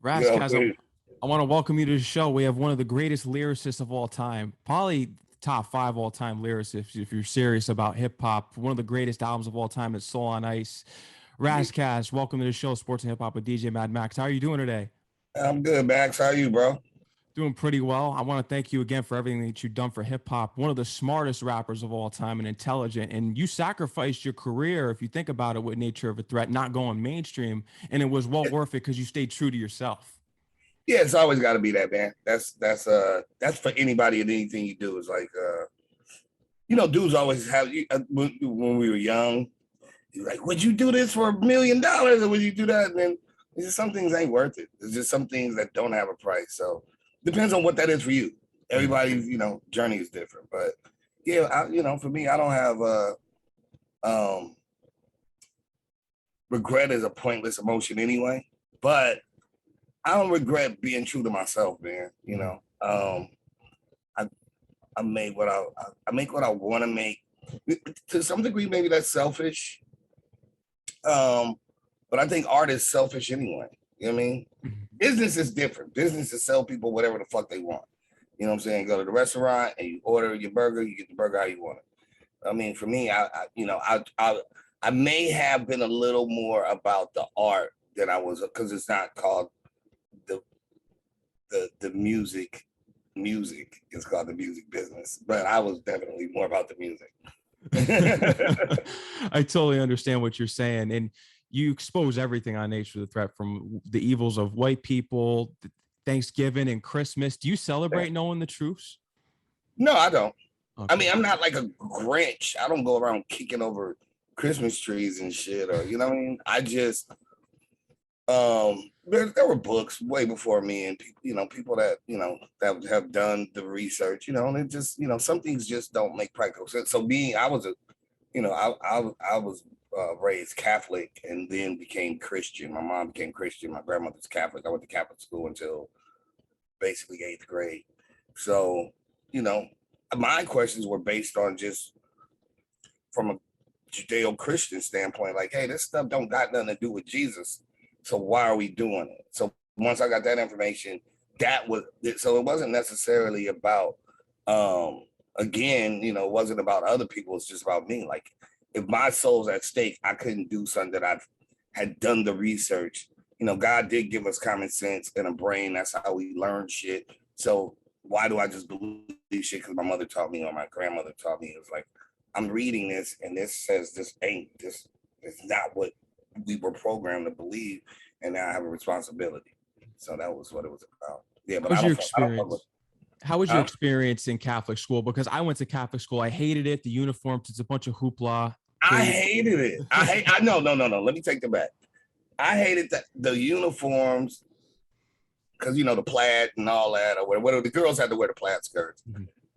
Ras Yo, Kass, I want to welcome you to the show. We have one of the greatest lyricists of all time, probably top five all time lyricists if you're serious about hip hop. One of the greatest albums of all time is Soul on Ice. Ras Kass, welcome to the show, Sports and Hip Hop with DJ Mad Max. How are you doing today? I'm good, Max. How you, bro? Doing pretty well. I want to thank you again for everything that you've done for hip hop. One of the smartest rappers of all time and intelligent. And you sacrificed your career, if you think about it, with Nature of a Threat, not going mainstream. And it was well worth it because you stayed true to yourself. Yeah, it's always got to be that, man. That's for anybody and anything you do. Is like, dudes always have you when we were young. You're like, would you do this for $1 million, or would you do that? And then it's just some things ain't worth it. There's just some things that don't have a price. So depends on what that is for you. Everybody's journey is different, but yeah, for me, I don't have um, regret is a pointless emotion anyway. But I don't regret being true to myself, man. I I made what I make what I want to make. To some degree, maybe that's selfish. But I think art is selfish anyway. You know what I mean? Business is different. Business is sell people whatever the fuck they want. You know what I'm saying? Go to the restaurant and you order your burger, you get the burger how you want it. I mean, for me, I may have been a little more about the art than I was, because it's not called the the music. Music is called the music business, but I was definitely more about the music. I totally understand what you're saying. And you expose everything on Nature of the Threat, from the evils of white people, Thanksgiving and Christmas. Do you celebrate knowing the truths? No, I don't. I Okay. mean, I'm not like a Grinch. I don't go around kicking over Christmas trees and shit, or you know what I mean. I just there were books way before me, and people that that have done the research, and it just some things just don't make practical sense. So being I was a I was raised Catholic and then became Christian. My mom became Christian. My grandmother's Catholic. I went to Catholic school until basically eighth grade. So you know my questions were based on just from a Judeo-Christian standpoint, like, hey, this stuff don't got nothing to do with Jesus. So why are we doing it? So once I got that information, that was so it wasn't necessarily about again, it wasn't about other people, it's just about me. Like if my soul's at stake, I couldn't do something that I had done the research. God did give us common sense and a brain. That's how we learn shit. So why do I just believe shit because my mother taught me or my grandmother taught me? It was like, I'm reading this and this says this is not what we were programmed to believe, and now I have a responsibility. So that was what it was about. Yeah, How but was your I don't fuck with. experience? How was your Huh? experience in Catholic school? Because I went to Catholic school. I hated it. The uniforms, it's a bunch of hoopla. I They hated it. I no. Let me take that back. I hated the uniforms because the plaid and all that, or whatever. The girls had to wear the plaid skirts.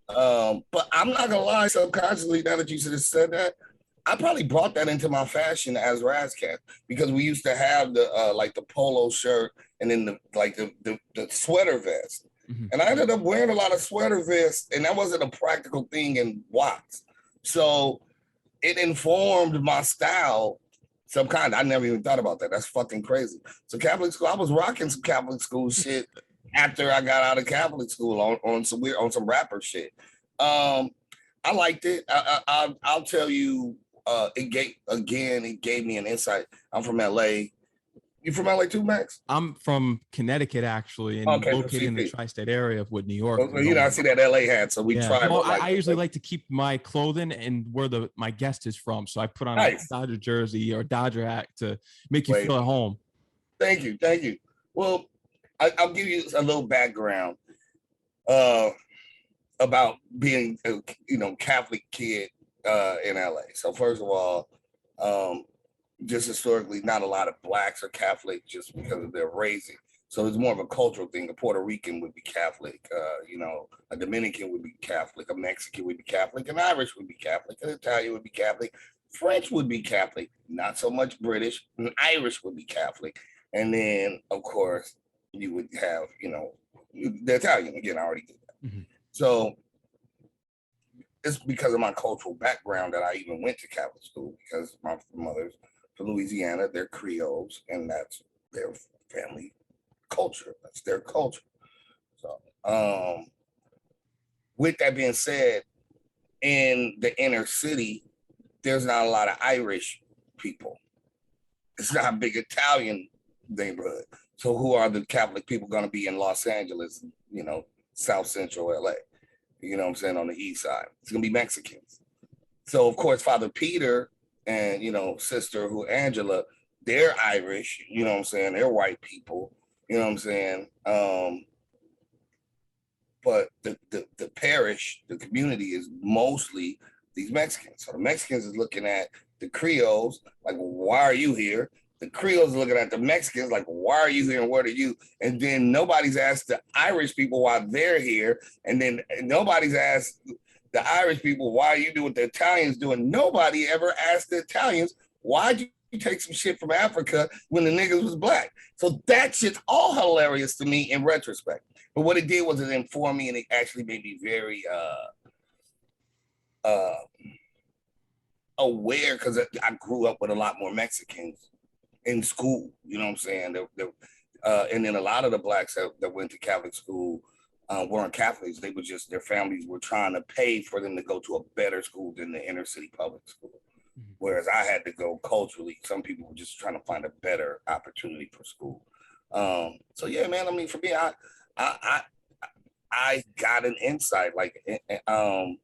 But I'm not gonna lie, subconsciously, now that you just said that, I probably brought that into my fashion as Ras Kass, because we used to have the like the polo shirt and then the sweater vest. Mhm. And I ended up wearing a lot of sweater vests, and that wasn't a practical thing in Watts. So it informed my style some kind. I never even thought about that. That's fucking crazy. So Catholic school, I was rocking some Catholic school shit after I got out of Catholic school on some rapper shit. Um, I liked it. I'll tell you. It gave me an insight. I'm from LA. You from LA too, Max? I'm from Connecticut, actually, and Okay, so located in the CP. tri-state area of with New York. Well, I see that LA hat, so we Yeah. Well, tribal like I usually like to keep my clothing and where my guest is from. So I put on a nice. Dodger jersey or Dodger hat to make you Wait, feel at home. thank you. Well, I'll give you a little background uh, about being a Catholic kid in LA. So first of all, um, just historically, not a lot of blacks are Catholic just because of their raising. So it's more of a cultural thing. A Puerto Rican would be Catholic, a Dominican would be Catholic, a Mexican would be Catholic, an Irish would be Catholic, an Italian would be Catholic, French would be Catholic, not so much British, an Irish would be Catholic. And then, of course, you would have, the Italian. Again, I already did that. Mhm. So it's because of my cultural background that I even went to Catholic school, because my mother's from Louisiana, they're Creoles, and that's their family culture. That's their culture. So, with that being said, in the inner city, there's not a lot of Irish people. It's not a big Italian neighborhood. So who are the Catholic people going to be in Los Angeles, South Central LA? You know what I'm saying? On the east side. It's going to be Mexicans. So, of course, Father Peter and, sister Angela, they're Irish, you know what I'm saying? They're white people, you know what I'm saying? But the parish, the community is mostly these Mexicans. So the Mexicans is looking at the Creoles, like, well, why are you here? The Creoles are looking at the Mexicans, like, why are you here and what are you? And then nobody's asked the Irish people why they're here. And then nobody's asked the Irish people, why are you doing what the Italians doing? Nobody ever asked the Italians, why'd you take some shit from Africa when the niggas was black? So that shit's all hilarious to me in retrospect. But what it did was it informed me, and it actually made me very aware, because I grew up with a lot more Mexicans in school, you know what I'm saying? And then a lot of the blacks that went to Catholic school weren't Catholics. They were just, their families were trying to pay for them to go to a better school than the inner city public school. Whereas I had to go culturally. Some people were just trying to find a better opportunity for school. So yeah, man, I mean, for me, I got an insight. Like, I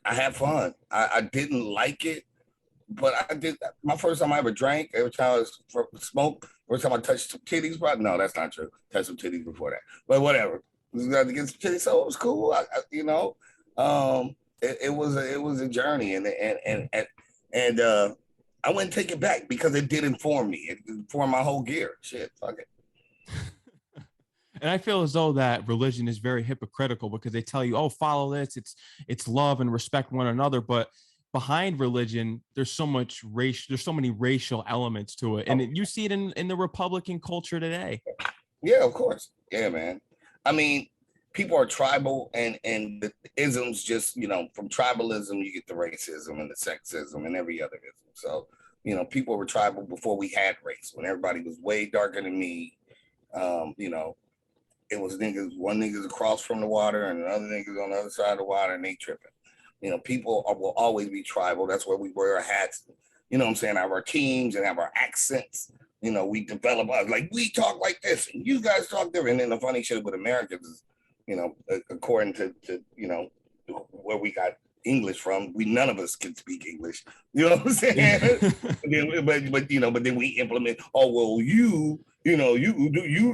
had fun. I didn't like it, but I did. My first time I ever drank, every time I smoked, first time I touched some titties, bro. No, that's not true. Touched some titties before that, but whatever. Got to get some titties, so it was cool. It was a journey, and I wouldn't take it back because it did inform me. It informed my whole gear. Shit, fuck it. And I feel as though that religion is very hypocritical because they tell you, oh, follow this. It's love and respect one another. But behind religion, there's so much race. There's so many racial elements to it. And you see it in the Republican culture today. Yeah, of course. Yeah, man. I mean, people are tribal, and the isms just, from tribalism, you get the racism and the sexism and every other ism. So, people were tribal before we had race, when everybody was way darker than me. It was one nigga's across from the water and another nigga's on the other side of the water, and they tripping. People will always be tribal. That's why we wear our hats, have our teams and have our accents. We develop, like, we talk like this and you guys talk different. And then the funny shit with Americans is, according to where we got English from, none of us can speak English. You know what I'm saying? but then we implement, oh, well, you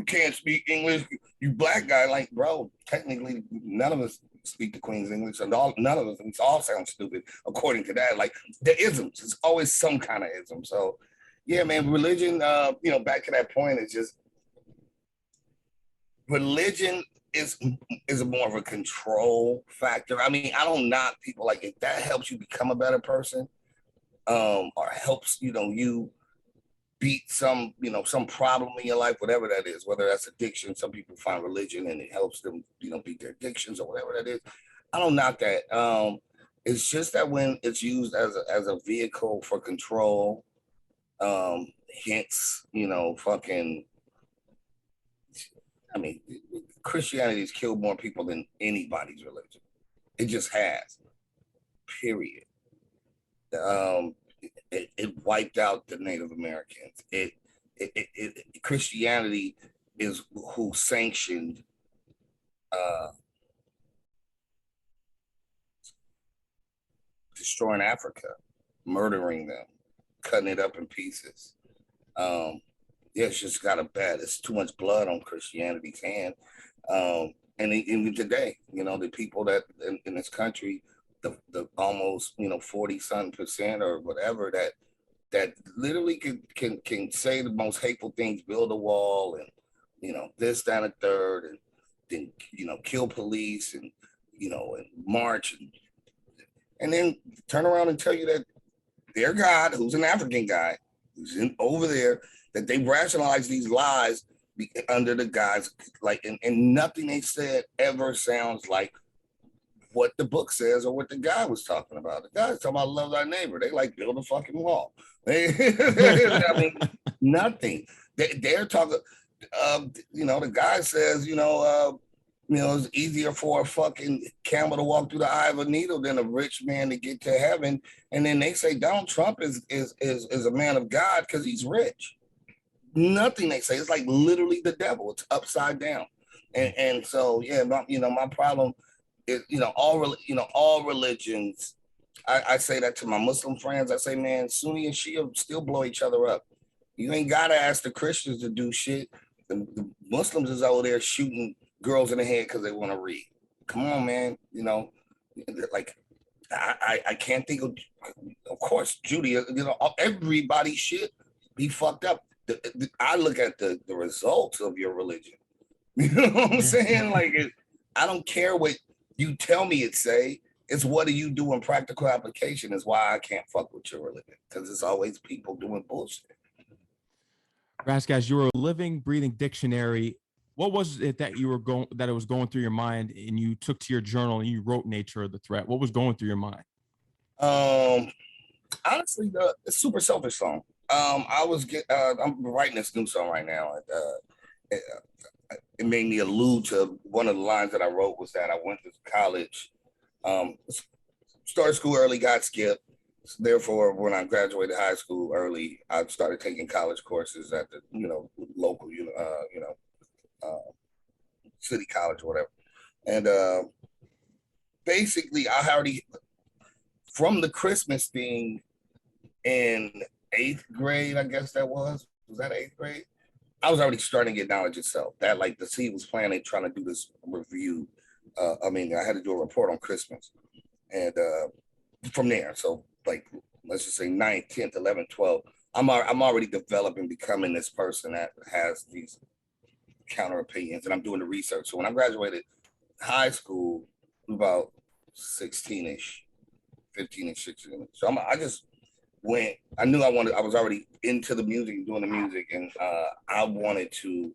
can't speak English, you black guy. Like, bro, technically none of us speak the Queen's English, and none of us, we all sound stupid according to that. Like, the isms, it's always some kind of ism. So yeah, man, religion, back to that point, it's just, religion is more of a control factor. I mean, I don't knock people. Like, if that helps you become a better person, or helps, you beat some problem in your life, whatever that is, whether that's addiction. Some people find religion and it helps them, beat their addictions or whatever that is. I don't knock that. It's just that when it's used as a vehicle for control, hence, Christianity has killed more people than anybody's religion. It just has. Period. It wiped out the Native Americans. Christianity is who sanctioned destroying Africa, murdering them, cutting it up in pieces. It's just got a bad. It's too much blood on Christianity's hand. And even today, the people that in this country, the almost 40% or whatever that literally can say the most hateful things, build a wall, and this, that, and third, and then kill police, and and march, and then turn around and tell you that their God, who's an African guy, who's over there, that they rationalize these lies under the guise, like, and nothing they said ever sounds like what the book says or what the guy was talking about. The guy's talking about love thy neighbor. They like build a fucking wall. I mean, nothing. They're talking. The guy says, it's easier for a fucking camel to walk through the eye of a needle than a rich man to get to heaven. And then they say Donald Trump is a man of God because he's rich. Nothing they say. It's like literally the devil. It's upside down. And so yeah, my problem is all religions. I say that to my Muslim friends. I say, man, Sunni and Shia still blow each other up. You ain't gotta ask the Christians to do shit. The Muslims is over there shooting girls in the head because they want to read. Come on, man. Like I can't think of course, Judaism. Everybody should be fucked up. I look at the results of your religion. You know what I'm saying? Like, I don't care what you tell me it say. It's what do you do in practical application is why I can't fuck with your religion, because it's always people doing bullshit. Ras Kass, you were a living, breathing dictionary. What was it that it was going through your mind, and you took to your journal and you wrote "Nature of the Threat"? What was going through your mind? Honestly, the Super Selfish song. I'm writing this new song right now. It made me allude to one of the lines that I wrote was that I went to college, started school early, got skipped. Therefore, when I graduated high school early, I started taking college courses at the local city college or whatever. And basically, I already from the Christmas thing in 8th grade, I guess that was that 8th grade? I was already starting to get knowledge itself. That like the seed was planted trying to do this review. I had to do a report on Christmas. And from there, so like, let's just say 9th, 10th, 11th, 12th, I'm already developing, becoming this person that has these counter opinions, and I'm doing the research. So when I graduated high school, about 16-ish, 15-ish, 16. So I just went, I knew I was already into the music, doing the music, and I wanted to,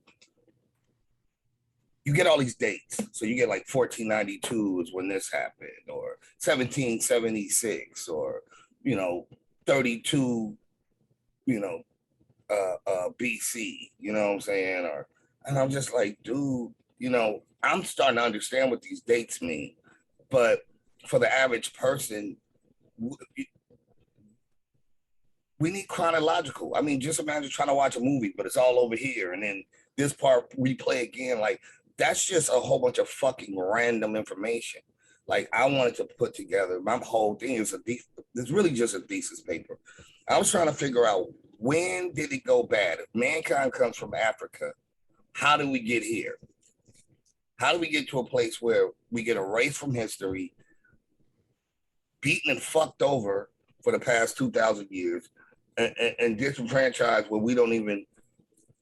you get all these dates. So you get like 1492 is when this happened, or 1776, or, 32, BC, you know what I'm saying? And I'm just like, dude, I'm starting to understand what these dates mean. But for the average person, we need chronological. I mean, just imagine trying to watch a movie, but it's all over here. And then this part replay again. Like, that's just a whole bunch of fucking random information. Like, I wanted to put together, my whole thing is it's really just a thesis paper. I was trying to figure out, when did it go bad? If mankind comes from Africa, how did we get here? How do we get to a place where we get erased from history, beaten and fucked over for the past 2,000 years, and disenfranchised where we don't even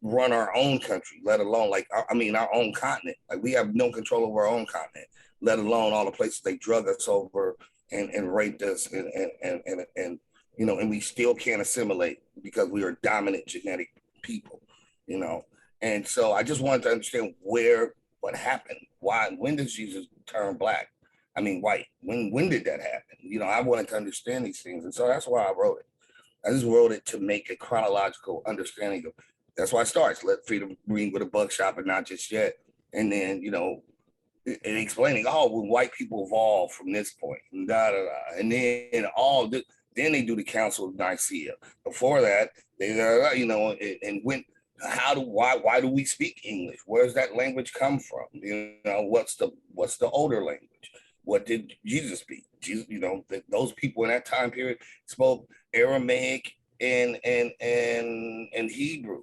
run our own country, let alone our own continent. Like, we have no control over our own continent, let alone all the places they drug us over and raped us and we still can't assimilate because we are dominant genetic people, And so I just wanted to understand what happened. Why, when did Jesus turn black? I mean, white. When did that happen? I wanted to understand these things. And so that's why I wrote it. I just wrote it to make a chronological understanding of, that's why it starts. Let freedom ring with a buckshot, but not just yet. And then, and explaining, when white people evolved from this point, and and then they do the Council of Nicaea. Before that, they, and why do we speak English? Where does that language come from? What's the older language? What did Jesus speak? Jesus, those people in that time period spoke Aramaic and Hebrew.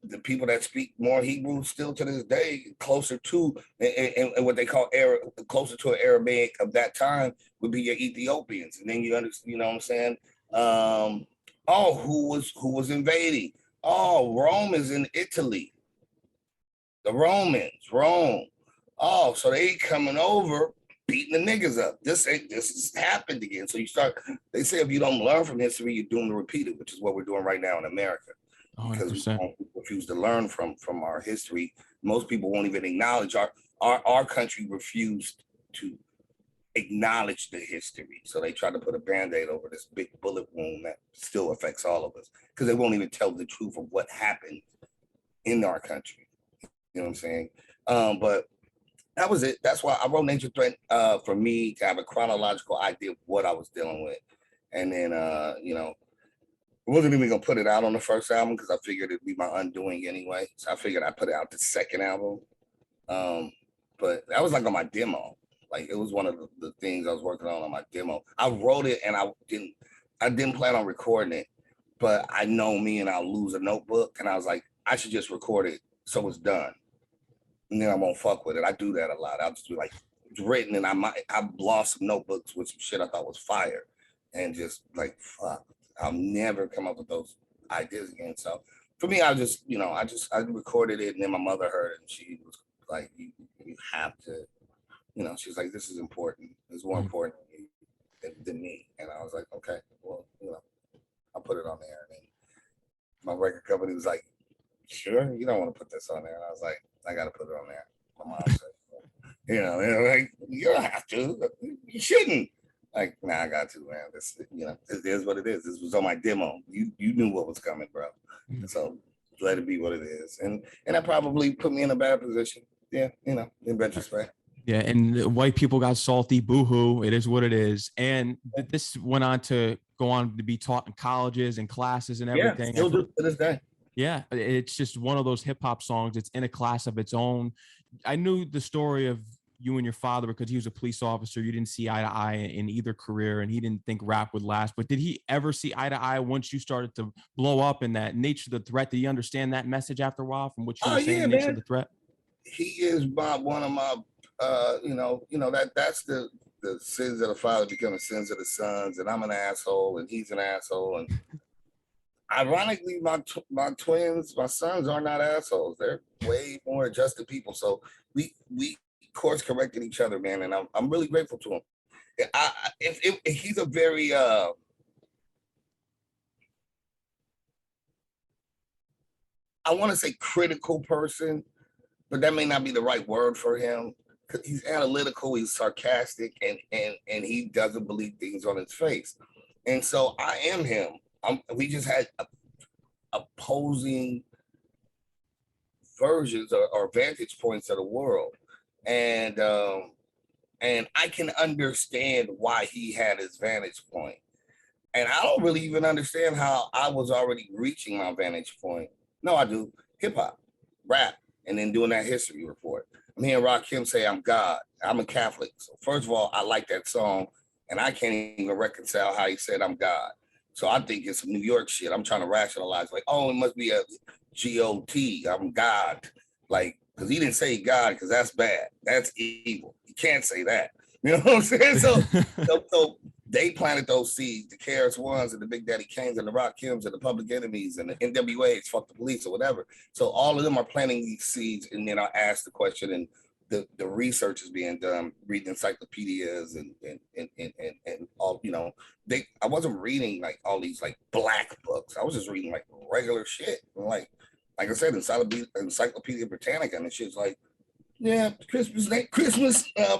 The people that speak more Hebrew still to this day, closer to and what they call closer to an Aramaic of that time would be your Ethiopians. And then you understand, you know what I'm saying? Who was invading? Rome is in Italy. The Romans, Rome. So they coming over, beating the niggas up. This has happened again. So they say if you don't learn from history, you're doomed to repeat it, which is what we're doing right now in America. 100%. Because we refuse to learn from our history. Most people won't even acknowledge our country refused to acknowledge the history. So they try to put a Band-Aid over this big bullet wound that still affects all of us, because they won't even tell the truth of what happened in our country. You know what I'm saying? But that was it. That's why I wrote Nature Threat for me to have a chronological idea of what I was dealing with. And then, you know, I wasn't even gonna put it out on the first album because I figured it'd be my undoing anyway. So I figured I'd put it out the second album. But that was like on my demo. Like it was one of the things I was working on my demo. I wrote it and I didn't plan on recording it, but I know me and I'll lose a notebook. And I was like, I should just record it so it's done. And then I won't fuck with it. I do that a lot. I'll just be like, it's written and I've lost some notebooks with some shit I thought was fire. And just like, fuck, I'll never come up with those ideas again. So for me, I just, you know, I recorded it and then my mother heard it and she was like, you have to, you know, she's like, this is important. It's more important than me. And I was like, okay, well, you know, I'll put it on there. And then my record company was like, sure, you don't want to put this on there. And I was like, I got to put it on there. My mom said, you know, like, you don't have to. You shouldn't. Like, nah, I got to, man. This, you know, this is what it is. This was on my demo. You knew what was coming, bro. So let it be what it is. And that probably put me in a bad position. Yeah, you know, in retrospect. Yeah, and the white people got salty. Boo-hoo! It is what it is. And this went on to go on to be taught in colleges and classes and everything. Yeah, still do to this day. Yeah, it's just one of those hip hop songs. It's in a class of its own. I knew the story of you and your father because he was a police officer. You didn't see eye to eye in either career, and he didn't think rap would last. But did he ever see eye to eye once you started to blow up in that nature of the threat? Did he understand that message after a while from what you were saying, nature of the threat? He is one of my, you know that's the sins of the father becoming sins of the sons, and I'm an asshole, and he's an asshole, and ironically, my twins, my sons are not assholes. They're way more adjusted people. So we course corrected each other, man, and I'm really grateful to him. If he's a very I want to say critical person, but that may not be the right word for him. Because he's analytical, he's sarcastic, and he doesn't believe things on his face. And so I am him. We just had opposing versions or vantage points of the world, and I can understand why he had his vantage point, and I don't really even understand how I was already reaching my vantage point. No, I do. Hip hop, rap, and then doing that history report. I'm hearing Rakim say I'm God. I'm a Catholic. So first of all, I like that song, and I can't even reconcile how he said I'm God. So I think it's some New York shit. I'm trying to rationalize, like, oh, it must be a G-O-T. I'm God. Like, because he didn't say God, because that's bad. That's evil. You can't say that. You know what I'm saying? So they planted those seeds, the KRS-Ones and the Big Daddy Kanes and the Rakims and the Public Enemies and the NWAs, fuck the police or whatever. So all of them are planting these seeds, and then I ask the question, and the research is being done, reading encyclopedias and all, you know, I wasn't reading like all these like black books. I was just reading like regular shit. Like I said, Encyclopedia Britannica, and it's just like, yeah, Christmas,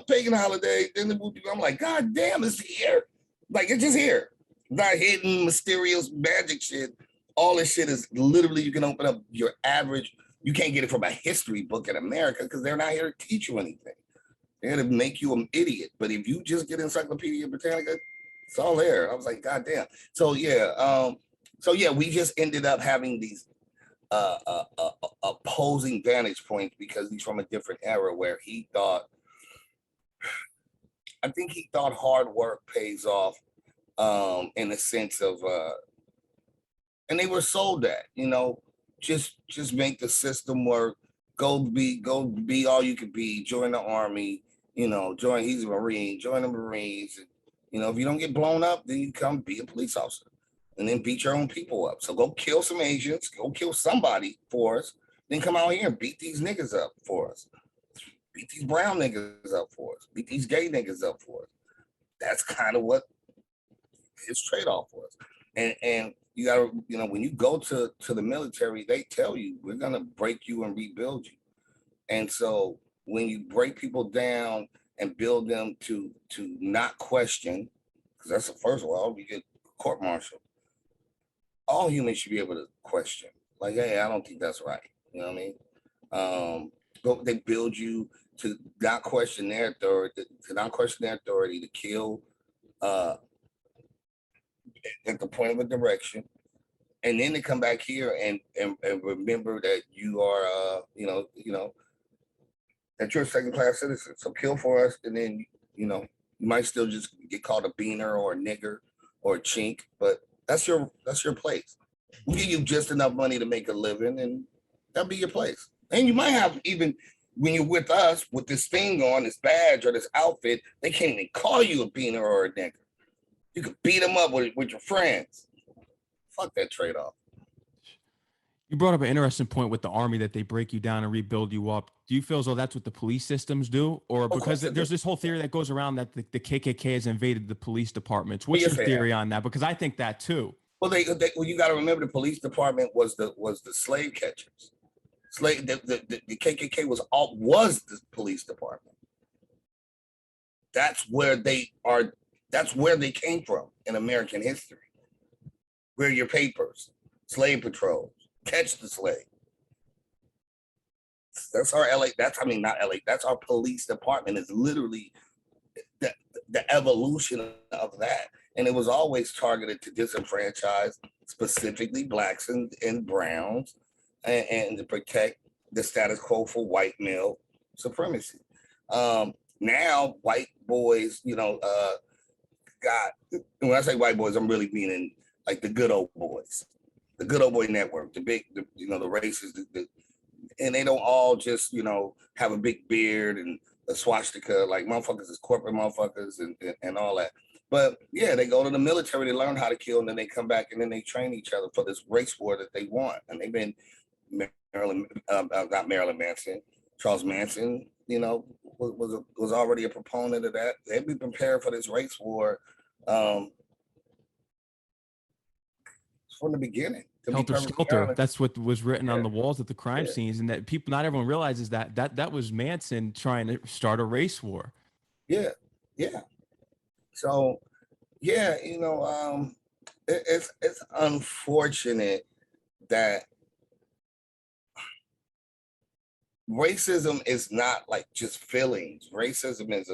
pagan holiday. Then I'm like, God damn, it's here. Like, it's just here. Not hidden, mysterious magic shit. All this shit is literally, you can open up your average. You can't get it from a history book in America because they're not here to teach you anything. They're here to make you an idiot. But if you just get Encyclopedia Britannica, it's all there. I was like, God damn. So yeah, we just ended up having these opposing vantage points because he's from a different era where he thought, I think he thought hard work pays off, in the sense of, and they were sold that, you know, just make the system work. Go be all you could be. Join the army. You know, he's a Marine. Join the Marines. And, you know, if you don't get blown up, then you come be a police officer, and then beat your own people up. So go kill some Asians. Go kill somebody for us. Then come out here and beat these niggas up for us. Beat these brown niggas up for us. Beat these gay niggas up for us. That's kind of what his trade-off was. And you gotta, you know, when you go to the military, they tell you, we're gonna break you and rebuild you. And so when you break people down and build them to not question, because that's the first of all, you get court-martial. All humans should be able to question. Like, hey, I don't think that's right. You know what I mean? They build you to not question their authority, to kill at the point of a direction, and then they come back here and remember that you are that you're a second class citizen. So kill for us, and then you might still just get called a beaner or a nigger or a chink, but that's your place. We'll give you just enough money to make a living, and that'll be your place. And you might have, even when you're with us with this thing on, this badge or this outfit, they can't even call you a beaner or a nigger. You could beat them up with your friends. Fuck that trade-off. You brought up an interesting point with the army, that they break you down and rebuild you up. Do you feel as though that's what the police systems do? Or because there's this whole theory that goes around that the KKK has invaded the police departments. What's your theory on that? Because I think that too. Well, you got to remember, the police department was the slave catchers. The KKK was the police department. That's where they are. That's where they came from in American history. Where are your papers? Slave patrols. Catch the slave. That's our LA. Not LA. That's our police department. It's literally the evolution of that. And it was always targeted to disenfranchise, specifically blacks and browns, and to protect the status quo for white male supremacy. Now, white boys, when I say white boys, I'm really meaning like the good old boys. The good old boy network, the races, and they don't all just, have a big beard and a swastika, like motherfuckers is corporate motherfuckers and all that. But yeah, they go to the military to learn how to kill, and then they come back and then they train each other for this race war that they want. And they've been not Marilyn Manson, Charles Manson, was already a proponent of that. They've been prepared for this race war from the beginning. Helter Skelter. That's what was written on the walls at the crime scenes, and that not everyone realizes that was Manson trying to start a race war. Yeah. So, it's unfortunate that racism is not like just feelings. Racism is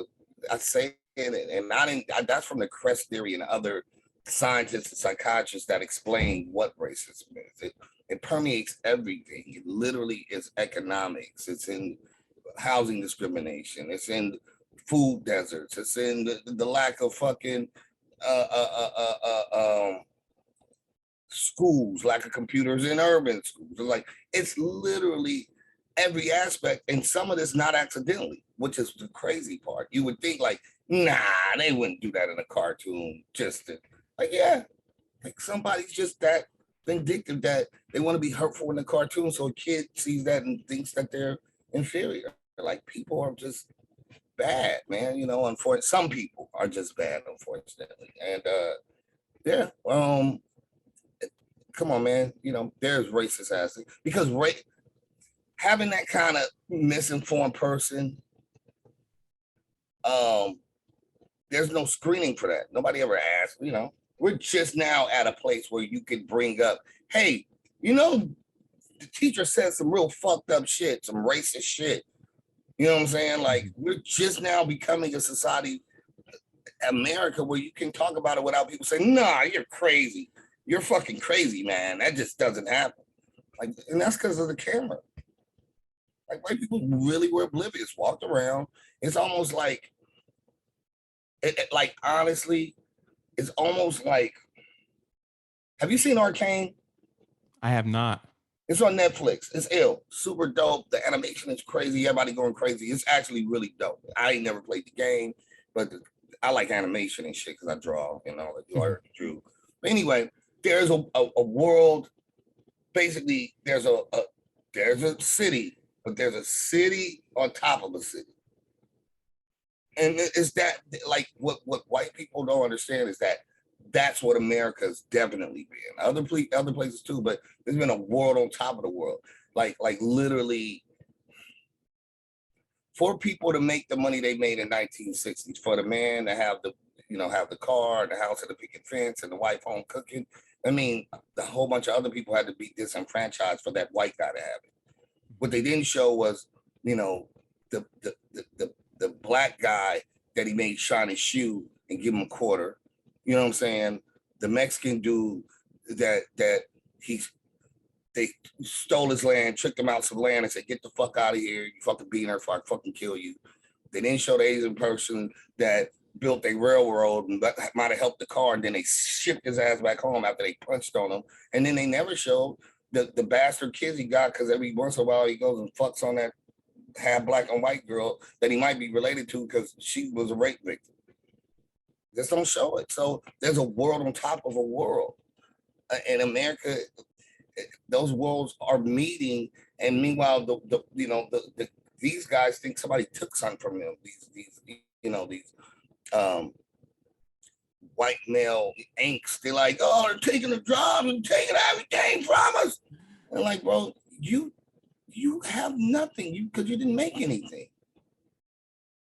I say it, and that's from the Crest theory and other scientists and psychiatrists that explain what racism is. It permeates everything. It literally is economics. It's in housing discrimination. It's in food deserts. It's in the lack of fucking schools, lack of computers in urban schools. It's literally every aspect, and some of this not accidentally, which is the crazy part. You would think nah, they wouldn't do that in a cartoon just to, somebody's just that vindictive that they want to be hurtful in the cartoon, so a kid sees that and thinks that they're inferior. People are just bad, man. Unfortunately, some people are just bad, unfortunately. And come on, man. There's racist ass, because having that kind of misinformed person, there's no screening for that. Nobody ever asked. We're just now at a place where you could bring up, hey, the teacher said some real fucked up shit, some racist shit. You know what I'm saying? We're just now becoming a society, America, where you can talk about it without people saying, nah, you're crazy. You're fucking crazy, man. That just doesn't happen. And that's because of the camera. White people really were oblivious, walked around. It's almost honestly, it's almost like, have you seen Arcane? I have not. It's on Netflix. It's ill. Super dope. The animation is crazy. Everybody going crazy. It's actually really dope. I ain't never played the game, but I like animation and shit because I draw, like you already drew. But anyway, there's a world. Basically, there's a city, but there's a city on top of a city. And it's that, what white people don't understand is that that's what America's definitely been. Other places too, but there's been a world on top of the world. Like literally, for people to make the money they made in 1960s, for the man to have the car, the house, and the picket fence, and the wife home cooking. I mean, the whole bunch of other people had to be disenfranchised for that white guy to have it. What they didn't show was, you know, the black guy that he made shine his shoe and give him a quarter. You know what I'm saying? The Mexican dude that they stole his land, tricked him out some land and said, get the fuck out of here. You fucking beaner, if I fucking kill you. They didn't show the Asian person that built a railroad and might have helped the car, and then they shipped his ass back home after they punched on him. And then they never showed the bastard kids he got, because every once in a while he goes and fucks on that half black and white girl that he might be related to because she was a rape victim. Just don't show it. So there's a world on top of a world. In America, those worlds are meeting, and meanwhile, these guys think somebody took something from them. These white male inks. They're like, oh, they're taking the jobs and taking everything from us. And like, bro, you have nothing because you didn't make anything.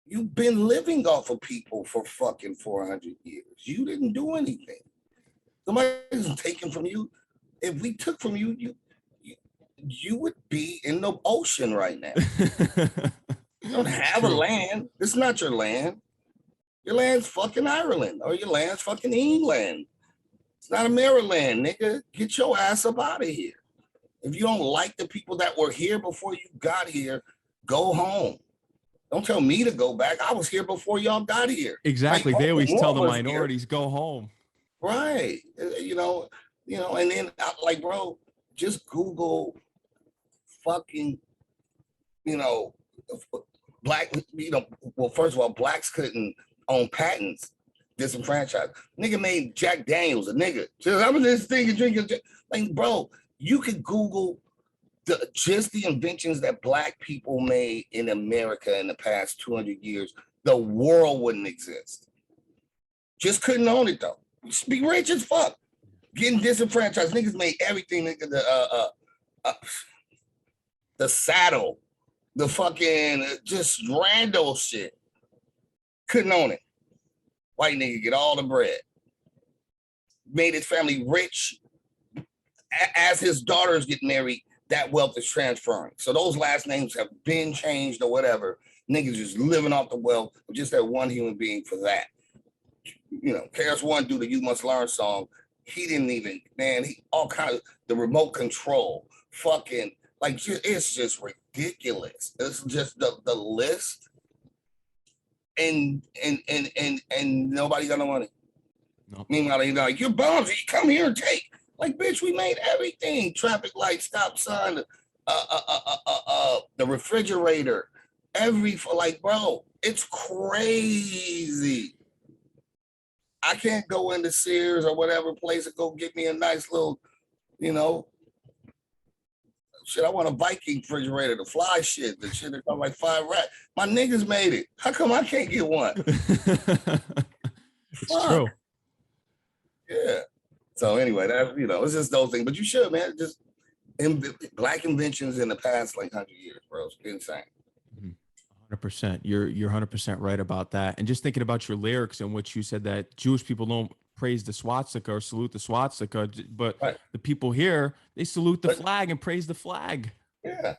You've been living off of people for fucking 400 years. You didn't do anything. Somebody's taking from you. If we took from you, you would be in the ocean right now. You don't have a land. It's not your land. Your land's fucking Ireland, or your land's fucking England. It's not a Maryland, nigga. Get your ass up out of here. If you don't like the people that were here before you got here, go home. Don't tell me to go back. I was here before y'all got here. Exactly. They always tell the minorities, go home. Right. You know, and then like, bro, just Google fucking, black, well, first of all, blacks couldn't own patents, disenfranchised. Nigga made Jack Daniels a nigga. I'm just thinking, drinking, like, bro, you could Google just the inventions that black people made in America in the past 200 years. The world wouldn't exist. Just couldn't own it though. Just be rich as fuck. Getting disenfranchised. Niggas made everything, nigga. The saddle, the fucking just rando shit. Couldn't own it. White nigga get all the bread. Made his family rich. As his daughters get married, that wealth is transferring. So those last names have been changed or whatever. Niggas just living off the wealth of just that one human being for that. KRS-One do the You Must Learn song. He didn't even, man, he all kind of the remote control. Fucking, like, it's just ridiculous. It's just the list. And nobody got no money. No. Meanwhile, like, you're bums, you come here and take. Like, bitch, we made everything. Traffic light, stop sign, the refrigerator, like, bro, it's crazy. I can't go into Sears or whatever place and go get me a nice little, shit. I want a Viking refrigerator, the fly shit, the shit that cost like $5. My niggas made it. How come I can't get one? It's true. Yeah. So anyway, that's, it's just those things. But you should, man. Just black inventions in the past like 100 years, bro. It's insane. 100%. You're 100% right about that. And just thinking about your lyrics in which you said that Jewish people don't praise the swastika or salute the swastika, but right. The people here, they salute the flag and praise the flag. Yeah.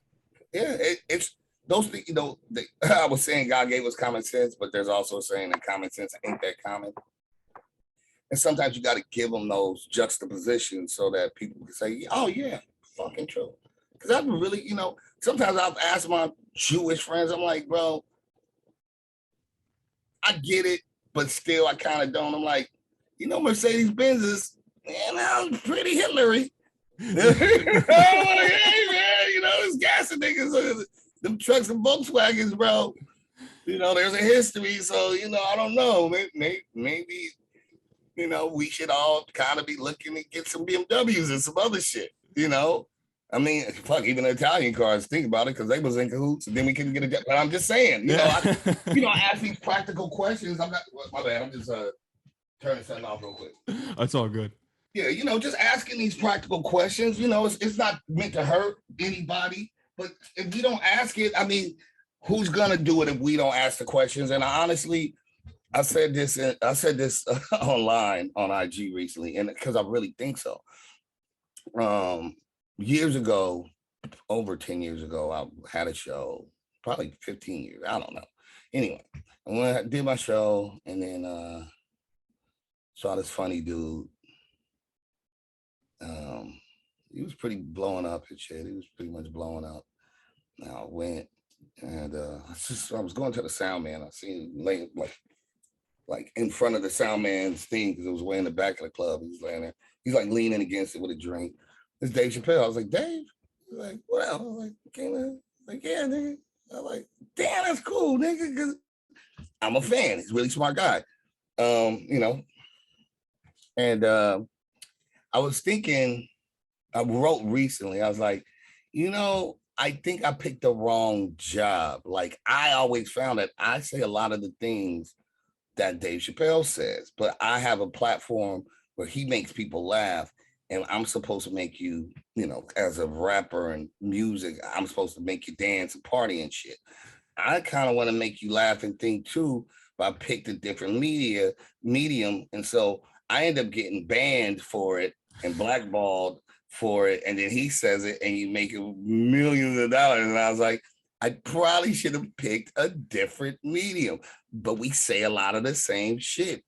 Yeah. It's those things, I was saying God gave us common sense, but there's also saying that common sense ain't that common. And sometimes you got to give them those juxtapositions so that people can say, oh, yeah, fucking true. Because I've really, sometimes I've asked my Jewish friends, I'm like, bro, I get it, but still I kind of don't. I'm like, Mercedes-Benz is, man, pretty Hitlery. Hey, man, it's gassing niggas. Them trucks and Volkswagens, bro. There's a history. So, I don't know. Maybe we should all kind of be looking to get some BMWs and some other shit, I mean, fuck, even the Italian cars, think about it, because they was in cahoots, and then we couldn't get it. But I'm just saying, I ask these practical questions. I'm not, my bad, I'm just turning something off real quick. That's all good. Yeah, just asking these practical questions, it's not meant to hurt anybody, but if we don't ask it, I mean, who's gonna do it if we don't ask the questions? And I said this online on IG recently, and because I really think so. Years ago, over 10 years ago, I had a show, probably 15 years, I don't know. Anyway, I did my show, and then saw this funny dude. He was pretty blowing up and shit. He was pretty much blowing up. Now I went, and I was going to the sound man. I seen him laying like in front of the sound man's thing, because it was way in the back of the club. He was laying there. He's like leaning against it with a drink. It's Dave Chappelle. I was like, Dave? He's like, what else? I was like, came in. Like, yeah, nigga. I was like, damn, that's cool, nigga, because I'm a fan. He's a really smart guy. You know, and I was thinking, I wrote recently, I was like, I think I picked the wrong job. Like, I always found that I say a lot of the things that Dave Chappelle says, but I have a platform where he makes people laugh, and I'm supposed to make you, as a rapper and music, I'm supposed to make you dance and party and shit. I kind of want to make you laugh and think too, but I picked a different medium. And so I end up getting banned for it and blackballed for it. And then he says it and you make millions of dollars. And I was like, I probably should have picked a different medium, but we say a lot of the same shit.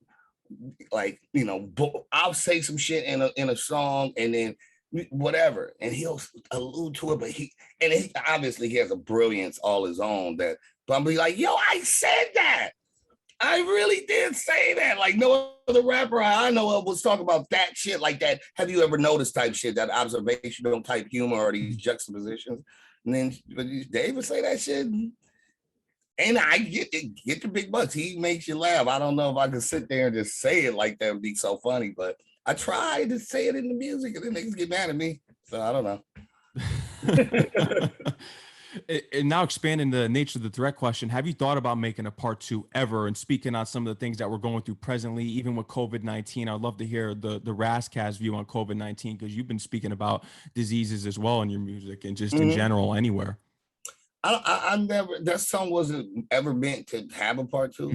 Like, I'll say some shit in a song, and then whatever, and he'll allude to it, but he obviously he has a brilliance all his own, that, but I'm be like, yo, I said that. I really did say that. Like, no other rapper I know of was talking about that shit like that. Have you ever noticed type shit, that observational type humor or these juxtapositions? And then Dave would say that shit, and I get the big bucks. He makes you laugh. I don't know if I could sit there and just say it like that and be so funny, but I tried to say it in the music, and then niggas get mad at me. So I don't know. And now, expanding the nature of the threat question, have you thought about making a part 2 ever, and speaking on some of the things that we're going through presently, even with COVID-19? I'd love to hear the Ras Kass view on COVID-19, because you've been speaking about diseases as well in your music and just in general anywhere. I never, that song wasn't ever meant to have a part 2.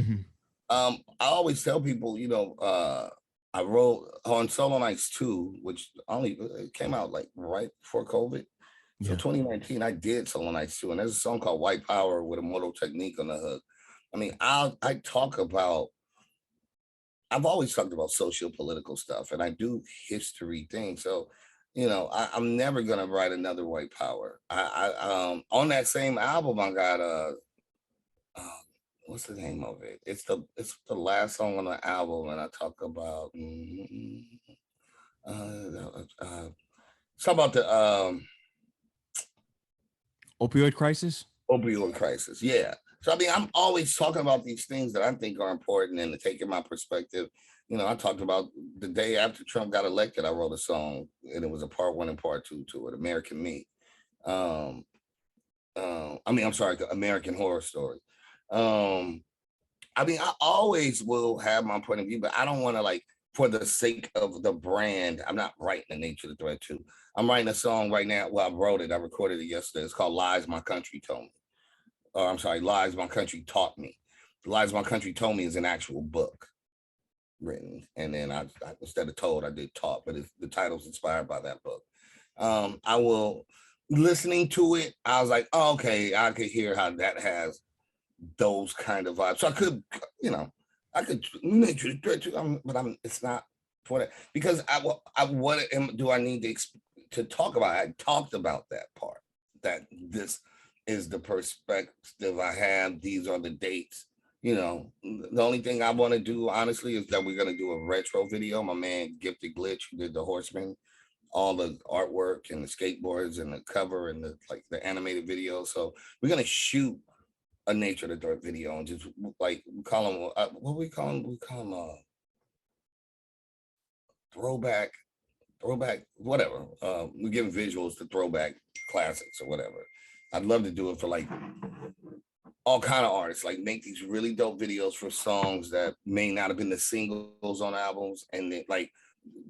I always tell people, I wrote on Solo Nights 2, which it came out like right before COVID. So 2019, I did Solo Nights 2, and there's a song called White Power with a Mortal Technique on the hook. I mean, I've always talked about socio-political stuff, and I do history things. So, I'm never gonna write another White Power. I on that same album, I got what's the name of it? It's the last song on the album, and I talk about it's about the opioid crisis. Opioid crisis, yeah. So I mean, I'm always talking about these things that I think are important, and to take in my perspective. I talked about the day after Trump got elected, I wrote a song, and it was a part 1 and part 2 to it, American Me. I'm sorry, the American Horror Story. I always will have my point of view, but I don't want to, like, for the sake of the brand, I'm not writing the nature of the threat 2. I'm writing a song right now. Well, I wrote it. I recorded it yesterday. It's called Lies My Country Told Me. Or I'm sorry, Lies My Country Taught Me. Lies My Country Told Me is an actual book written. And then I instead of told, I did taught, but the title's inspired by that book. Listening to it, I was like, oh, okay, I could hear how that has those kind of vibes. So I could, I could nature the threat too, but it's not for that, because what do I need to talk about? I talked about that part, that this is the perspective I have. These are the dates. The only thing I want to do, honestly, is that we're going to do a retro video. My man Gifted Glitch, who did the Horseman, all the artwork and the skateboards and the cover and the animated video. So we're going to shoot a Nature of the Threat video, and just like we call them, what we call them? We call them throwback, whatever. We're giving visuals to throwback classics or whatever. I'd love to do it for like all kind of artists, like make these really dope videos for songs that may not have been the singles on albums, and then like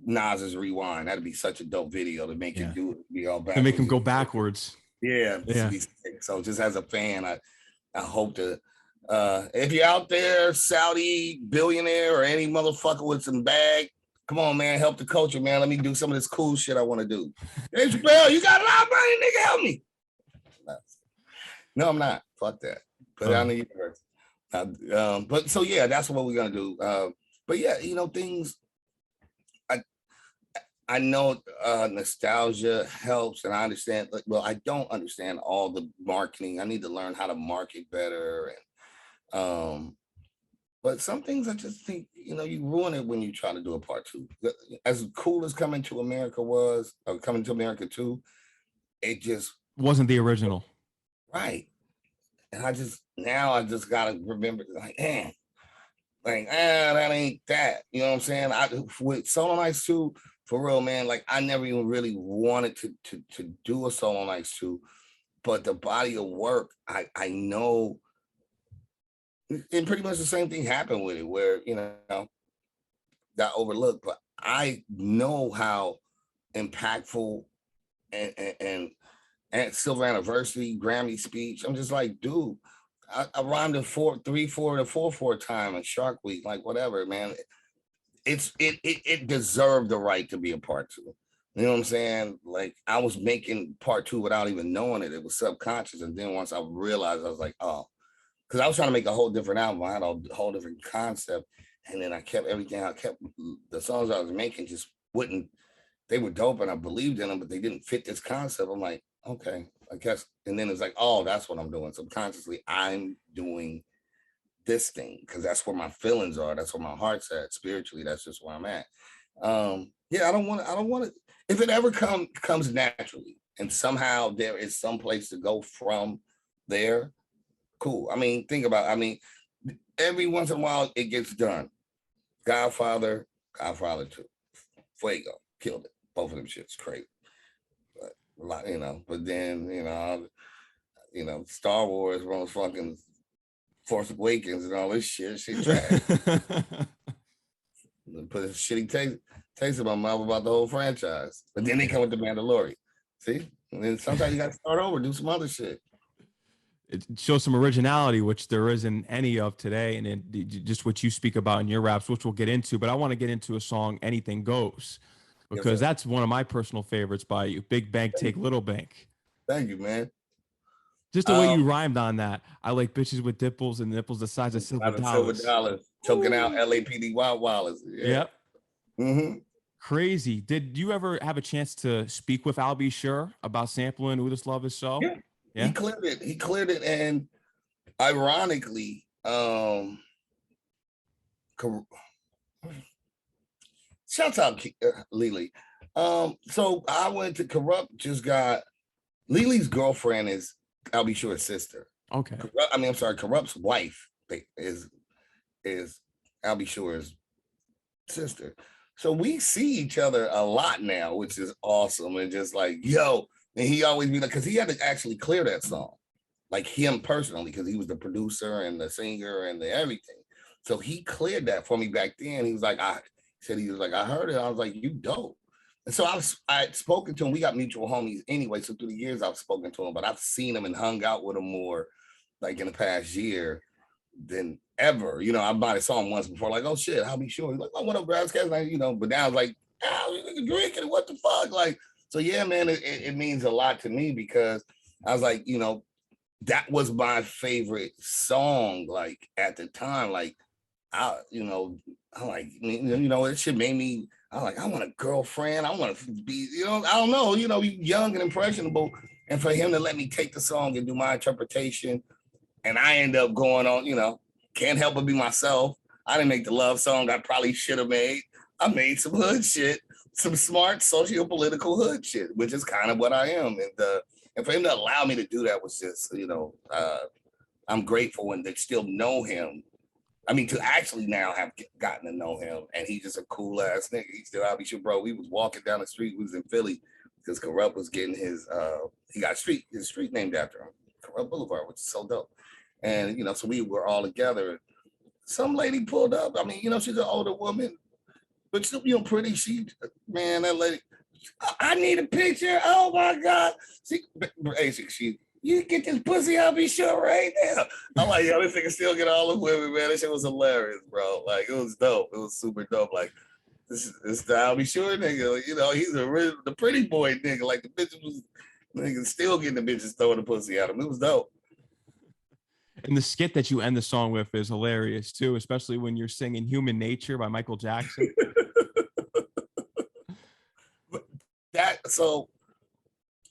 Nas's Rewind. That'd be such a dope video to make it do it, be all backwards. To make him go backwards. Yeah. So just as a fan, I hope to, if you're out there, Saudi billionaire or any motherfucker with some bag, Come on, man, help the culture, man. Let me do some of this cool shit I want to do. Hey, Chappelle, you got a lot of money, nigga, help me. No, I'm not. Fuck that. Put it on the universe. But so yeah, that's what we're gonna do. But yeah, you know, things. I know nostalgia helps, and I understand. Well, I don't understand all the marketing. I need to learn how to market better, and but some things I just think, you know, you ruin it when you try to do a part two. As cool as Coming to America was, or Coming to America 2, it just wasn't the original. Right. And I just gotta remember, like, man, like, that ain't that. You know what I'm saying? With Solo Nights 2, for real, man, like I never even really wanted to do a Solo Nights 2, but the body of work, I know, and pretty much the same thing happened with it, where, you know, got overlooked, but I know how impactful and Silver Anniversary, Grammy speech. I'm just like, dude, I rhymed a 3/4 to 4/4 time in Shark Week, like whatever, man. It deserved the right to be a part two. You know what I'm saying? Like I was making part two without even knowing it. It was subconscious. And then once I realized, I was like, oh, because I was trying to make a whole different album. I had a whole different concept. And then I kept everything. I kept the songs I was making just wouldn't, they were dope and I believed in them, but they didn't fit this concept. I'm like, okay, I guess. And then it's like, oh, that's what I'm doing. Subconsciously, I'm doing this thing because that's where my feelings are. That's where my heart's at. Spiritually, that's just where I'm at. Yeah, I don't want to. If it ever comes naturally, and somehow there is some place to go from there, cool. I mean, think about. I mean, every once in a while it gets done. Godfather 2, Fuego, killed it. Both of them shits crazy. But a lot, you know. But then Star Wars, was fucking Force Awakens and all this shit. Shit trash. Put a shitty taste in my mouth about the whole franchise. But then they come with the Mandalorian. See? And then sometimes you got to start over, do some other shit. It shows some originality, which there isn't any of today. And then just what you speak about in your raps, which we'll get into. But I want to get into a song, Anything Goes, because that's one of my personal favorites by you. Big Bank, Take Little Bank. Thank you, man. Just the way you rhymed on that. I like bitches with dimples and nipples the size of silver dollars. Choking out LAPD Wild Wallers. Yeah. Yep. Mm-hmm. Crazy. Did you ever have a chance to speak with Al B. Sure about sampling Ooh This Love Is So? Yeah. He cleared it. And ironically, shouts out Lily. So I went to Corrupt, just got Lily's girlfriend is I'll be Sure's sister. Okay. Corrupt's wife is I'll be Sure's sister. So we see each other a lot now, which is awesome. And just like, yo, and he always be like, because he had to actually clear that song, like him personally, because he was the producer and the singer and the everything. So he cleared that for me back then. He was like, I heard it. I was like, you dope. And so I'd spoken to him. We got mutual homies anyway. So through the years, I've spoken to him, but I've seen him and hung out with him more like in the past year than ever. You know, I might have saw him once before, like, oh shit, I'll be sure. He's like, oh, what up, Ras Kass? Like, you know, but now it's like, you drinking, what the fuck? Like, so yeah, man, it means a lot to me because I was like, you know, that was my favorite song, like at the time. Like, it should make me, I want a girlfriend. I want to be, I don't know, young and impressionable. And for him to let me take the song and do my interpretation. And I end up going on, can't help but be myself. I didn't make the love song I probably should have made. I made some hood shit, some smart socio-political hood shit, which is kind of what I am. And for him to allow me to do that was just, I'm grateful and to still know him. I mean, to actually now have gotten to know him, and he's just a cool ass nigga. He's still out here, bro. We was walking down the street. We was in Philly because Corrupt was getting his his street named after him, Corrupt Boulevard, which is so dope. And so we were all together. Some lady pulled up. I mean, she's an older woman, but still, pretty. That lady. I need a picture. Oh my God. She you get this pussy, I'll be sure right now. I'm like, yo, this nigga still get all the women, man. This shit was hilarious, bro. Like, it was dope. It was super dope. Like, This the I'll be sure nigga. You know, he's the pretty boy nigga. Like the bitches was nigga still getting the bitches throwing the pussy at him. It was dope. And the skit that you end the song with is hilarious too, especially when you're singing "Human Nature" by Michael Jackson. So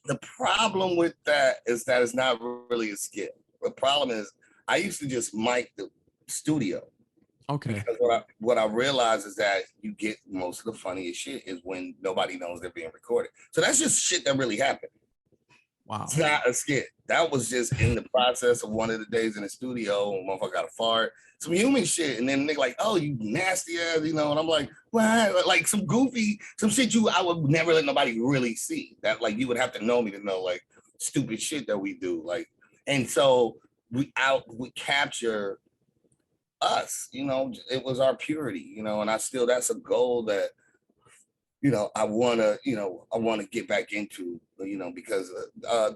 the problem with that is that it's not really a skit. The problem is I used to just mic the studio. Okay. Because what I realize is that you get most of the funniest shit is when nobody knows they're being recorded. So that's just shit that really happened. Wow. It's not a skit. That was just in the process of one of the days in the studio. Motherfucker got a fart, some human shit, and then they like, "Oh, you nasty ass," you know. And I'm like, "What?" Like some goofy, some shit I would never let nobody really see. That like you would have to know me to know like stupid shit that we do. Like, and so we capture us. You know, it was our purity. You know, and that's a goal that I want to get back into, because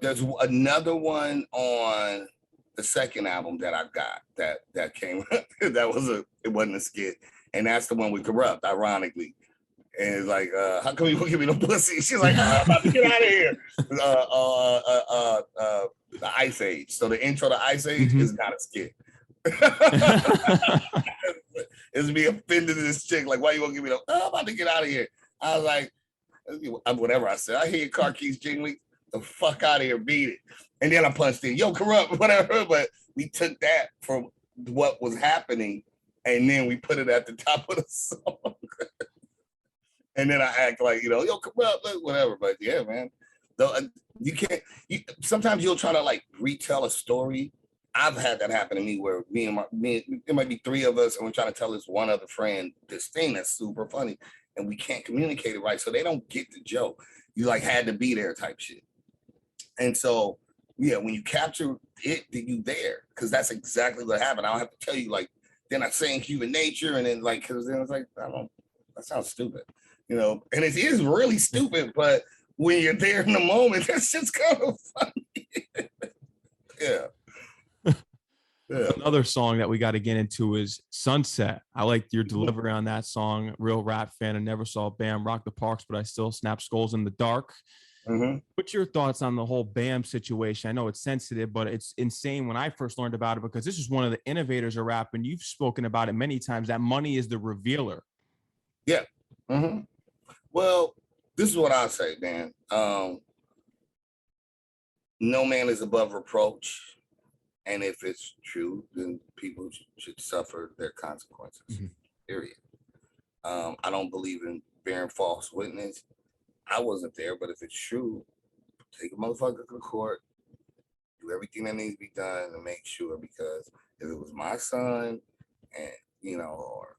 there's another one on the second album that I got that came it wasn't a skit, and that's the one with Corrupt, ironically. And it's like, how come you won't give me no pussy? She's like, I'm about to get out of here. The Ice Age. So the intro to Ice Age is not a skit. It's me offended this chick. Like, why you won't give me no? I'm about to get out of here. I was like, whatever I said. I hear your car keys jingling. The fuck out of here, beat it. And then I punched in, yo, Corrupt, whatever. But we took that from what was happening, and then we put it at the top of the song. And then I act like, yo, Corrupt, whatever. But yeah, man, you can't. Sometimes you'll try to like retell a story. I've had that happen to me where it might be three of us, and we're trying to tell this one other friend this thing that's super funny, and we can't communicate it right, so they don't get the joke. You like had to be there type shit. And so, yeah, when you capture it, then you there, because that's exactly what happened. I don't have to tell you, like, then I saying human nature, and then like, because then it's like, that sounds stupid, and it is really stupid, but when you're there in the moment, that's just kind of funny. Yeah. Yeah. Another song that we got to get into is Sunset. I like your delivery on that song. Real rap fan. I never saw Bam rock the parks, but I still snap skulls in the dark. What's your thoughts on the whole Bam situation? I know it's sensitive, but it's insane when I first learned about it, because this is one of the innovators of rap, and you've spoken about it many times, that money is the revealer. Yeah. Well, this is what I'll say, man. No man is above reproach. And if it's true, then people should suffer their consequences, period. I don't believe in bearing false witness. I wasn't there, but if it's true, take a motherfucker to court, do everything that needs to be done to make sure, because if it was my son and, or,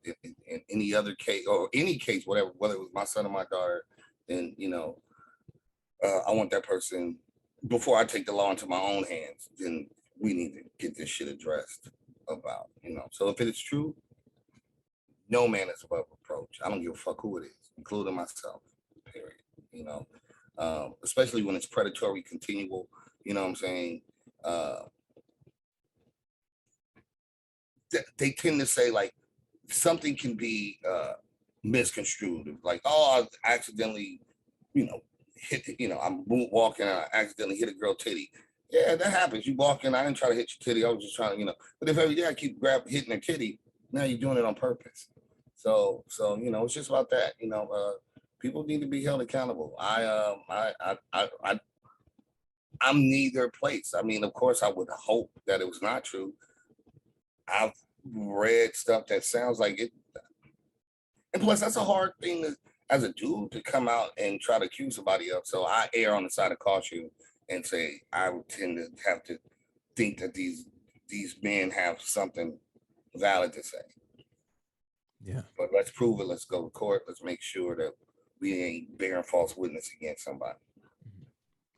in any other case, or any case, whatever, whether it was my son or my daughter, then, I want that person, before I take the law into my own hands, then we need to get this shit addressed about, So if it is true, no man is above reproach. I don't give a fuck who it is, including myself, period. Especially when it's predatory, continual, you know what I'm saying? They tend to say like something can be misconstrued, like, oh, I accidentally, I'm walking and I accidentally hit a girl titty. Yeah, that happens. You walking, I didn't try to hit your titty. I was just trying to, but if every day I keep hitting her titty, now you're doing it on purpose. So, it's just about that. People need to be held accountable. I'm neither place. I mean, of course, I would hope that it was not true. I've read stuff that sounds like it, and plus, that's a hard thing as a dude to come out and try to accuse somebody of. So I err on the side of caution and say I would tend to have to think that these men have something valid to say. Yeah. But let's prove it. Let's go to court. Let's make sure that we ain't bearing false witness against somebody.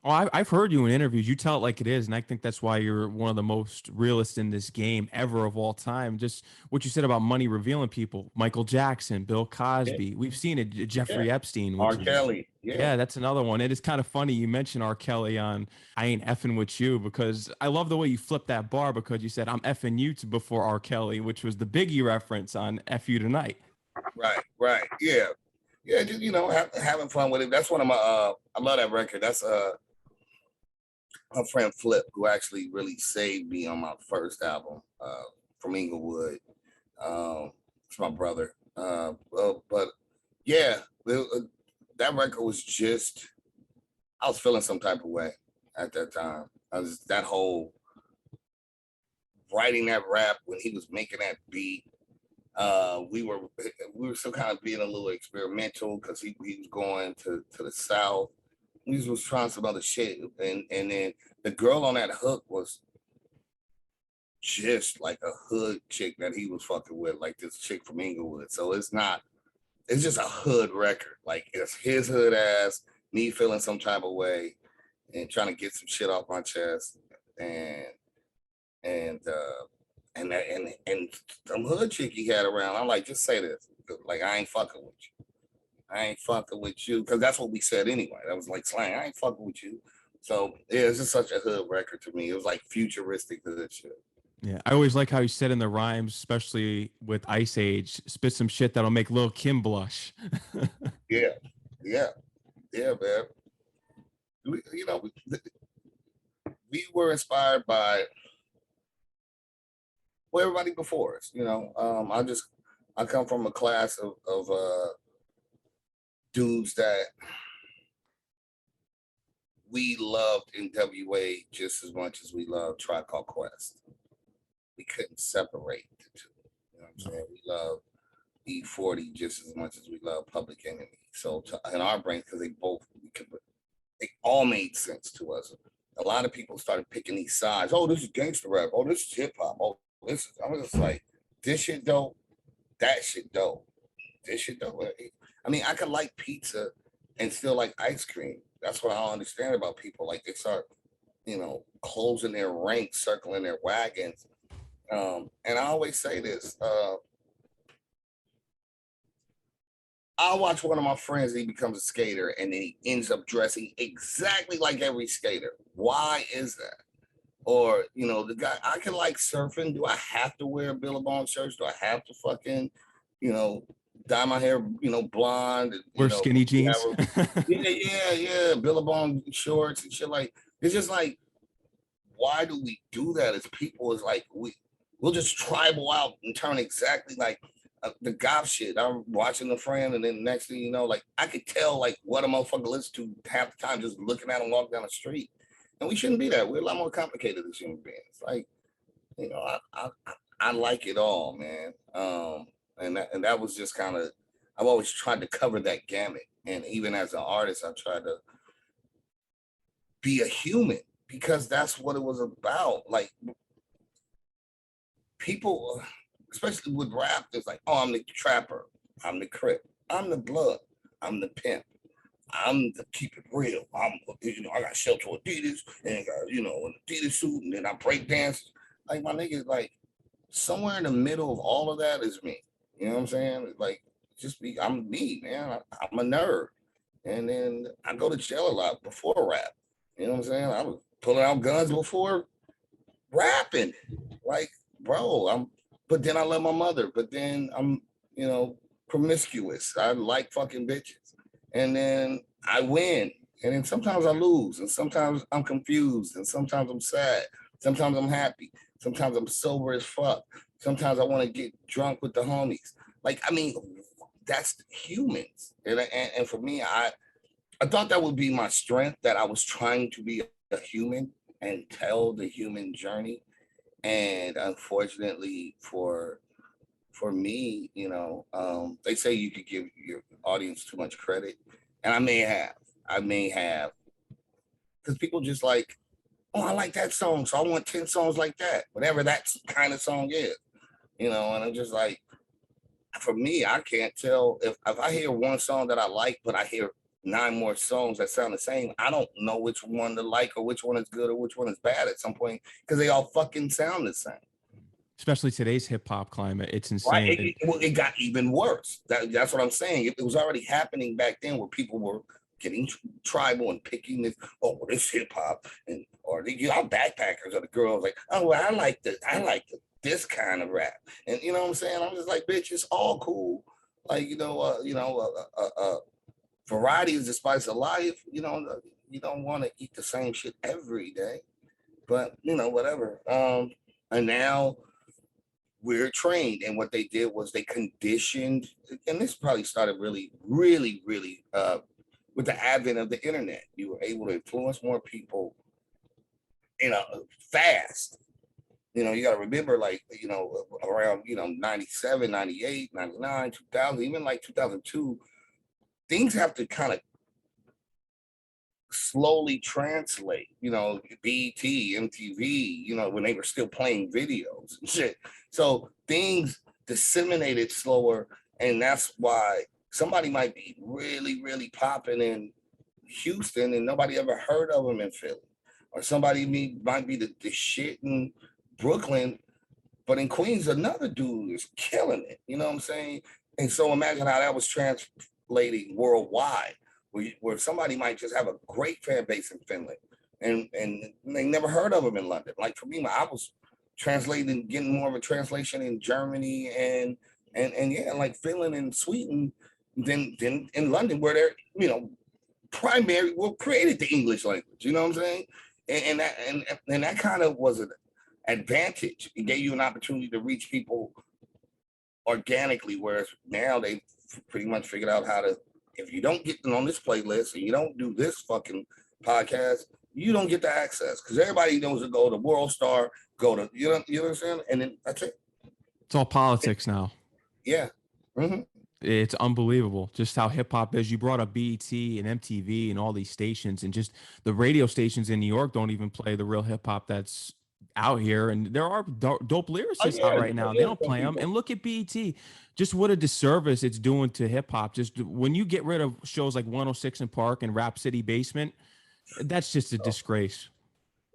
Oh, I've heard you in interviews. You tell it like it is, and I think that's why you're one of the most realist in this game ever of all time. Just what you said about money revealing people. Michael Jackson, Bill Cosby. Yeah. We've seen it. Jeffrey Epstein. R. Kelly. Yeah, that's another one. It is kind of funny you mentioned R. Kelly on I Ain't Effing With You, because I love the way you flipped that bar, because you said I'm effing you before R. Kelly, which was the Biggie reference on F You Tonight. Right. Yeah. Yeah, just having fun with it. That's one of my I love that record. That's my friend Flip, who actually really saved me on my first album, from Inglewood. It's my brother. But yeah, that record was just, I was feeling some type of way at that time. I was that whole writing that rap when he was making that beat. We were still kind of being a little experimental because he was going to the South. He was trying some other shit, and then the girl on that hook was just like a hood chick that he was fucking with, like this chick from Inglewood. So it's just a hood record. Like it's his hood ass, me feeling some type of way and trying to get some shit off my chest, and and and some hood chick he had around. I'm like, just say this, like I ain't fucking with you. I ain't fucking with you, because that's what we said anyway. That was like slang. I ain't fucking with you. So yeah, it's just such a hood record to me. It was like futuristic hood shit. Yeah, I always like how you said in the rhymes, especially with Ice Age, spit some shit that'll make Lil Kim blush. Yeah, yeah, yeah, man. We, we were inspired by everybody before us. I come from a class of dudes that we loved NWA just as much as we loved Tribe Called Quest. We couldn't separate the two. You know what I'm saying? We love E40 just as much as we love Public Enemy. So in our brains, because they all made sense to us. A lot of people started picking these sides. Oh, this is gangster rap. Oh, this is hip hop. Oh, I was just like, this shit dope. That shit dope. This shit dope. I mean, I could like pizza and still like ice cream. That's what I don't understand about people. Like they start, closing their ranks, circling their wagons. And I always say this. I'll watch one of my friends and he becomes a skater and then he ends up dressing exactly like every skater. Why is that? Or, the guy, I can like surfing. Do I have to wear Billabong shirts? Do I have to fucking, dye my hair, blonde? And, Wear skinny jeans. yeah. Billabong shorts and shit. Like, it's just like, why do we do that as people? Is like, we'll just tribal out and turn exactly like the goth shit. I'm watching a friend, and then next thing you know, like I could tell like what a motherfucker listens to half the time just looking at him walk down the street. And we shouldn't be that. We're a lot more complicated as human beings. Like, I like it all, man. And that was just kind of, I've always tried to cover that gamut. And even as an artist, I tried to be a human because that's what it was about. Like people, especially with rap, it's like, oh, I'm the trapper, I'm the crip, I'm the blood, I'm the pimp, I'm the keep it real. I got shelter Adidas and I got, an Adidas suit, and then I break dance. Like my niggas, like somewhere in the middle of all of that is me. You know what I'm saying? Like, I'm me, man. I'm a nerd. And then I go to jail a lot before rap. You know what I'm saying? I was pulling out guns before rapping. Like, bro, but then I love my mother, but then I'm, promiscuous. I like fucking bitches. And then I win. And then sometimes I lose. And sometimes I'm confused. And sometimes I'm sad. Sometimes I'm happy. Sometimes I'm sober as fuck. Sometimes I want to get drunk with the homies. Like, I mean, that's humans. And for me, I thought that would be my strength, that I was trying to be a human and tell the human journey. And unfortunately for me, they say you could give your audience too much credit. And I may have, because people just like, oh, I like that song, so I want 10 songs like that, whatever that kind of song is, and I'm just like, for me, I can't tell if I hear one song that I like, but I hear 9 more songs that sound the same. I don't know which one to like or which one is good or which one is bad at some point because they all fucking sound the same. Especially today's hip hop climate, it's Right? insane. It got even worse. That's what I'm saying. It was already happening back then where people were getting tribal and picking this. Oh, well, this hip hop, or our backpackers or the girls like, oh, well, I like this kind of rap, and you know what I'm saying. I'm just like, bitch, it's all cool, Like, variety is the spice of life. You don't want to eat the same shit every day, but whatever. And now we're trained, and what they did was they conditioned, and this probably started really, really, really with the advent of the internet. You were able to influence more people, fast. You got to remember, like, around, 97, 98, 99, 2000, even like 2002, things have to kind of slowly translate, BT, MTV, when they were still playing videos and shit. So things disseminated slower. And that's why somebody might be really, really popping in Houston and nobody ever heard of them in Philly. Or somebody might be the shit in Brooklyn, but in Queens, another dude is killing it. You know what I'm saying? And so imagine how that was translating worldwide, where somebody might just have a great fan base in Finland, and they never heard of him in London. Like for me, I was translating, getting more of a translation in Germany and yeah, like Finland and Sweden, than in London, where they're primary, well, created the English language. You know what I'm saying? And that kind of was an advantage. It gave you an opportunity to reach people organically, whereas now they pretty much figured out how to, if you don't get them on this playlist and you don't do this fucking podcast, you don't get the access, because everybody knows to go to World Star, go to, you know what I'm saying? And then that's it. It's all politics now. Yeah. Mm-hmm. It's unbelievable just how hip hop is. You brought up BET and MTV and all these stations, and just the radio stations in New York don't even play the real hip hop that's out here. And there are dope Oh lyricists out yeah, right now. They yeah, don't some play them. people. And look at BET, just what a disservice it's doing to hip hop. Just when you get rid of shows like 106 and Park and Rap City Basement, that's just a disgrace.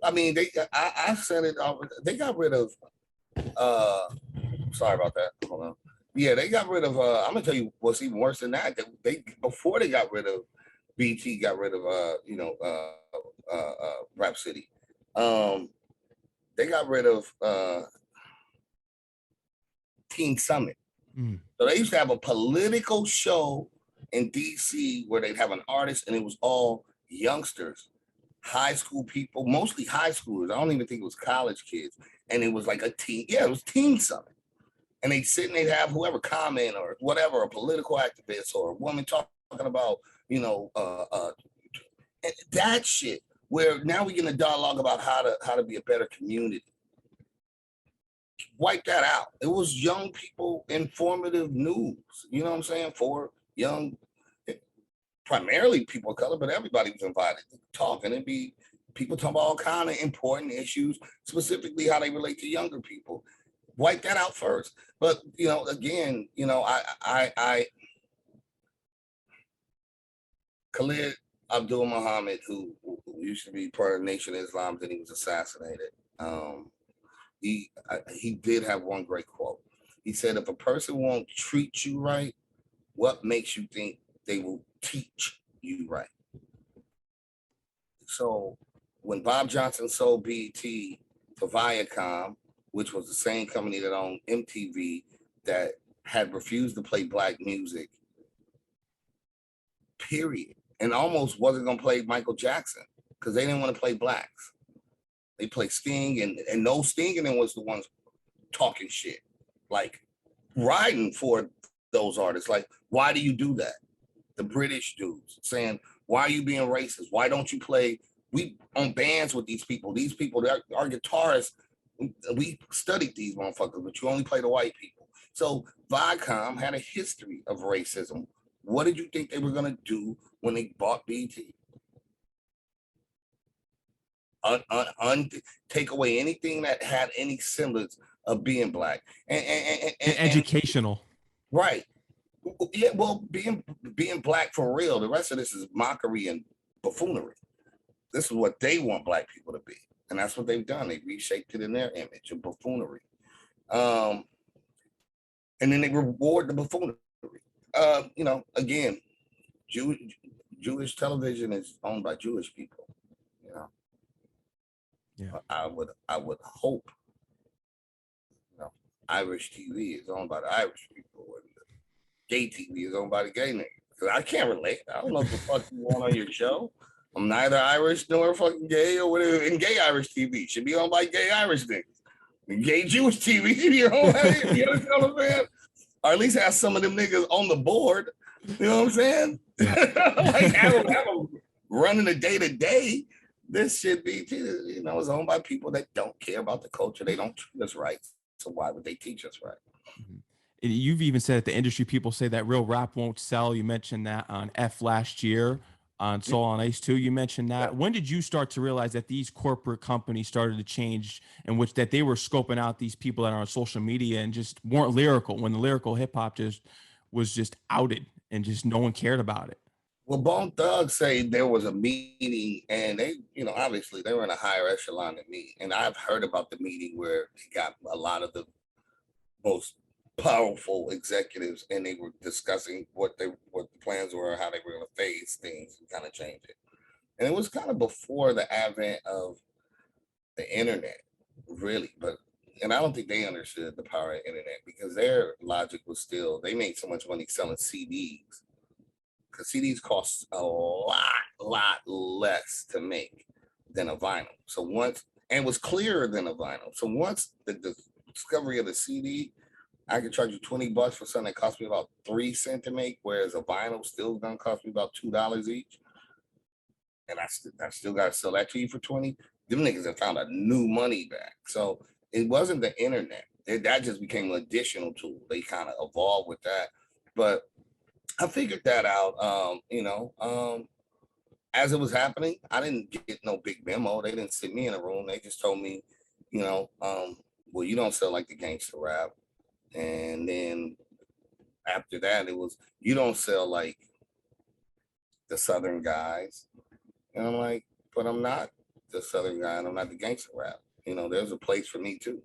I mean, I said it. They got rid of. uh Sorry about that. Hold on. Yeah, they got rid of. I'm gonna tell you what's even worse than that. They before they got rid of BT, got rid of Rap City. Um, they got rid of Teen Summit. Mm. So they used to have a political show in DC where they'd have an artist, and it was all youngsters, high school people, mostly high schoolers. I don't even think it was college kids. And it was like a teen, yeah, it was Teen Summit. And they'd sit and they'd have whoever comment or whatever, a political activist or a woman talking about, that shit. Where now we get a dialogue about how to be a better community. Wipe that out. It was young people, informative news. You know what I'm saying? For young, primarily people of color, but everybody was invited to talk, and it'd be people talking about all kind of important issues, specifically how they relate to younger people. Wipe that out first. But again, I Khalid Abdul Muhammad, who used to be part of Nation of Islam, then he was assassinated. He did have one great quote. He said, "If a person won't treat you right, what makes you think they will teach you right?" So when Bob Johnson sold BET to Viacom, which was the same company that owned MTV, that had refused to play black music, period, and almost wasn't going to play Michael Jackson because they didn't want to play blacks. They played Sting, and no, Sting and then was the ones talking shit, like riding for those artists. Like, why do you do that? The British dudes saying, why are you being racist? Why don't you play? We on bands with these people. These people, our guitarists, we studied these motherfuckers, but you only play the white people. So Viacom had a history of racism. What did you think they were gonna do when they bought BT? Take away anything that had any semblance of being black And educational. right. Yeah, well, being black for real. The rest of this is mockery and buffoonery. This is what they want black people to be, and that's what they've done. They reshaped it in their image of buffoonery, and then they reward the buffoonery. Again, Jewish television is owned by Jewish people. You know, Yeah. I would hope, Irish TV is owned by the Irish people. gay TV is owned by the gay nigga. Cause I can't relate. I don't know what the fuck you want on your show. I'm neither Irish nor fucking gay or whatever. And gay Irish TV should be owned by gay Irish niggas. And gay Jewish TV should be owned by, you know what I'm saying? Or at least have some of them niggas on the board. You know what I'm saying? Like have them running the day to day. This should be, you know, it's owned by people that don't care about the culture. They don't treat us right. So why would they teach us right? You've even said that the industry people say that real rap won't sell. You mentioned that on F last year, on Soul on Ice too. You mentioned that. Yeah. When did you start to realize that these corporate companies started to change, in which that they were scoping out these people that are on social media and just weren't lyrical, when the lyrical hip hop just was just outed and just no one cared about it? Well, Bone Thugs say there was a meeting, and they, you know, obviously they were in a higher echelon than me. And I've heard about the meeting where they got a lot of the most powerful executives, and they were discussing what the plans were, how they were going to phase things and kind of change it. And it was kind of before the advent of the internet, really. But and I don't think they understood the power of the internet, because their logic was still, they made so much money selling CDs, because CDs cost a lot less to make than a vinyl. So once, and was clearer than a vinyl. So once the discovery of the CD, I could charge you $20 for something that cost me about 3 cents to make, whereas a vinyl still gonna cost me about $2 each. And I still gotta sell that to you for 20. Them niggas have found a new money back. So it wasn't the internet. That just became an additional tool. They kind of evolved with that. But I figured that out, as it was happening. I didn't get no big memo. They didn't sit me in a room. They just told me, well, you don't sell like the gangster rap. And then after that, it was, you don't sell like the Southern guys. And I'm like, but I'm not the Southern guy, and I'm not the gangster rap. You know, there's a place for me too.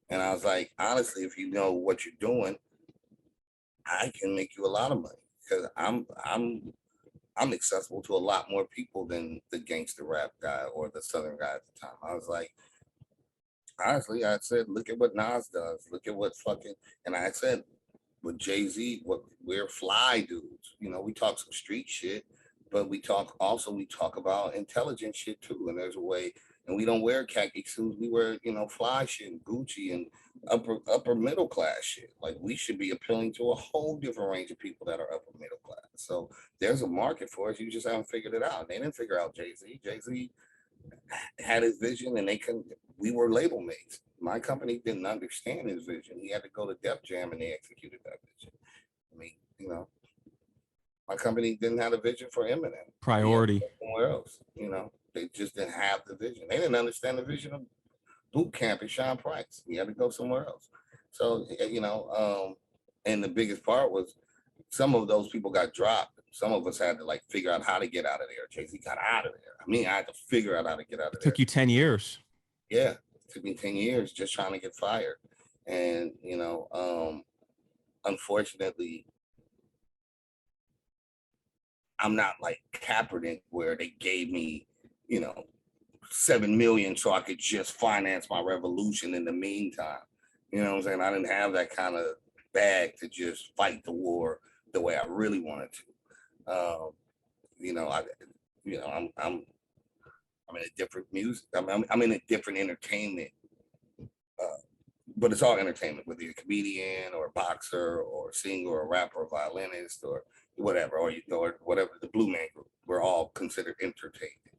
And I was like, honestly, if you know what you're doing, I can make you a lot of money, because I'm accessible to a lot more people than the gangster rap guy or the Southern guy at the time. I was like, honestly, I said, look at what Nas does. Look at what fucking, and I said, with Jay-Z, we're fly dudes. You know, we talk some street shit, but we talk about intelligent shit too. And there's a way, and we don't wear khaki suits. We wear, fly shit and Gucci and upper middle class shit. Like, we should be appealing to a whole different range of people that are upper middle class. So there's a market for us. You just haven't figured it out. They didn't figure out Jay-Z. Jay-Z had his vision, and we were label mates. My company didn't understand his vision. He had to go to Def Jam, and they executed that vision. I mean, my company didn't have a vision for Eminem. Priority. Somewhere else, they just didn't have the vision. They didn't understand the vision of Boot Camp and Sean Price. He had to go somewhere else. So, and the biggest part was, some of those people got dropped. Some of us had to figure out how to get out of there. Jay-Z got out of there. I mean, I had to figure out how to get out of there. It took you 10 years. Yeah, it took me 10 years just trying to get fired. And, unfortunately, I'm not like Kaepernick, where they gave me, $7 million so I could just finance my revolution in the meantime. You know what I'm saying? I didn't have that kind of bag to just fight the war the way I really wanted to. I'm in a different music. I'm in a different entertainment, but it's all entertainment, whether you're a comedian or a boxer or a singer or a rapper or violinist or whatever, or whatever, the Blue Man Group. We're all considered entertainment.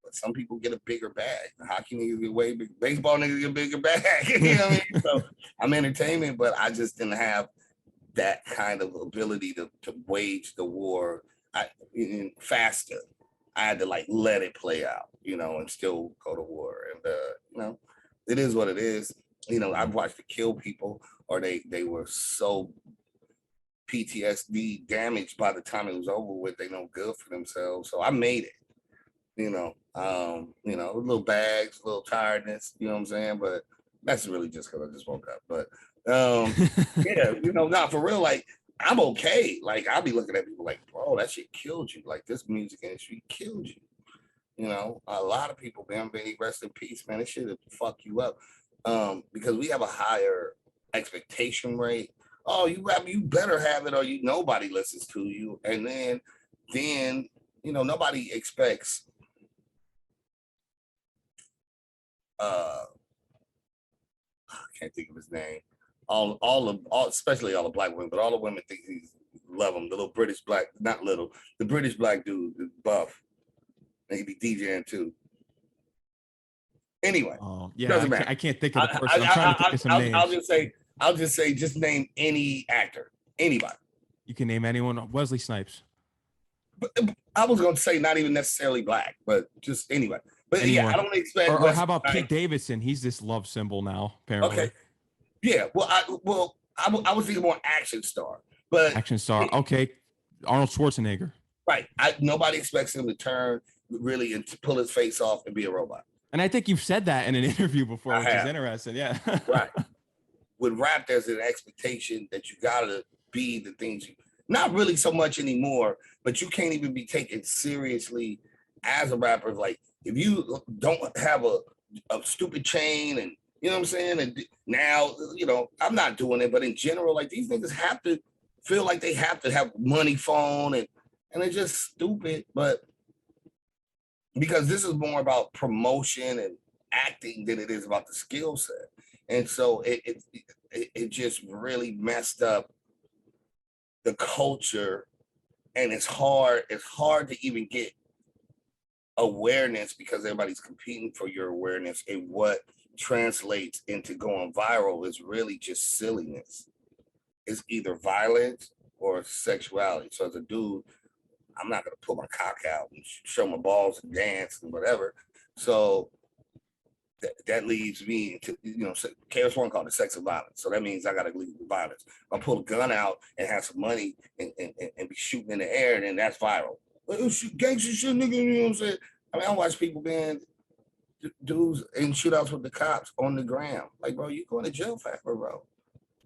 But some people get a bigger bag. Hockey niggas get way big. Baseball niggas get a bigger bag. You know what I mean? So I'm entertainment, but I just didn't have that kind of ability to wage the war faster. I had to let it play out, and still go to war. And it is what it is. I've watched it kill people, or they were so PTSD damaged by the time it was over with, they no good for themselves. So I made it. Little bags, little tiredness, you know what I'm saying? But that's really just because I just woke up. But yeah, not for real. I'm okay. I'll be looking at people like, bro, that shit killed you. This music industry killed you. A lot of people, man, rest in peace, man. It should have fucked you up. Because we have a higher expectation rate oh, you rap, you better have it, or nobody listens to you. And then nobody expects I can't think of his name. Especially all the black women, but all the women think he's love him. The little British black, not little, the British black dude, the buff. And he be DJing too. Anyway, doesn't matter. I can't think of the person. I'm trying to think of some names. I'll just say, just name any actor, anybody. You can name anyone. Wesley Snipes. But I was going to say not even necessarily black, but just anyway. But anyone. Yeah, I don't expect. Or how about Pete Davidson? He's this love symbol now, apparently. Okay. Yeah. Well, I was thinking more action star, but action star. Okay. Arnold Schwarzenegger. Right. Nobody expects him to turn really and to pull his face off and be a robot. And I think you've said that in an interview before, which is interesting. Yeah. Right. With rap, there's an expectation that you gotta be the things you, not really so much anymore, but you can't even be taken seriously as a rapper. Like if you don't have a stupid chain and you know what I'm saying? And now, I'm not doing it, but in general, like these niggas have to feel like they have to have money phone and it's just stupid, but because this is more about promotion and acting than it is about the skill set. And so it just really messed up the culture, and it's hard to even get awareness because everybody's competing for your awareness, and what translates into going viral is really just silliness. It's either violence or sexuality. So as a dude, I'm not gonna put my cock out and show my balls and dance and whatever. So that leads me to, KRS-One called it sex and violence. So that means I gotta lead with violence. I'll pull a gun out and have some money and be shooting in the air, and then that's viral. Gangster shit, nigga, you know what I'm saying? I mean, I watch people being dudes in shootouts with the cops on the ground. Like, bro, you going to jail forever, bro.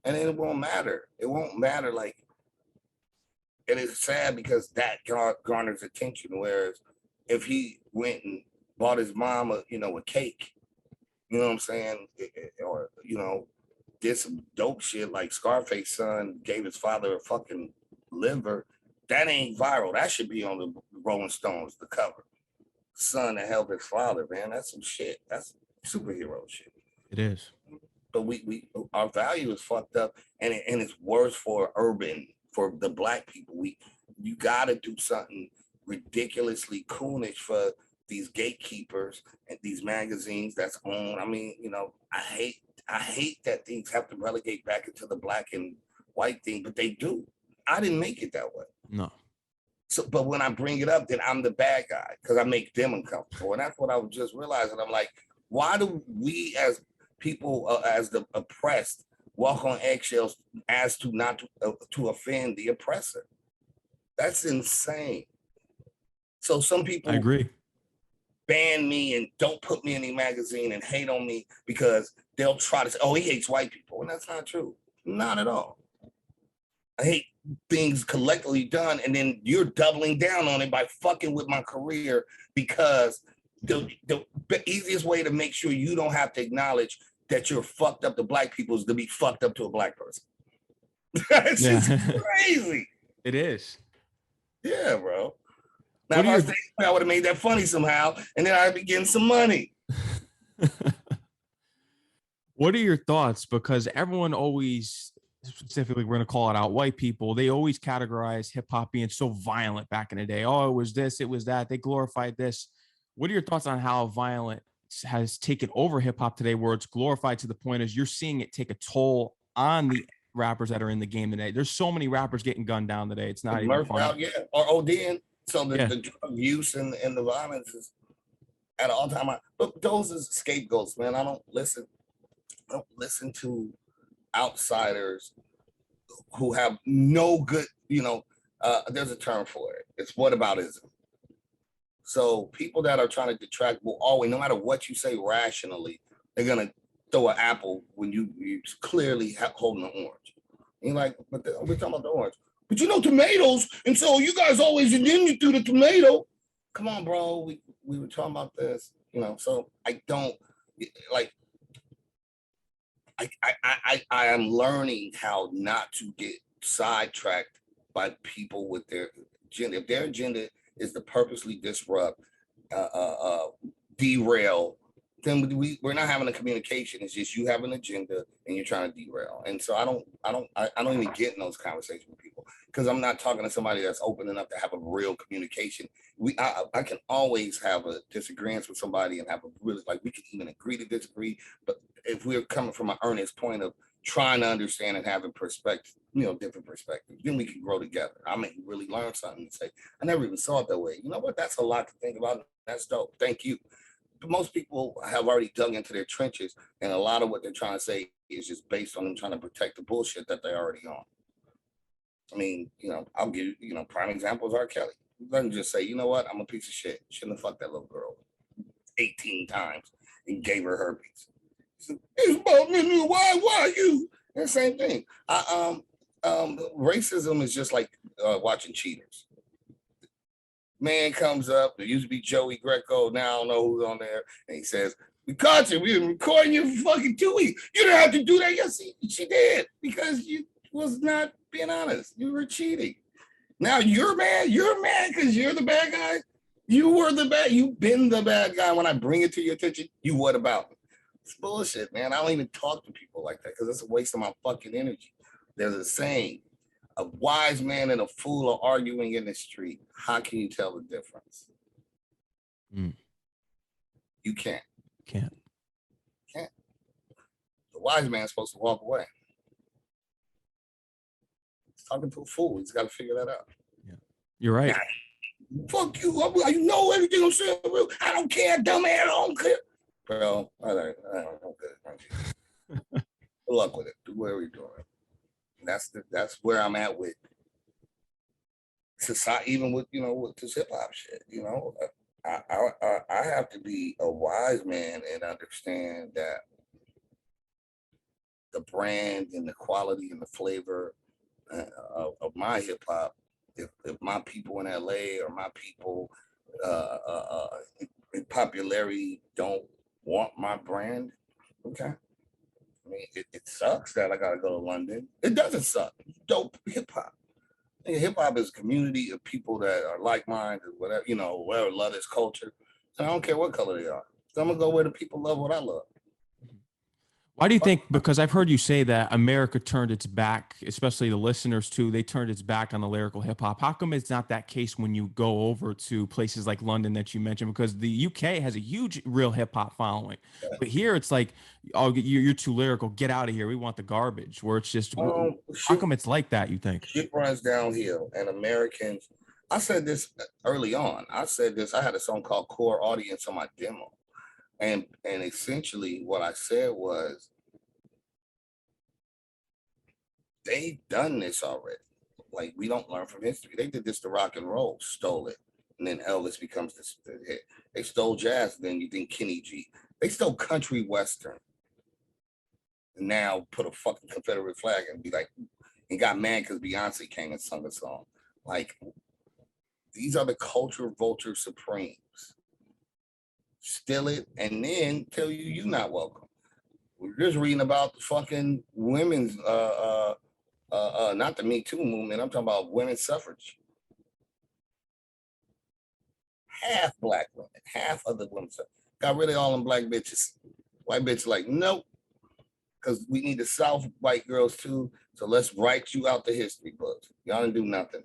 And then it won't matter. It won't matter, like, and it's sad because that garners attention. Whereas if he went and bought his mom a cake, you know what I'm saying? Or, did some dope shit like Scarface's son gave his father a fucking liver, that ain't viral. That should be on the Rolling Stones, the cover. Son that helped his father, man. That's some shit. That's superhero shit. It is. But our value is fucked up, and it's worse for the black people. You gotta do something ridiculously coonish for these gatekeepers and these magazines that's owned. I mean, I hate that things have to relegate back into the black and white thing, but they do. I didn't make it that way. No. So, but when I bring it up, then I'm the bad guy because I make them uncomfortable. And that's what I was just realizing. I'm like, why do we as people, as the oppressed, walk on eggshells as to not to offend the oppressor? That's insane. So some people, I agree, ban me and don't put me in any magazine and hate on me because they'll try to say, oh, he hates white people. And that's not true. Not at all. I hate things collectively done, and then you're doubling down on it by fucking with my career because the easiest way to make sure you don't have to acknowledge that you're fucked up to black people is to be fucked up to a black person. That's just crazy. It is. Yeah, bro. Now, if I would have made that funny somehow, and then I'd be getting some money. What are your thoughts? Because everyone always, specifically, we're going to call it out, white people, they always categorize hip hop being so violent back in the day. Oh, it was this, it was that. They glorified this. What are your thoughts on how violent has taken over hip hop today, where it's glorified to the point as you're seeing it take a toll on the rappers that are in the game today? There's so many rappers getting gunned down today. It's not even funny. Out, yeah, or ODing. So the drug use and the violence is at an all-time high. But those are scapegoats, man. I don't listen to outsiders who have no good, there's a term for it. It's whataboutism. So people that are trying to detract will always, no matter what you say rationally, they're gonna throw an apple when you clearly holding an orange. And you're like, but we're talking about the orange. But tomatoes, and so you guys always, and then you threw the tomato. Come on, bro. We were talking about this, so I don't like. I am learning how not to get sidetracked by people with their agenda. If their agenda is to purposely disrupt, derail, then we're not having a communication. It's just you have an agenda and you're trying to derail. And so I don't even get in those conversations with people because I'm not talking to somebody that's open enough to have a real communication. I can always have a disagreement with somebody and have a really, like, we can even agree to disagree, but if we're coming from an earnest point of trying to understand and having perspective, different perspectives, then we can grow together. I may really learn something and say, I never even saw it that way. You know what? That's a lot to think about. That's dope. Thank you. But most people have already dug into their trenches, and a lot of what they're trying to say is just based on them trying to protect the bullshit that they're already on. I mean, I'll give you, prime examples are Kelly. Let him just say, you know what? I'm a piece of shit. Shouldn't have fucked that little girl 18 times and gave her herpes. It's about me. Why you? And same thing. Racism is just like watching Cheaters. Man comes up. There used to be Joey Greco. Now I don't know who's on there. And he says, "We caught you. We've been recording you for fucking 2 weeks. You didn't have to do that." Yes, she did, because you was not being honest. You were cheating. Now you're mad. You're mad because you're the bad guy. You were the bad. You've been the bad guy. When I bring it to your attention, you what about me? It's bullshit, man. I don't even talk to people like that because it's a waste of my fucking energy. There's a saying, a wise man and a fool are arguing in the street. How can you tell the difference? You can't. Can't. The wise man's supposed to walk away. He's talking to a fool. He's got to figure that out. Yeah, you're right. Fuck you. You know everything I'm saying. I don't care, dumbass. I don't care. Bro, I don't Good luck with it. Do whatever you're doing. That's where I'm at with society, even with with this hip hop shit. I have to be a wise man and understand that the brand and the quality and the flavor of my hip hop. If my people in LA or my people in popularity don't want my brand, okay. I mean, it sucks that I gotta go to London. It doesn't suck. It's dope hip hop. Hip hop is a community of people that are like-minded, whatever, whatever, love this culture. So I don't care what color they are. So I'm gonna go where the people love what I love. Why do you think? Because I've heard you say that America turned its back, especially the listeners too. They turned its back on the lyrical hip hop. How come it's not that case when you go over to places like London that you mentioned? Because the UK has a huge real hip hop following, but here it's like, oh, you're too lyrical. Get out of here. We want the garbage. Where it's just, how come it's like that? You think shit runs downhill, and Americans. I said this early on. I had a song called "Core Audience" on my demo. And essentially what I said was, they've done this already. Like, we don't learn from history. They did this to rock and roll, stole it. And then Elvis becomes the hit. They stole jazz, then you think Kenny G. They stole country western. And now put a fucking Confederate flag and be like, and got mad because Beyonce came and sung a song. Like, these are the culture vulture supremes. Steal it and then tell you you're not welcome. We're just reading about the fucking women's not the Me Too movement. I'm talking about women's suffrage. Half black women, half of the women got rid of all them black bitches. White bitches like, nope, because we need the South white girls too. So let's write you out the history books. Y'all didn't do nothing.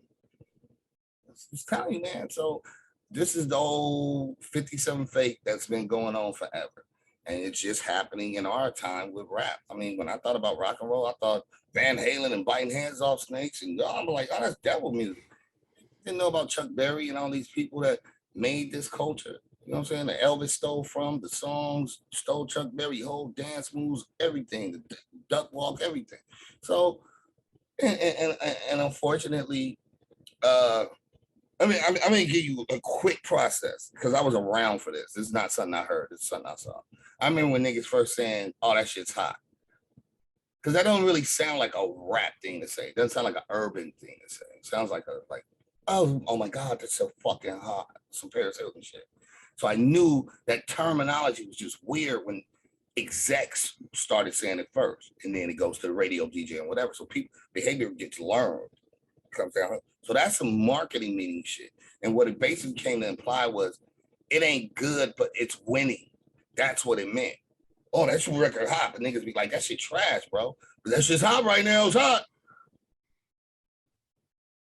It's telling you, man. So this is the old 57 fake that's been going on forever. And it's just happening in our time with rap. I mean, when I thought about rock and roll, I thought Van Halen and biting hands off snakes. And I'm like, oh, that's devil music. Didn't know about Chuck Berry and all these people that made this culture. You know what I'm saying? The Elvis stole from, the songs stole Chuck Berry, whole dance moves, everything, the duck walk, everything. So, and unfortunately, I'm gonna give you a quick process because I was around for this. This is not something I heard. It's something I saw. I remember when niggas first saying, "Oh, that shit's hot," because that don't really sound like a rap thing to say. It doesn't sound like an urban thing to say. It sounds like oh my God, that's so fucking hot. Some Paris Hilton shit. So I knew that terminology was just weird when execs started saying it first, and then it goes to the radio DJ and whatever. So people behavior gets learned, comes down. So that's some marketing meaning shit. And what it basically came to imply was it ain't good, but it's winning. That's what it meant. Oh, that shit record hot. But niggas be like, that shit trash, bro. But that shit's hot right now. It's hot.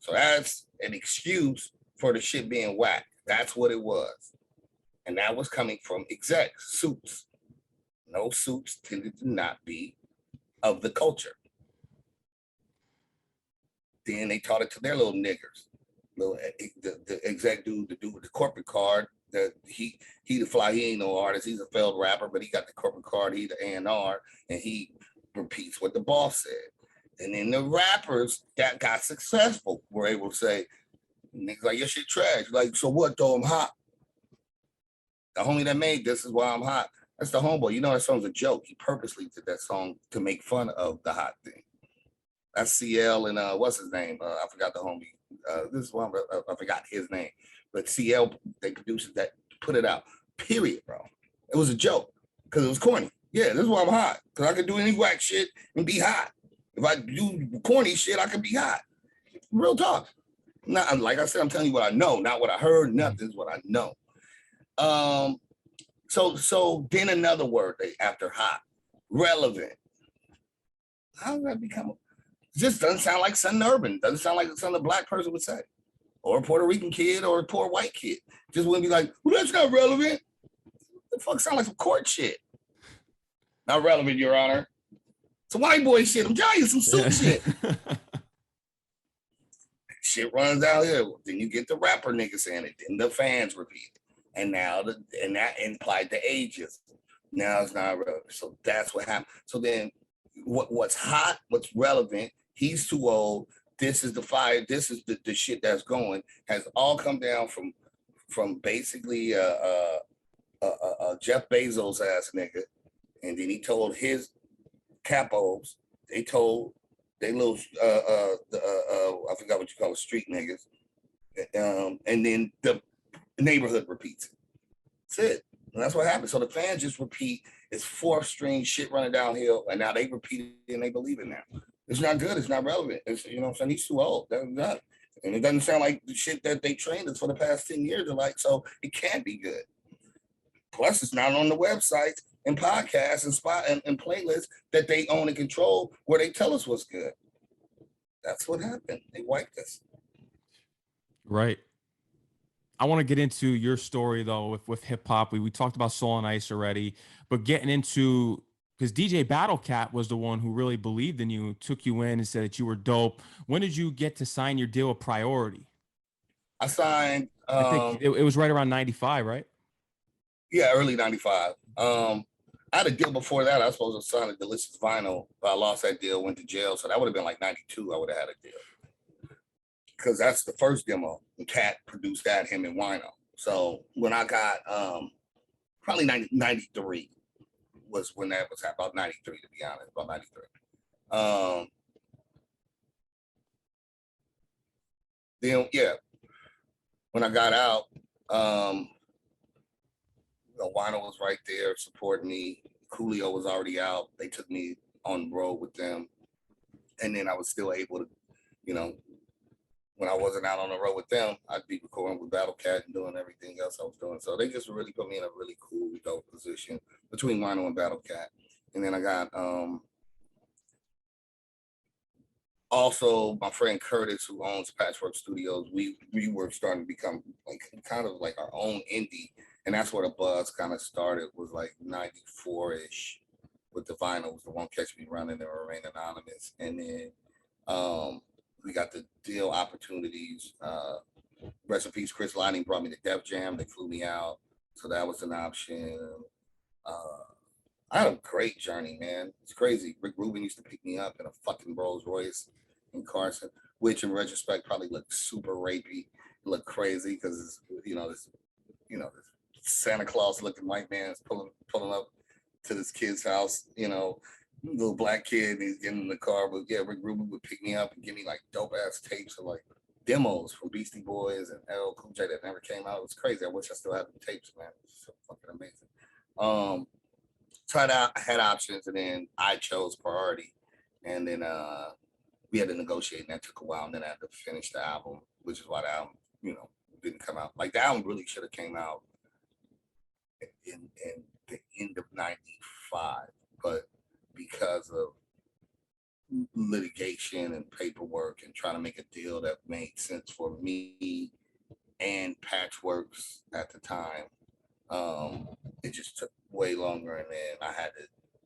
So that's an excuse for the shit being whack. That's what it was. And that was coming from execs, suits. No suits tended to not be of the culture. Then they taught it to their little niggers. The exec dude, the dude with the corporate card, that he the fly, he ain't no artist, he's a failed rapper, but he got the corporate card, he the A&R, and he repeats what the boss said. And then the rappers that got successful were able to say, niggas like, your shit trash. Like, so what though, I'm hot. The homie that made This Is Why I'm Hot, that's the homeboy. You know that song's a joke. He purposely did that song to make fun of the hot thing. That's CL and what's his name? I forgot the homie. This is one I forgot his name. But CL, they produced that, put it out. Period, bro. It was a joke because it was corny. Yeah, this is why I'm hot. Because I can do any whack shit and be hot. If I do corny shit, I can be hot. Real talk. Not like I said, I'm telling you what I know, not what I heard. Nothing is what I know. So then another word after hot, relevant. How does that become? It just doesn't sound like something urban. Doesn't sound like something a black person would say, or a Puerto Rican kid, or a poor white kid. Just wouldn't be like, well, that's not relevant. The fuck sound like some court shit. Not relevant, Your Honor. Some white boy shit. I'm telling you, some suit shit. Shit runs out here. Then you get the rapper nigga saying it. Then the fans repeat it. And now that implied the ages. Now it's not relevant. So that's what happened. So then what's hot, what's relevant, he's too old. This is the fire. This is the shit that's going, has all come down from basically Jeff Bezos ass nigga. And then he told his capos, they told they little I forgot what you call it, street niggas. And then the neighborhood repeats it. That's it. And that's what happens. So the fans just repeat. It's fourth string shit running downhill, and now they repeat it and they believe it now. It's not good. It's not relevant. It's, you know what I'm saying? He's too old. That's not. And it doesn't sound like the shit that they trained us for the past 10 years. Like, so it can't be good. Plus, it's not on the websites and podcasts and playlists that they own and control where they tell us what's good. That's what happened. They wiped us. Right. I want to get into your story though with hip hop. We talked about Soul on Ice already, but getting into, because DJ Battle Cat was the one who really believed in you, took you in and said that you were dope. When did you get to sign your deal with Priority? I signed. I think it was right around 95, right? Yeah, early 95. I had a deal before that. I was supposed to sign a Delicious Vinyl, but I lost that deal, went to jail. So that would have been like 92. I would have had a deal. Because that's the first demo. And Cat produced that, him and Wino. So when I got probably 93 was when that was about 93, to be honest, about 93. Then yeah, when I got out, Wino was right there supporting me. Coolio was already out. They took me on the road with them. And then I was still able to, when I wasn't out on the road with them, I'd be recording with Battle Cat and doing everything else I was doing. So they just really put me in a really cool, dope position between Wino and Battle Cat. And then I got also my friend Curtis, who owns Patchwork Studios. We were starting to become like kind of like our own indie. And that's where the buzz kind of started, was like 94-ish with the vinyls, the Won't Catch Me Running and Remain Anonymous. And then we got the deal opportunities. Rest in peace, Chris Lining brought me to Def Jam. They flew me out. So that was an option. I had a great journey, man. It's crazy. Rick Rubin used to pick me up in a fucking Rolls Royce in Carson, which in retrospect probably looked super rapey, looked crazy because this Santa Claus looking white man is pulling up to this kid's house, little black kid, and he's getting in the car. But yeah, Rick Rubin would pick me up and give me like dope ass tapes of like demos from Beastie Boys and LL Cool J that never came out. It was crazy. I wish I still had the tapes, man. It's so fucking amazing. tried out, had options, and then I chose Priority, and then we had to negotiate, and that took a while, and then I had to finish the album, which is why the album, didn't come out. Like the album really should have came out in the end of '95, but because of litigation and paperwork and trying to make a deal that made sense for me and Patchworks at the time, it just took way longer, and then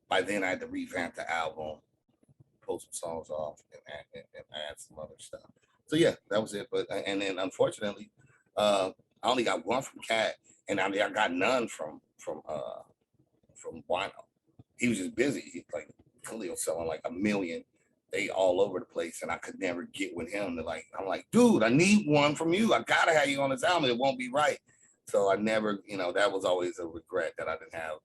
by then I had to revamp the album, pull some songs off, and add some other stuff. So yeah, that was it. But and then unfortunately, I only got one from Cat, and I got none from Wino. He was just busy. He like Khalil selling like 1 million. They all over the place, and I could never get with him. I'm like, dude, I need one from you. I gotta have you on this album. It won't be right. So I never, that was always a regret that I didn't have.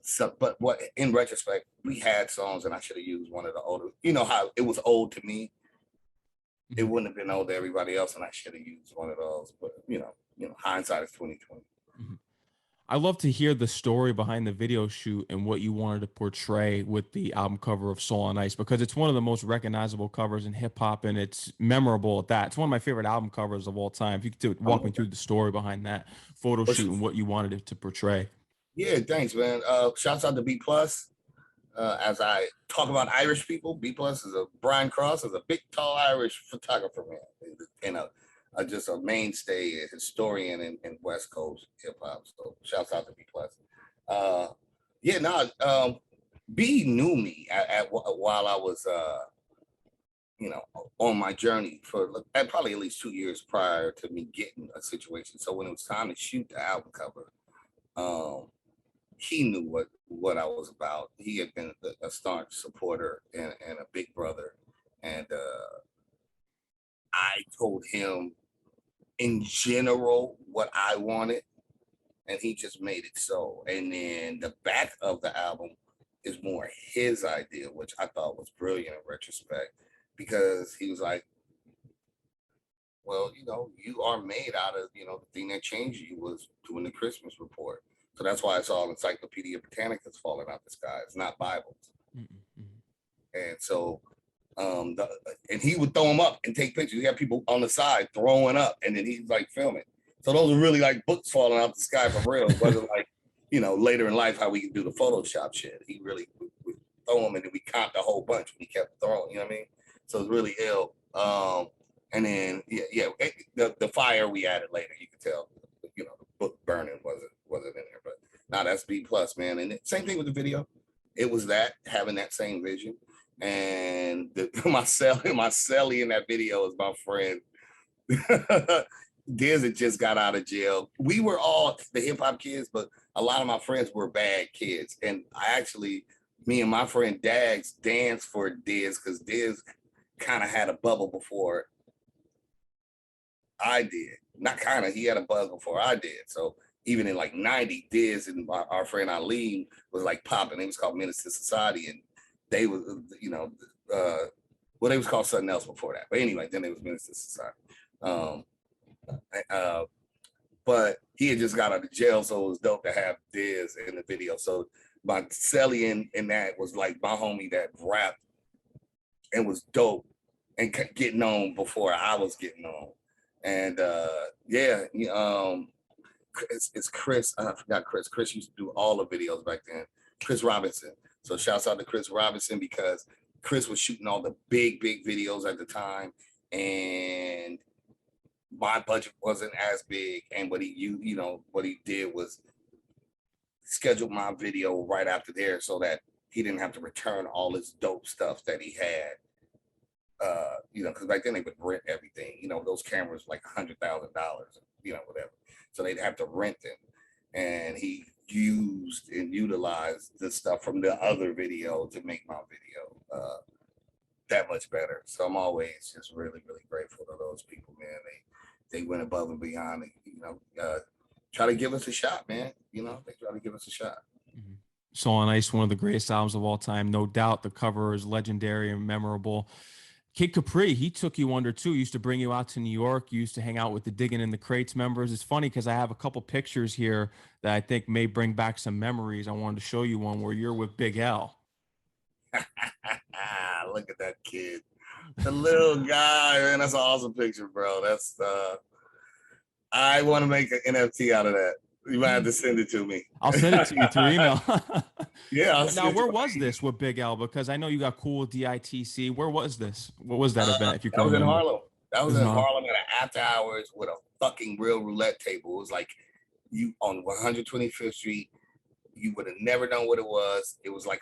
So, but what in retrospect, we had songs, and I should have used one of the older. You know how it was old to me. It wouldn't have been old to everybody else, and I should have used one of those. But hindsight is 2020. I love to hear the story behind the video shoot and what you wanted to portray with the album cover of Soul on Ice, because it's one of the most recognizable covers in hip hop, and it's memorable at that. It's one of my favorite album covers of all time. If you could walk me through the story behind that photo shoot and what you wanted it to portray. Yeah, thanks, man. Shouts out to B Plus. As I talk about Irish people, B Plus is Brian Cross is a big, tall Irish photographer, man, and just a mainstay, a historian in West Coast hip hop. So shouts out to B Plus. B knew me while I was on my journey for probably at least 2 years prior to me getting a situation. So when it was time to shoot the album cover, he knew what I was about. He had been a staunch supporter and a big brother, and I told him in general what I wanted, and he just made it so. And then the back of the album is more his idea, which I thought was brilliant in retrospect, because he was like, well, you are made out of, the thing that changed you was doing the Christmas report. So that's why it's all Encyclopedia Britannica's falling out the sky. It's not Bibles. And so, and he would throw them up and take pictures. He had people on the side throwing up, and then he's like filming. So those are really like books falling out the sky for real. It wasn't like, later in life how we could do the Photoshop shit. He really would throw them, and then we comped a whole bunch when he kept throwing. You know what I mean? So it's really ill. And then the fire we added later. You could tell, the book burning wasn't in there, but now that's B plus, man. And same thing with the video. It was that, having that same vision. And my celly in that video is my friend. Diz had just got out of jail. We were all the hip hop kids, but a lot of my friends were bad kids. And me and my friend Dags danced for Diz, because Diz kind of had a bubble before I did. Not kind of, he had a buzz before I did. So even in like 90, Diz and our friend Eileen was like popping. It was called Menace to Society, and they was, they was called something else before that. But anyway, then it was Menace to Society. But he had just got out of jail, so it was dope to have Diz in the video. So my celly in that was like my homie that rapped and was dope and getting on before I was getting on. And it's Chris. I forgot Chris. Chris used to do all the videos back then. Chris Robinson. So shouts out to Chris Robinson, because Chris was shooting all the big videos at the time, and my budget wasn't as big. And what he did was schedule my video right after there, so that he didn't have to return all his dope stuff that he had. Because back then they would rent everything. Those cameras like $100,000. Whatever. So they'd have to rent them, and he used and utilized the stuff from the other video to make my video that much better. So I'm always just really, really grateful to those people, man. They went above and beyond, and try to give us a shot, man. They try to give us a shot. Soul on Ice, one of the greatest albums of all time, no doubt. The cover is legendary and memorable. Kid Capri, he took you under too. He used to bring you out to New York. You used to hang out with the Digging in the Crates members. It's funny because I have a couple pictures here that I think may bring back some memories. I wanted to show you one where you're with Big L. Look at that kid, the little guy, man. That's an awesome picture, bro. That's I want to make an NFT out of that. You might have to send it to me. I'll send it to you through email. Yeah. Now, where was this with Big L? Because I know you got cool DITC. Where was this? What was that event? If you That can was in remember. Harlem. That was in Harlem at an after hours with a fucking real roulette table. It was like you on 125th Street. You would have never known what it was. It was like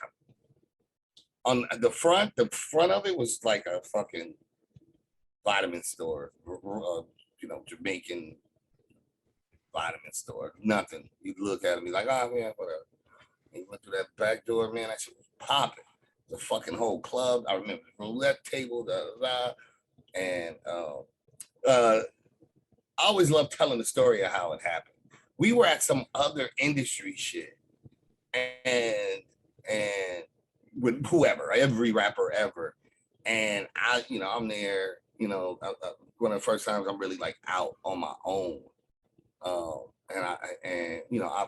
on the front of it was like a fucking vitamin store, Jamaican vitamin store. Nothing. You'd look at it and be like, oh man, whatever. And you went through that back door, man, that shit was popping. The fucking whole club. I remember the roulette table, and I always love telling the story of how it happened. We were at some other industry shit, and with whoever, every rapper ever, and I'm there. One of the first times I'm really like out on my own, I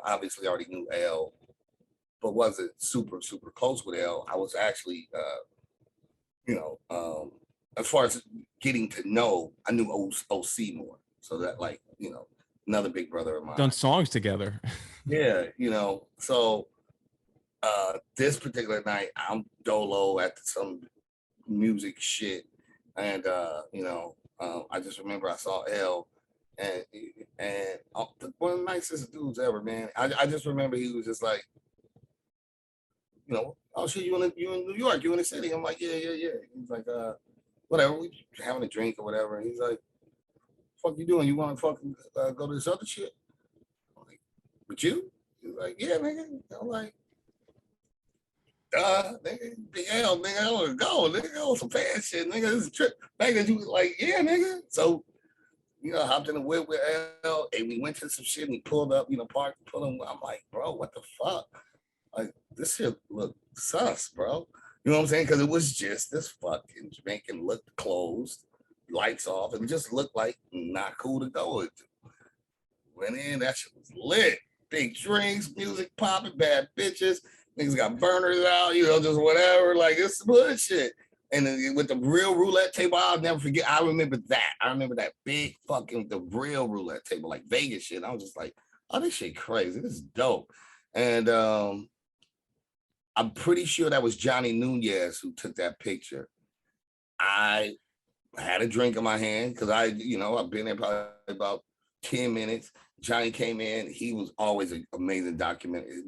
obviously already knew L, but wasn't super close with L. I was actually, as far as getting to know, I knew OC more. So that another big brother of mine. Done songs together. Yeah, so this particular night I'm dolo at some music shit. And I just remember I saw L and one of the nicest dudes ever, man. I just remember he was just like, oh shit, you in New York, you in the city. I'm like, yeah. He's like, whatever, we having a drink or whatever. And he's like, fuck you doing? You want to fucking go to this other shit? I'm like, with you? He's like, yeah, nigga. I'm like, nigga, big L, nigga, I want to go, nigga, on some fan shit, nigga. This is a trip. Back then, you was like, yeah, nigga. So, hopped in the whip with L, and we went to some shit, and we pulled up, parked, pulled him. I'm like, bro, what the fuck? Like, this shit look sus, bro. You know what I'm saying? Because it was just this fucking Jamaican looked closed, lights off, and just looked like not cool to go into. Went in, that shit was lit. Big drinks, music popping, bad bitches. Niggas got burners out, just whatever. Like, it's bullshit. And then with the real roulette table, I'll never forget. I remember that. I remember that big the real roulette table, like Vegas shit. I was just like, oh, this shit crazy. This is dope. And I'm pretty sure that was Johnny Nunez who took that picture. I had a drink in my hand because I've been there probably about 10 minutes. Johnny came in. He was always an amazing documentary.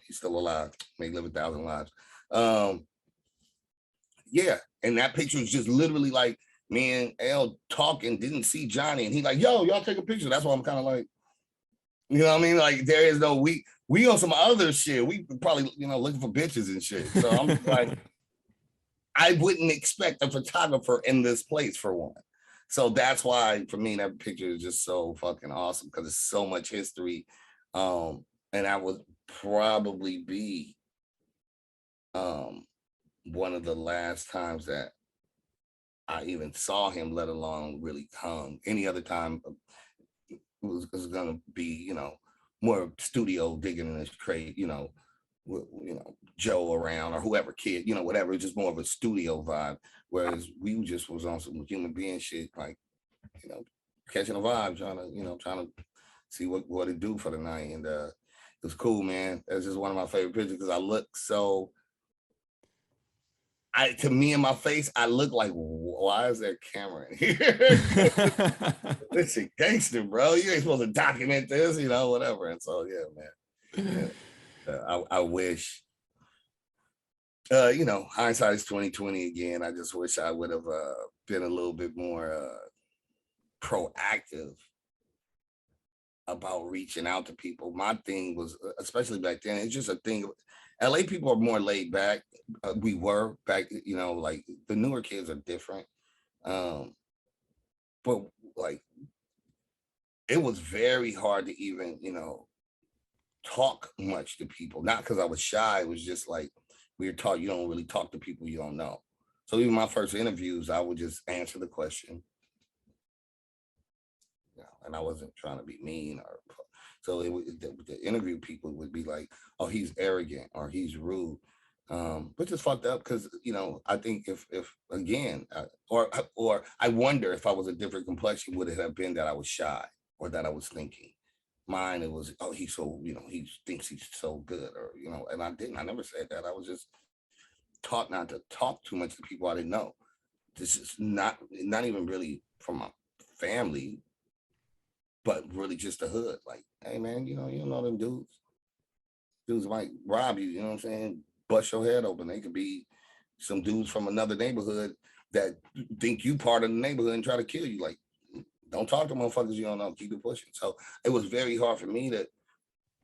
He's still alive. May live 1,000 lives. Yeah. And that picture was just literally like me and L talking, didn't see Johnny. And he like, yo, y'all take a picture. That's why I'm kind of like, you know what I mean? Like, there is no, we on some other shit. We probably, looking for bitches and shit. So I'm like, I wouldn't expect a photographer in this place for one. So that's why, for me, that picture is just so fucking awesome because it's so much history. And that would probably be one of the last times that I even saw him, let alone really hung. Any other time it was going to be, more studio digging in his crate, Joe around or whoever kid, whatever. It's just more of a studio vibe. Whereas we just was on some human being shit, like, catching a vibe, trying to see what it do for the night. And it was cool, man. That's just one of my favorite pictures because I look so. To me in my face, I look like, why is there a camera in here? This shit gangster, bro. You ain't supposed to document this, whatever. And so, yeah, man. Yeah. I wish, hindsight is 2020 again. I just wish I would have been a little bit more proactive about reaching out to people. My thing was, especially back then, it's just a thing. LA people are more laid back. We were back, like the newer kids are different. But like, it was very hard to even, talk much to people. Not because I was shy. It was just like, we were taught you don't really talk to people you don't know. So even my first interviews, I would just answer the question, and I wasn't trying to be mean or. So the interview people would be like, "Oh, he's arrogant or he's rude," which is fucked up because I think if again or I wonder if I was a different complexion, would it have been that I was shy or that I was thinking? Mine it was, oh, he's so he thinks he's so good, or and I didn't. I never said that. I was just taught not to talk too much to people I didn't know. This is not even really from my family, but really just the hood. Like, hey man, you don't know them dudes. Dudes might rob you, you know what I'm saying? Bust your head open. They could be some dudes from another neighborhood that think you part of the neighborhood and try to kill you. Like, don't talk to motherfuckers you don't know. Keep it pushing. So it was very hard for me to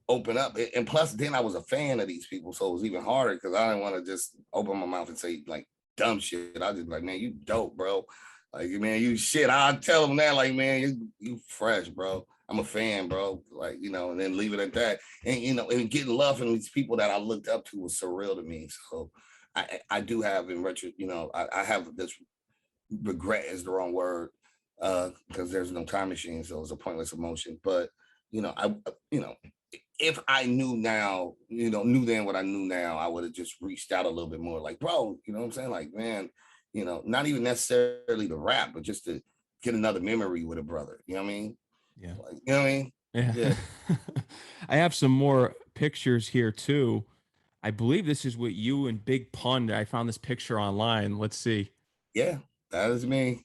open up. And plus, then I was a fan of these people, so it was even harder because I didn't want to just open my mouth and say like dumb shit. I just like, man, you dope, bro. Like, man, you shit. I'll tell them that, like, man, you fresh, bro. I'm a fan, bro. Like, and then leave it at that. And and getting love from these people that I looked up to was surreal to me. So I do have in retro, I have this regret is the wrong word, because there's no time machine, so it's a pointless emotion. But I if I knew now, knew then what I knew now, I would have just reached out a little bit more. Like, bro, you know what I'm saying? Like, man, not even necessarily to rap, but just to get another memory with a brother. You know what I mean? Yeah. Like, you know what I mean? Yeah. Yeah. I have some more pictures here too. I believe this is with you and Big Pun. I found this picture online. Let's see. Yeah, that is me.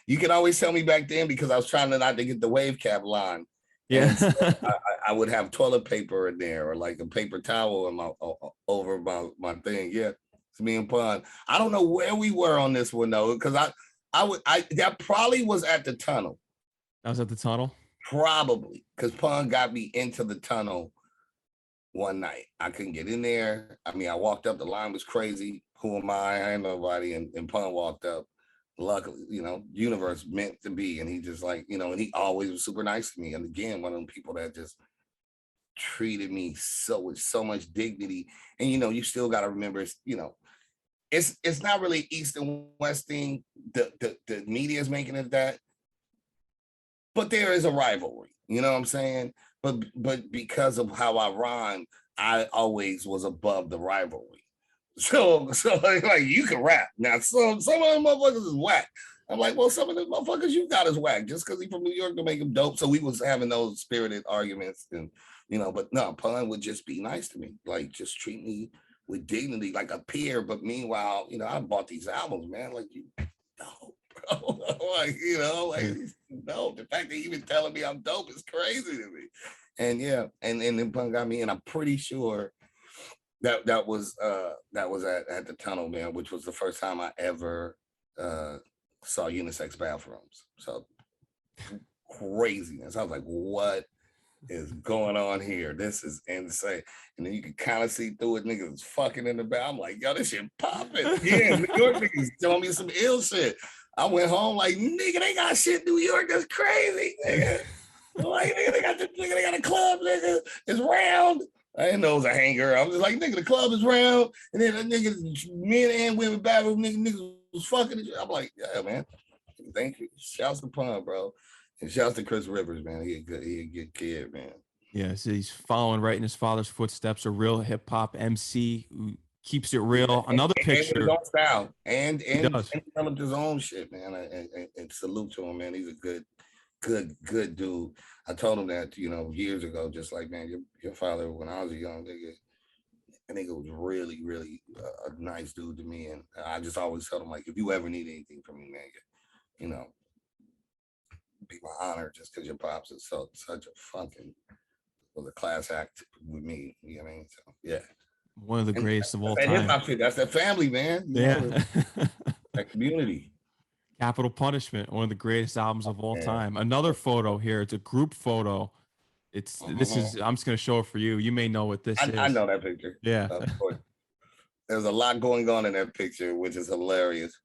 You can always tell me back then because I was trying to not to get the wave cap line. Yeah. And so I would have toilet paper in there or like a paper towel in my over my thing. Yeah, it's me and Pun. I don't know where we were on this one though, because I that probably was at the tunnel. That was at the tunnel? Probably because Pun got me into the tunnel one night. I couldn't get in there. I mean, I walked up, the line was crazy. Who am I ain't nobody. And Pun walked up. Luckily, universe meant to be. And he just like, and he always was super nice to me. And again, one of them people that just treated me with so much dignity. And you still gotta remember, it's not really East and West thing. The media is making it that, but there is a rivalry, you know what I'm saying? But because of how I rhyme, I always was above the rivalry. So like you can rap. Now some of them motherfuckers is whack. I'm like, well, some of the motherfuckers you got is whack just because he from New York to make him dope. So we was having those spirited arguments and but no, Pun would just be nice to me, like just treat me with dignity, like a peer. But meanwhile, I bought these albums, man. Like you dope, bro. Like, no, the fact that you even telling me I'm dope is crazy to me. And yeah, and then Pun got me, and I'm pretty sure that was at the tunnel, man, which was the first time I ever saw unisex bathrooms. So craziness. I was like, what is going on here? This is insane. And then you can kind of see through it, niggas fucking in the back. I'm like, yo, this shit popping. Yeah, New York niggas showing me some ill shit. I went home like, nigga, they got shit in New York that's crazy, nigga. Like, nigga, they got a club, nigga. It's round. I didn't know it was a hanger. I was just like, nigga, the club is round. And then the niggas, men and women bathroom, niggas was fucking. I'm like, yeah, man. Thank you. Shouts to Pun, bro. And shouts to Chris Rivers, man. He a good kid, man. Yeah, so he's following right in his father's footsteps, a real hip hop MC who keeps it real. Another picture. And his own style. And does. developed his own shit, man. And salute to him, man. He's a good dude. I told him that, years ago, just like, man, your father, when I was a young nigga, I think it was really, really a nice dude to me. And I just always tell him, like, if you ever need anything from me, man, be my honor just because your pops is such a fucking, was a class act with me. You know what I mean? So, yeah. One of the greatest of all time. Hip hop shit, that's that family, man. Yeah. That community. Capital Punishment, one of the greatest albums of all time. Another photo here. It's a group photo. This is, I'm just going to show it for you. You may know what this is. I know that picture. Yeah. There's a lot going on in that picture, which is hilarious.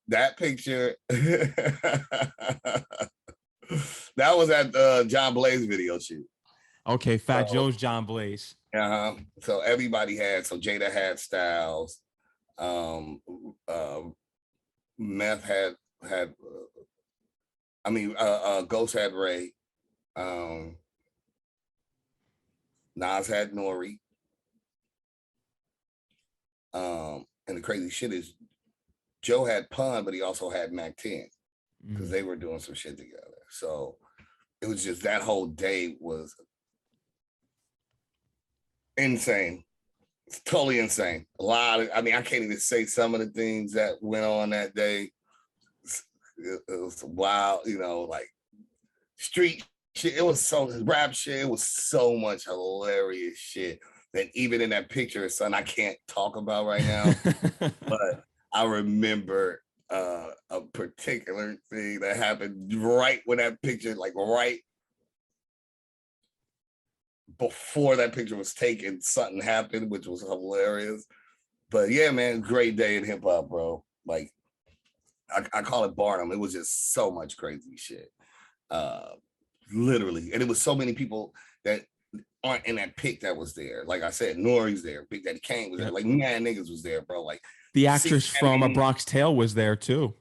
That picture, that was at the John Blaze video shoot. Okay, Fat Joe's John Blaze. So everybody had, so Jada had Styles, Um, uh, Meth had Ghost had Ray. Nas had Nori. And the crazy shit is Joe had Pun, but he also had Mac 10 because they were doing some shit together. So it was just that whole day was insane. It's totally insane. A lot of, I can't even say some of the things that went on that day. It was wild, like street shit. It was so rap shit. It was so much hilarious shit that even in that picture, son, I can't talk about right now. But I remember a particular thing that happened right when that picture, like right before that picture was taken, something happened, which was hilarious. But yeah, man, great day in hip hop, bro. Like I call it Barnum. It was just so much crazy shit. Literally. And it was so many people that aren't in that pic that was there. Like I said, Nori's there, Big Daddy Kane was there, like mad niggas was there, bro. Like the actress from A Bronx Tale was there too.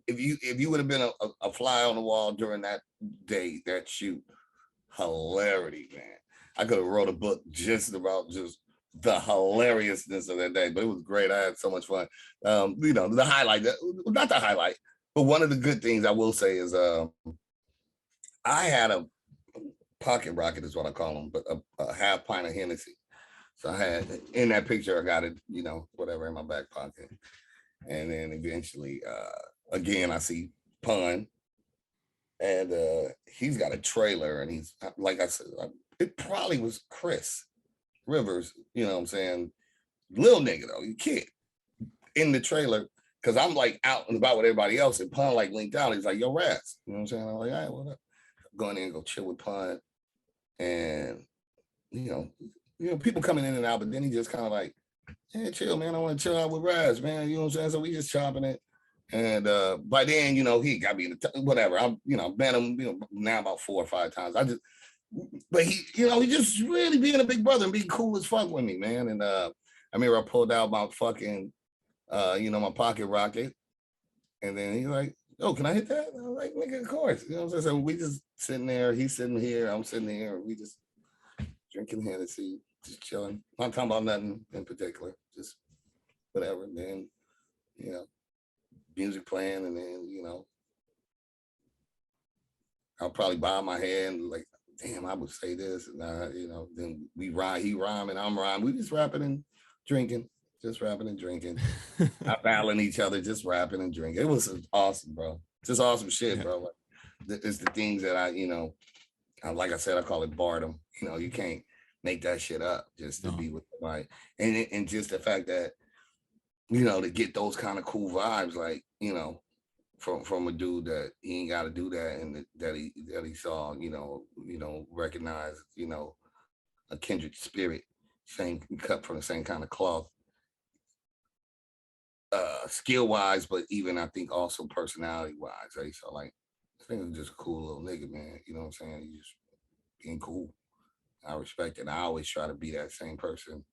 If you would have been a fly on the wall during that day, that shoot, hilarity, man. I could have wrote a book just about just the hilariousness of that day, but it was great. I had so much fun. The highlight, not the highlight, but one of the good things I will say is I had a pocket rocket is what I call them, but a half pint of Hennessy. So I had, in that picture, I got it, whatever in my back pocket. And then eventually, again, I see Pun, and he's got a trailer, and he's, like I said, it probably was Chris Rivers, you know what I'm saying? Little nigga though, you kid, in the trailer, because I'm like out and about with everybody else, and Pun like linked out. He's like, yo, Ras, you know what I'm saying? I'm like, all right, what up? Going in and go chill with Pun, and people coming in and out, but then he just kind of like, hey, chill, man. I want to chill out with Ras, man. You know what I'm saying? So we just chopping it. And by then, he got me in the whatever. I'm, met him, now about 4 or 5 times. But he, he just really being a big brother and being cool as fuck with me, man. And I remember I pulled out my fucking, my pocket rocket. And then he's like, oh, can I hit that? I was like, nigga, of course. You know what I'm saying? So we just sitting there. He's sitting here. I'm sitting here. We just drinking Hennessy, just chilling. Not talking about nothing in particular. Just whatever. And then, music playing. And then, I'll probably bow my head and like, damn, I would say this. And, then we rhyme. He rhyme and I'm rhyme. We just rapping and drinking. Just rapping and drinking. Not battling each other, just rapping and drinking. It was awesome, bro. Just awesome shit, bro. Like, it's the things that like I said, I call it Bardom. You can't make that shit up just to be with somebody. And just the fact that, to get those kind of cool vibes, like, from a dude that he ain't got to do that, and that he saw, recognize, a kindred spirit, same cut from the same kind of cloth. Skill wise, but even I think also personality wise, right? So like, I think I'm just a cool little nigga, man. You know what I'm saying? He's just being cool. I respect it. I always try to be that same person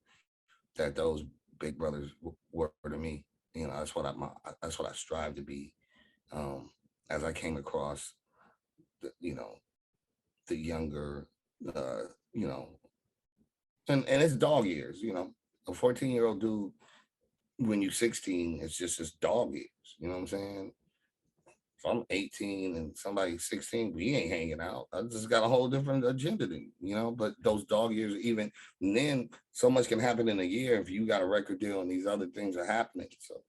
that those big brothers were to me. That's what I strive to be. As I came across, the younger, and it's dog years. A 14-year-old dude, when you're 16, it's just his dog years. You know what I'm saying? If I'm 18 and somebody's 16, we ain't hanging out. I just got a whole different agenda than but those dog years, even and then so much can happen in a year if you got a record deal and these other things are happening. So,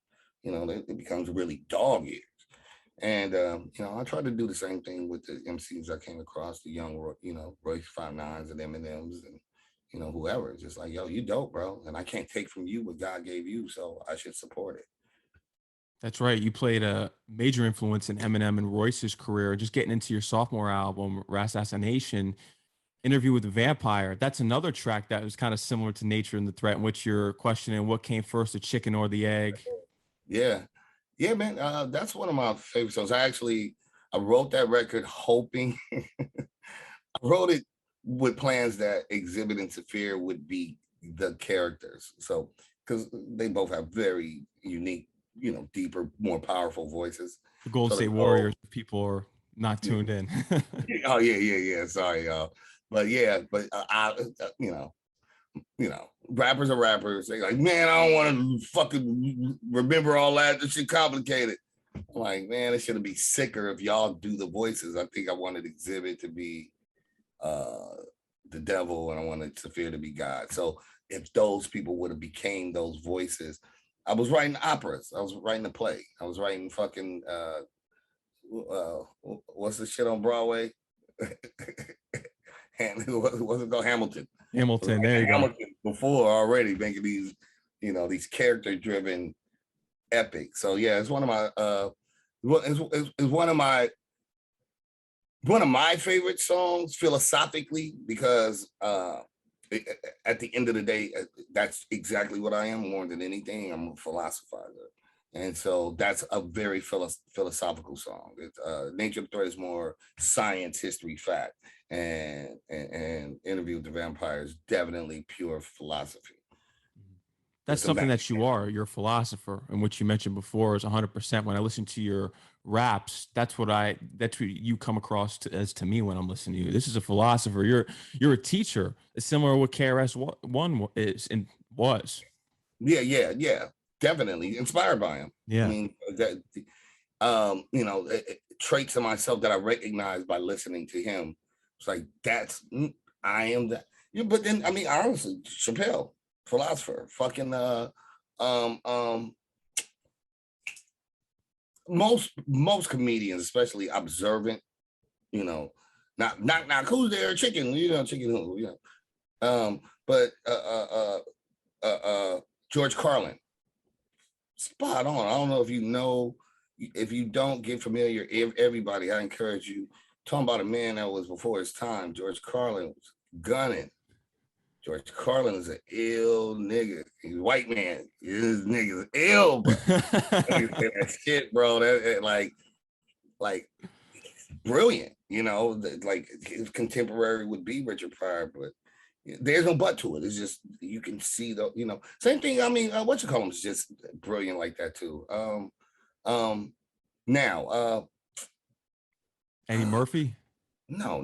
it becomes really dog years. And I try to do the same thing with the MCs I came across, the young, Royce 5'9s and Eminems and whoever. Just like, yo, you dope, bro. And I can't take from you what God gave you, so I should support it. That's right. You played a major influence in Eminem and Royce's career. Just getting into your sophomore album, Ras Assassination, Interview with the Vampire. That's another track that was kind of similar to Nature and the Threat, in which you're questioning what came first, the chicken or the egg. Yeah, man. That's one of my favorite songs. I wrote that record I wrote it with plans that Exhibit and Saphir would be the characters. So because they both have very unique, deeper, more powerful voices. The Golden So State to go, Warriors, people are not tuned in. oh yeah. Sorry, y'all. But yeah, but rappers are rappers. They like, man, I don't want to fucking remember all that. This shit complicated. I'm like, man, it should be sicker if y'all do the voices. I think I wanted Exhibit to be the devil, and I wanted Sophia to be God. So if those people would have became those voices, I was writing operas. I was writing a play. I was writing fucking what's the shit on Broadway? What's it called? Hamilton. Hamilton, there you Hamilton go. before already making these, these character driven epic. So yeah, it's one of my it's one of my favorite songs philosophically, because at the end of the day, that's exactly what I am. More than anything, I'm a philosophizer, and so that's a very philosophical song. It's Nature of the Threat is more science, history, fact, and Interview with the Vampire is definitely pure philosophy. That's something that you are. You're a philosopher, and what you mentioned before is 100%. When I listen to your raps, that's what you come across as to me when I'm listening to you. This is a philosopher. You're a teacher. It's similar to what KRS One is and was. Yeah. Definitely inspired by him. Yeah. I mean, traits of myself that I recognize by listening to him. It's like I am that. But then I mean, honestly, Chappelle, philosopher, fucking most comedians, especially observant, not who's there, chicken, chicken who, but George Carlin, spot on. I don't know if you don't get familiar, everybody, I encourage you. Talking about a man that was before his time. George Carlin was gunning. George Carlin is an ill nigga. He's a white man. This nigga's ill, bro. That shit, bro. That like brilliant. Like his contemporary would be Richard Pryor, but there's no but to it. It's just you can see same thing. I mean, what you call him is just brilliant like that too. Now, Eddie Murphy? No.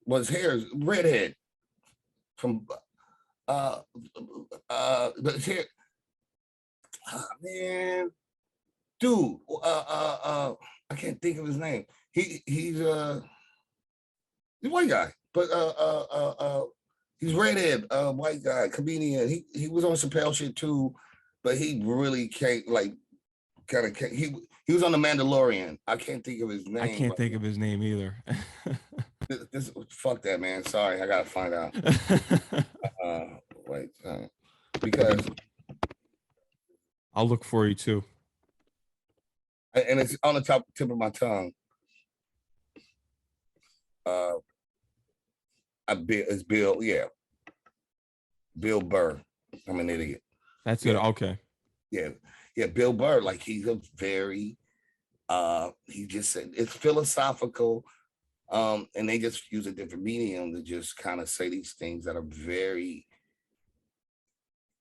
Was hair redhead from but his hair, man, dude, I can't think of his name. He's a white guy, but he's redhead, white guy, comedian. He was on Chappelle shit too, but he really can't he was on The Mandalorian. I can't think of his name. I can't think of his name either. Fuck that, man. Sorry, I gotta find out. Wait, because I'll look for you too. And it's on the tip of my tongue. It's Bill, yeah. Bill Burr. I'm an idiot. That's good. Okay. Yeah, Bill Burr, like he's a very he just said it's philosophical. And they just use a different medium to just kind of say these things that are very,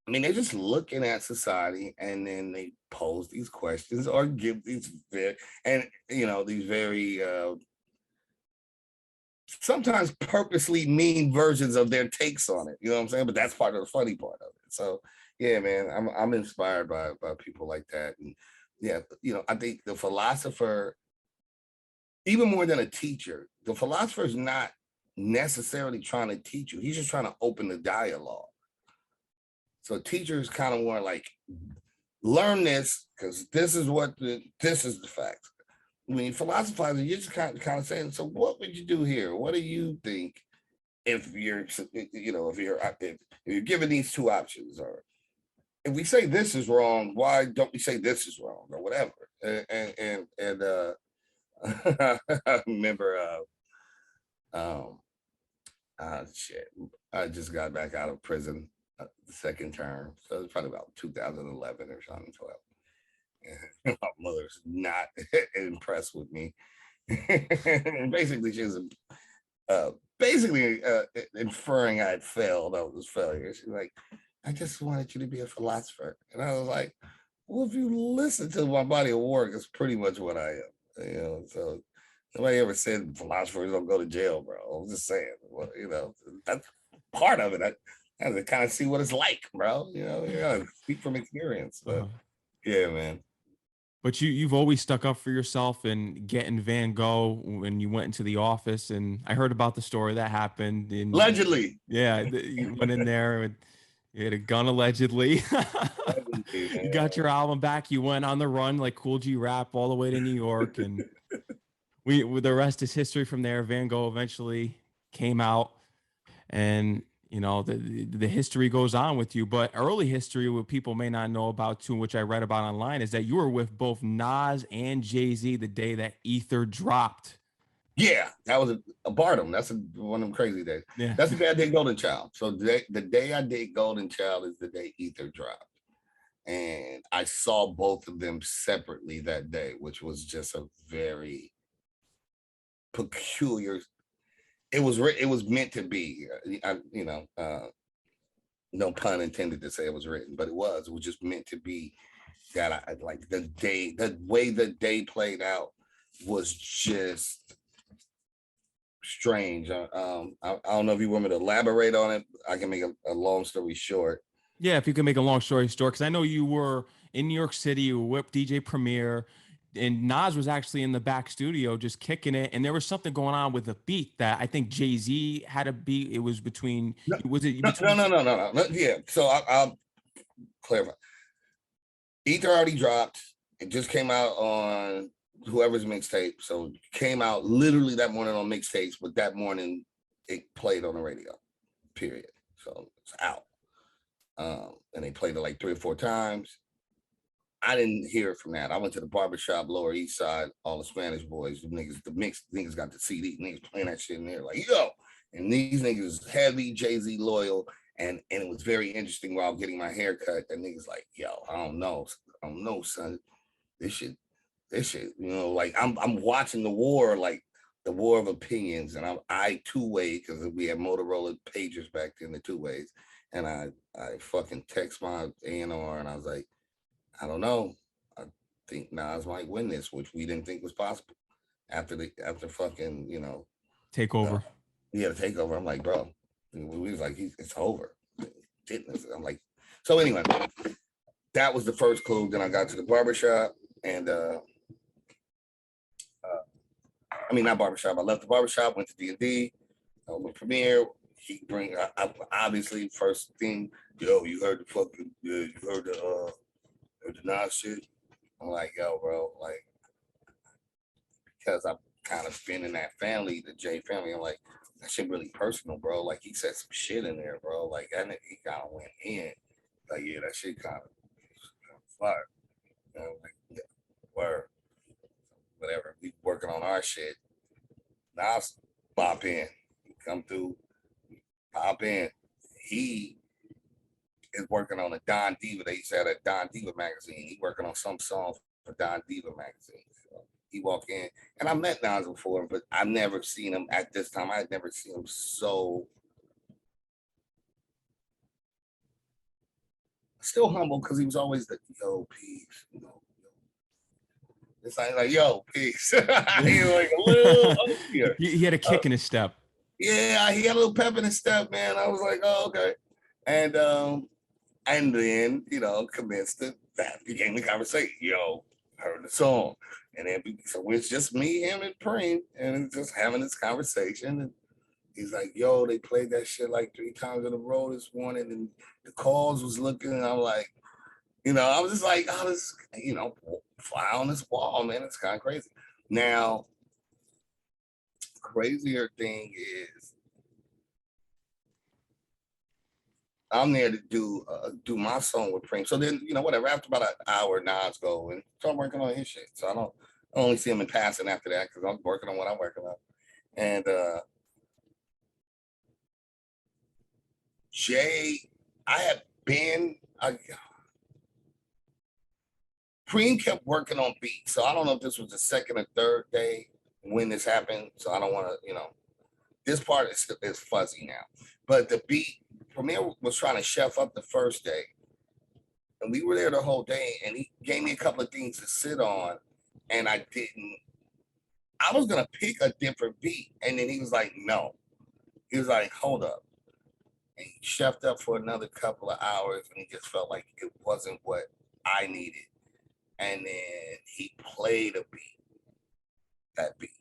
I mean, they're just looking at society, and then they pose these questions or give these these very sometimes purposely mean versions of their takes on it. You know what I'm saying? But that's part of the funny part of it. So yeah, man, I'm inspired by people like that. And yeah, I think the philosopher, even more than a teacher, the philosopher is not necessarily trying to teach you. He's just trying to open the dialogue. So teacher is kind of more like, learn this because this is the fact. When you philosophize, you're just kind of saying, so what would you do here? What do you think if you're given these two options? Or if we say this is wrong, why don't we say this is wrong or whatever? And I remember shit. I just got back out of prison the second term. So it was probably about 2011 or something, 12. And my mother's not impressed with me. And basically, she was basically inferring I had failed. I was failure. She's like, I just wanted you to be a philosopher. And I was like, well, if you listen to my body of work, it's pretty much what I am. You know, so nobody ever said philosophers don't go to jail, bro. I'm just saying, well, you know, that's part of it. I have to kind of see what it's like, bro. You know, you gotta speak from experience. But yeah, man. But you've always stuck up for yourself and getting Van Gogh when you went into the office, and I heard about the story that happened. And Allegedly. yeah, you went in there and you had a gun allegedly. Allegedly, You man. got your album back. You went on the run like Cool G Rap all the way to New York, and the rest is history from there. Van Gogh eventually came out, and you know the history goes on with you. But early history, what people may not know about too, which I read about online, is that you were with both Nas and Jay-Z the day that Ether dropped. Yeah, that was a Barnum. That's one of them crazy days. Yeah. That's the day I did Golden Child. So the day I did Golden Child is the day Ether dropped. And I saw both of them separately that day, which was just a very peculiar. It was meant to be. No pun intended to say it was written, but it was just meant to be. That I like the way the day played out was just strange. I don't know if you want me to elaborate on it. I can make a long story short. Yeah, if you can make a long story short, because I know you were in New York City, you were with DJ Premier, and Nas was actually in the back studio just kicking it, and there was something going on with the beat that I think Jay-Z had a beat. It was between, No, was it no, between? no. Yeah, so I'll clarify. Ether already dropped. It just came out on whoever's mixtape. So it came out literally that morning on mixtapes, but that morning it played on the radio, period. So it's out. And they played it like 3 or 4 times. I didn't hear it from that. I went to the barbershop, Lower East Side, all the Spanish boys, the mixed niggas got the CD, niggas playing that shit in there, like, yo. And these niggas heavy Jay-Z loyal. And it was very interesting while getting my hair cut. That niggas like, yo, I don't know, son. This shit, you know, like I'm watching the war, like the war of opinions, and I two-way because we had Motorola pagers back then, the two-ways, and I fucking text my A&R and I was like, I don't know. I think Nas might win this, which we didn't think was possible after fucking, you know, Takeover. the takeover. I'm like, bro, we was like, it's over. I'm like, so anyway, that was the first clue. Then I got to the barbershop and I mean, not barbershop. I left the barbershop, went to D&D, with Premiere. He bring obviously first thing, yo, you heard the fucking, you heard the Nas shit. I'm like, yo, bro, like, because I've kind of been in that family, the J family. I'm like, that shit really personal, bro. Like, he said some shit in there, bro. Like, that nigga, he kind of went in. Like, yeah, that shit kind of fire. You know, like, yeah, word. Whatever. We working on our shit. Nas pop in. He come through, pop in. He is working on a Don Diva. They used to have a Don Diva magazine. He working on some songs for Don Diva magazine. So he walked in, and I met Nas before, but I've never seen him at this time. I had never seen him so still humble because he was always the yo peace, you know. It's like yo peace. He was like a little uglier. He had a kick in his step. Yeah, he had a little pep in his step, man. I was like, oh, okay. And then, you know, commenced that became the conversation. Yo, heard the song. And then so it's just me, him, and Preem, and it's just having this conversation. And he's like, yo, they played that shit like 3 times in a row this morning, and the calls was looking, and I'm like, you know, I was just like, oh, this, you know, fly on this wall, man. It's kind of crazy. Now, crazier thing is I'm there to do my song with Preem. So then, you know, whatever. After about an hour, Nas go and start working on his shit. So I only see him in passing after that because I'm working on what I'm working on. And Jay, I had been. Preem kept working on beats, so I don't know if this was the second or third day when this happened. So I don't want to, you know. this part is fuzzy now. But the beat, Premier was trying to chef up the first day. And we were there the whole day, and he gave me a couple of things to sit on, and I didn't. I was gonna pick a different beat, and then he was like, "No." He was like, "Hold up," and he chefed up for another couple of hours, and he just felt like it wasn't what I needed. And then he played a beat, that beat.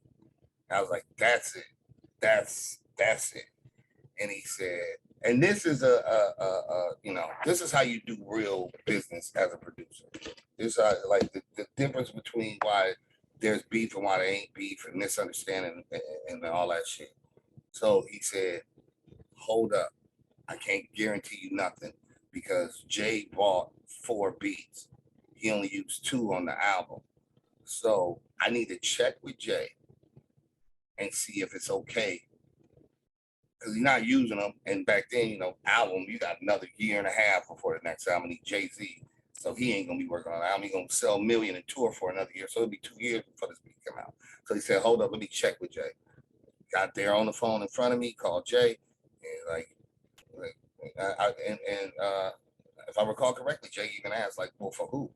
I was like, "That's it, that's it." And he said, and this is this is how you do real business as a producer. This is like the difference between why there's beef and why there ain't beef and misunderstanding and all that shit. So he said, hold up, I can't guarantee you nothing because Jay bought 4 beats. He only used 2 on the album. So I need to check with Jay and see if it's okay. Because he's not using them. And back then, album, you got another year and a half before the next album. Need Jay-Z. So he ain't going to be working on the album. He's going to sell $1 million and tour for another year. So it'll be 2 years before this beat come out. So he said, hold up, let me check with Jay. Got there on the phone in front of me, called Jay. And if I recall correctly, Jay even asked, like, well, for who?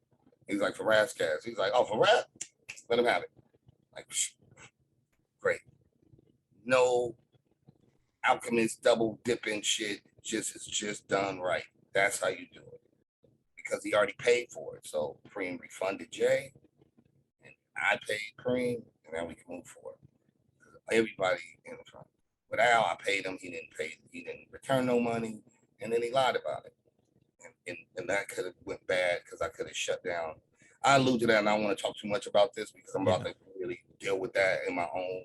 He's like, for Ras Kass. He's like, oh, for Ras? Let him have it. Like, great. No Alchemist double dipping shit. It's just done right. That's how you do it. Because he already paid for it. So Preem refunded Jay, and I paid Preem, and then we can move forward. Everybody in the front. But Al, I paid him. He didn't return no money, and then he lied about it. And that could have went bad because I could have shut down. I allude to that, and I don't want to talk too much about this because I'm about to really deal with that in my own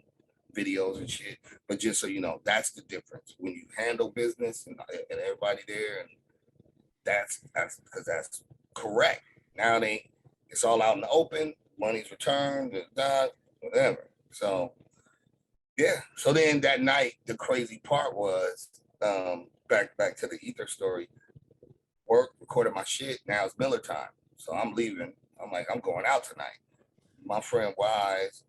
videos and shit. But just so you know, that's the difference when you handle business and everybody there, and that's because that's correct. Now it's all out in the open. Money's returned, whatever. So yeah. So then that night, the crazy part was back to the ether story. Work, recorded my shit. Now it's Miller time, so I'm leaving. I'm like, I'm going out tonight. My friend Wise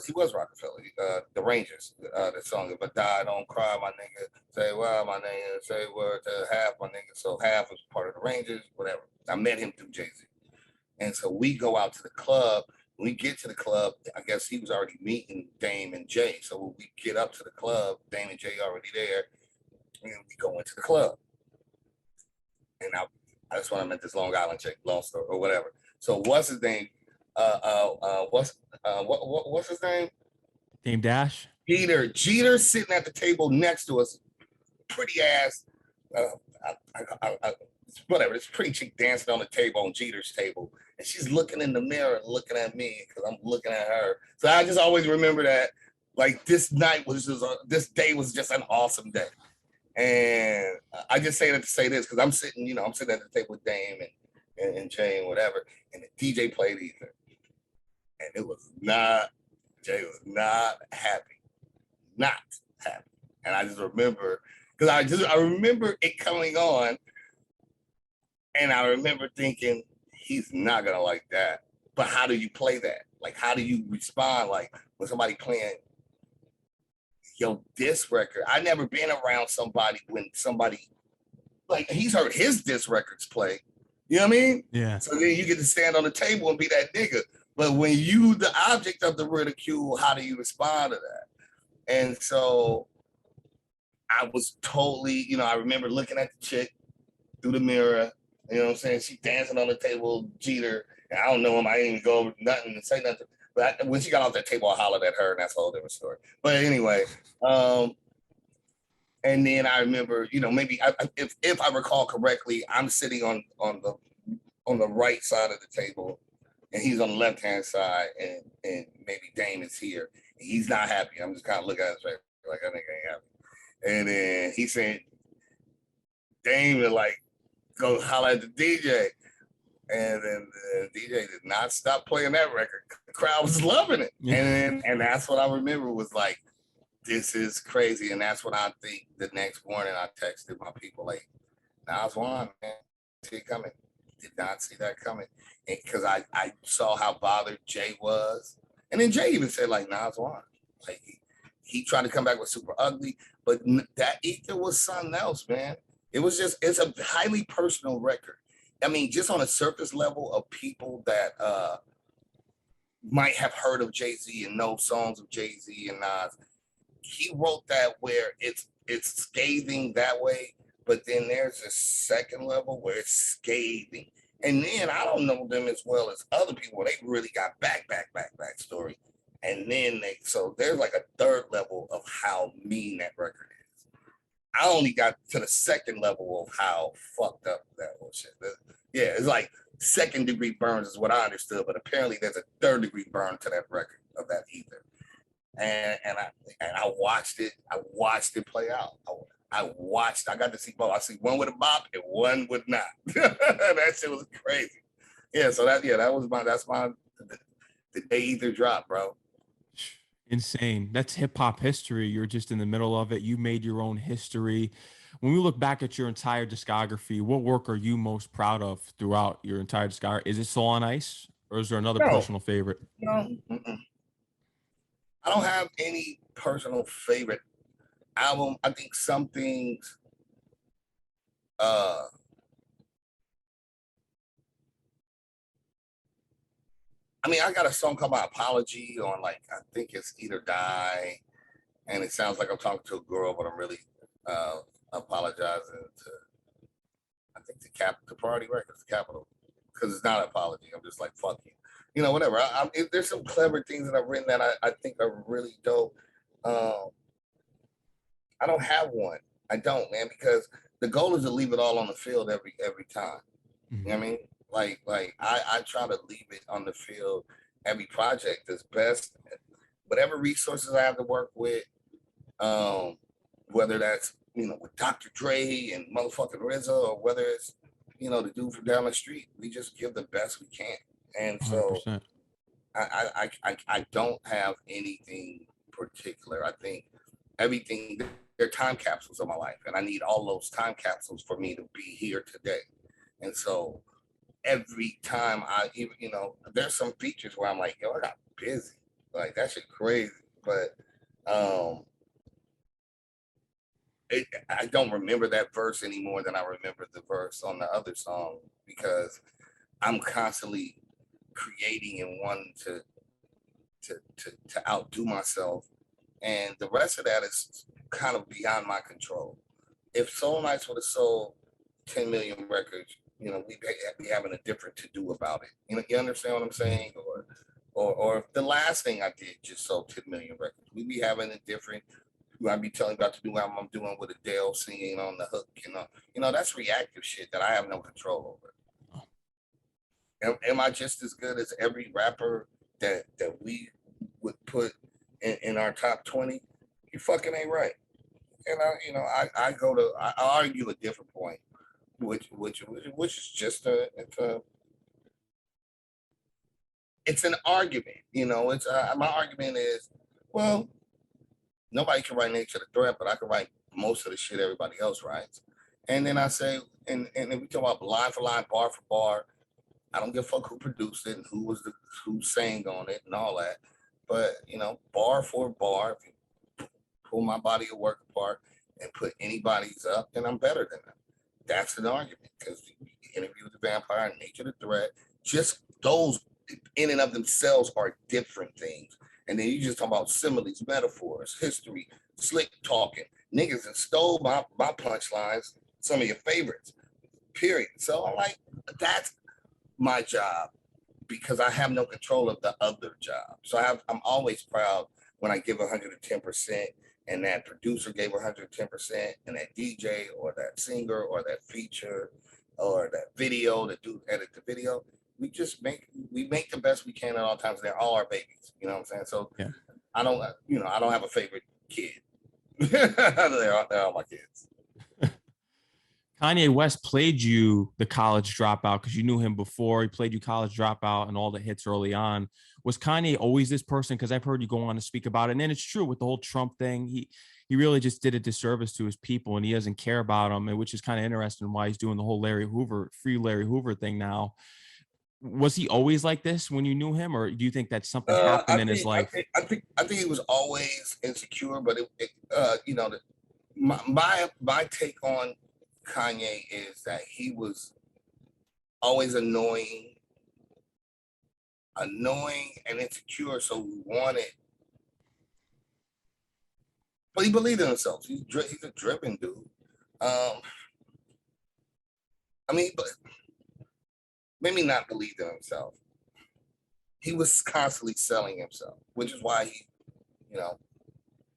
he was Rockefeller. The Rangers, the song "If I Die, Don't Cry, My Nigga." Say well, my nigga. Say word to Half, my nigga. So Half was part of the Rangers, whatever. I met him through Jay-Z, and so we go out to the club. When we get to the club, I guess he was already meeting Dame and Jay. So when we get up to the club, Dame and Jay already there, and we go into the club. And I just want to meet this Long Island chick, Long Story or whatever. So what's his name? What's his name? Dame Dash. Jeter sitting at the table next to us, pretty ass. Whatever. This pretty chick dancing on the table on Jeter's table, and she's looking in the mirror, looking at me because I'm looking at her. So I just always remember that. Like this day was just an awesome day. And I just say that to say this because I'm sitting at the table with Dame and Jay and whatever, and the DJ played Ether, and Jay was not happy, and I just remember because I remember it coming on, and I remember thinking he's not gonna like that, but how do you play that? Like, how do you respond? Like when somebody playing diss record. I never been around somebody when somebody like he's heard his diss records play. You know what I mean? Yeah. So then you get to stand on the table and be that nigga. But when you the object of the ridicule, how do you respond to that? And so I was totally, I remember looking at the chick through the mirror. You know what I'm saying? She dancing on the table, Jeter. And I don't know him. I didn't even go over nothing and say nothing. But when she got off that table, I hollered at her, and that's a whole different story. But anyway, and then I remember, maybe if I recall correctly, I'm sitting on the right side of the table, and he's on the left hand side, and maybe Dame is here. And he's not happy. I'm just kind of looking at his face like I think I ain't happy. And then he said, Dame would like go holler at the DJ. And then the DJ did not stop playing that record. The crowd was loving it. Yeah. And that's what I remember was like, this is crazy. And that's what I think the next morning I texted my people like, Nas won, man. See it coming. Did not see that coming. Because I saw how bothered Jay was. And then Jay even said like, Nas won. Like he tried to come back with Super Ugly, but that Ether was something else, man. It's a highly personal record. I mean, just on a surface level of people that might have heard of Jay-Z and know songs of Jay-Z and Nas, he wrote that where it's scathing that way, but then there's a second level where it's scathing. And then I don't know them as well as other people. They really got back story. And then so there's like a third level of how mean that record is. I only got to the second level of how fucked up that was shit. Yeah, it's like second degree burns is what I understood, but apparently there's a third degree burn to that record of that Ether. And I watched it. I watched it play out. I got to see both. I see one with a bop and one with not. That shit was crazy. Yeah, so that's the day Ether dropped, bro. Insane. That's hip hop history. You're just in the middle of it. You made your own history. When we look back at your entire discography, what work are you most proud of throughout your entire discography? Is it Soul on Ice, or is there another No, personal favorite? no, I don't have any personal favorite album. I think some things I mean, I got a song called My Apology on, like, I think it's Eat or Die, and it sounds like I'm talking to a girl, but I'm really apologizing to, I think, the Party Records, the Capitol, because it's not an apology. I'm just like, fuck you. You know, whatever. There's some clever things that I've written that I think are really dope. I don't have one. I don't, man, because the goal is to leave it all on the field every time. You know what I mean? Like I try to leave it on the field every project as best, whatever resources I have to work with, whether that's, you know, with Dr. Dre and motherfucking RZA, or whether it's, you know, the dude from down the street. We just give the best we can. And so 100%. I don't have anything particular. I think everything, they're time capsules of my life, and I need all those time capsules for me to be here today. And so every time you know, there's some features where I'm like, yo, I got busy. Like, that shit crazy. But I don't remember that verse any more than I remember the verse on the other song, because I'm constantly creating and wanting to outdo myself. And the rest of that is kind of beyond my control. If Soul Nights would have sold 10 million records, you know, we'd be having a different to do about it. You know, you understand what I'm saying? Or if the last thing I did just sold 10 million records, we'd be having a different. I'd be telling about the new album I'm doing with Adele singing on the hook. You know, that's reactive shit that I have no control over. Am I just as good as every rapper that we would put in our top 20? You fucking ain't right. And I argue a different point, which is just it's an argument. You know, it's my argument is, well, nobody can write Nature the Threat, but I can write most of the shit everybody else writes. And then I say, and then we talk about line for line, bar for bar. I don't give a fuck who produced it and who sang on it and all that. But, you know, bar for bar, if you pull my body of work apart and put anybody's up, then I'm better than them. That's an argument, because Interview with the Vampire and Nature the Threat, just those in and of themselves are different things. And then you just talk about similes, metaphors, history, slick talking. Niggas that stole my punchlines, some of your favorites, period. So I'm like, that's my job, because I have no control of the other job. So I'm always proud when I give 110%, and that producer gave 110%, and that DJ or that singer or that feature or that video, the dude edit the video. We make the best we can at all times. They're all our babies. You know what I'm saying? So Yeah. I don't have a favorite kid. they're all my kids. Kanye West played you the College Dropout because you knew him before. He played you College Dropout and all the hits early on. Was Kanye always this person? Because I've heard you go on to speak about it. And then it's true with the whole Trump thing. He really just did a disservice to his people, and he doesn't care about them, which is kind of interesting why he's doing the whole free Larry Hoover thing now. Was he always like this when you knew him, or do you think that something happened in his life? I think he was always insecure, but you know, my take on Kanye is that he was always annoying and insecure, so we wanted, but he believed in himself. He's a driven dude. I mean, but maybe not believed in himself. He was constantly selling himself, which is why he, you know,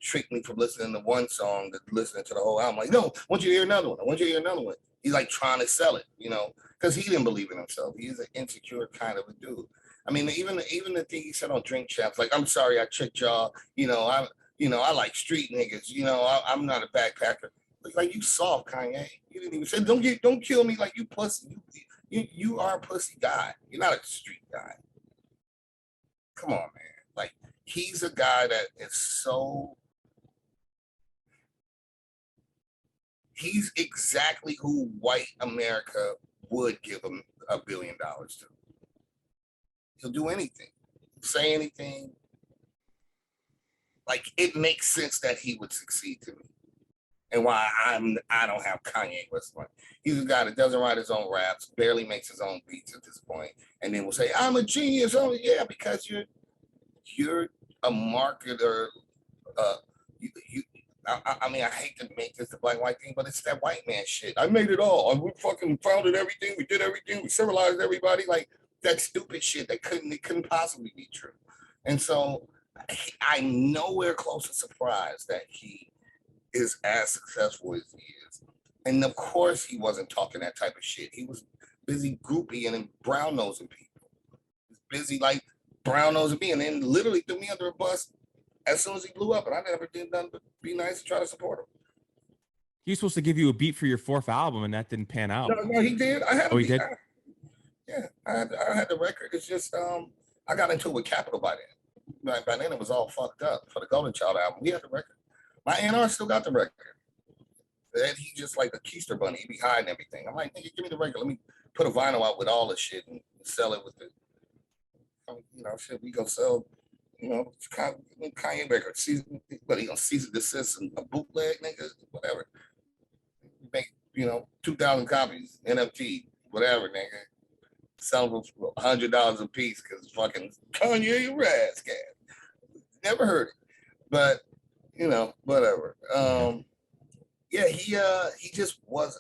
tricked me from listening to one song to listening to the whole album. Like, no, I want you to hear another one. I want you to hear another one. He's like trying to sell it, you know, because he didn't believe in himself. He's an insecure kind of a dude. I mean, even the thing he said on Drink Champs, like, I'm sorry I tricked y'all. I like street niggas. I'm not a backpacker. Like, you soft, Kanye. You didn't even say don't kill me like you pussy. You are a pussy guy. You're not a street guy. Come on, man. Like, he's a guy that is so. He's exactly who white America would give him $1 billion to. He'll do anything, say anything. Like, it makes sense that he would succeed to me, and why I don't have Kanye West money. He's a guy that doesn't write his own raps, barely makes his own beats at this point, and then will say, "I'm a genius." Oh yeah, because you're a marketer. I mean, I hate to make this a black and white thing, but it's that white man shit. I made it all. We fucking founded everything. We did everything. We civilized everybody. Like, that stupid shit that couldn't possibly be true. And so I'm nowhere close to surprised that he is as successful as he is. And of course, he wasn't talking that type of shit. He was busy groupie and brown nosing people. He was busy like brown nosing me, and then literally threw me under a bus as soon as he blew up, and I never did nothing but be nice and try to support him. He was supposed to give you a beat for your 4th album, and that didn't pan out. No, he did. I had. Oh, he did. I had the record. It's just I got into it with Capital by then. By then it was all fucked up for the Golden Child album. We had the record. My A&R still got the record. And he just like a keister bunny. He be hiding everything. I'm like, nigga, give me the record. Let me put a vinyl out with all the shit and sell it with the, shit. We go sell. Kanye record, but he gonna cease and desist and a bootleg, nigga, whatever. Make 2,000 copies, NFT, whatever, nigga. Sell them for $100 a piece because fucking Kanye Ras Kass. Never heard it, but whatever. Yeah, he just was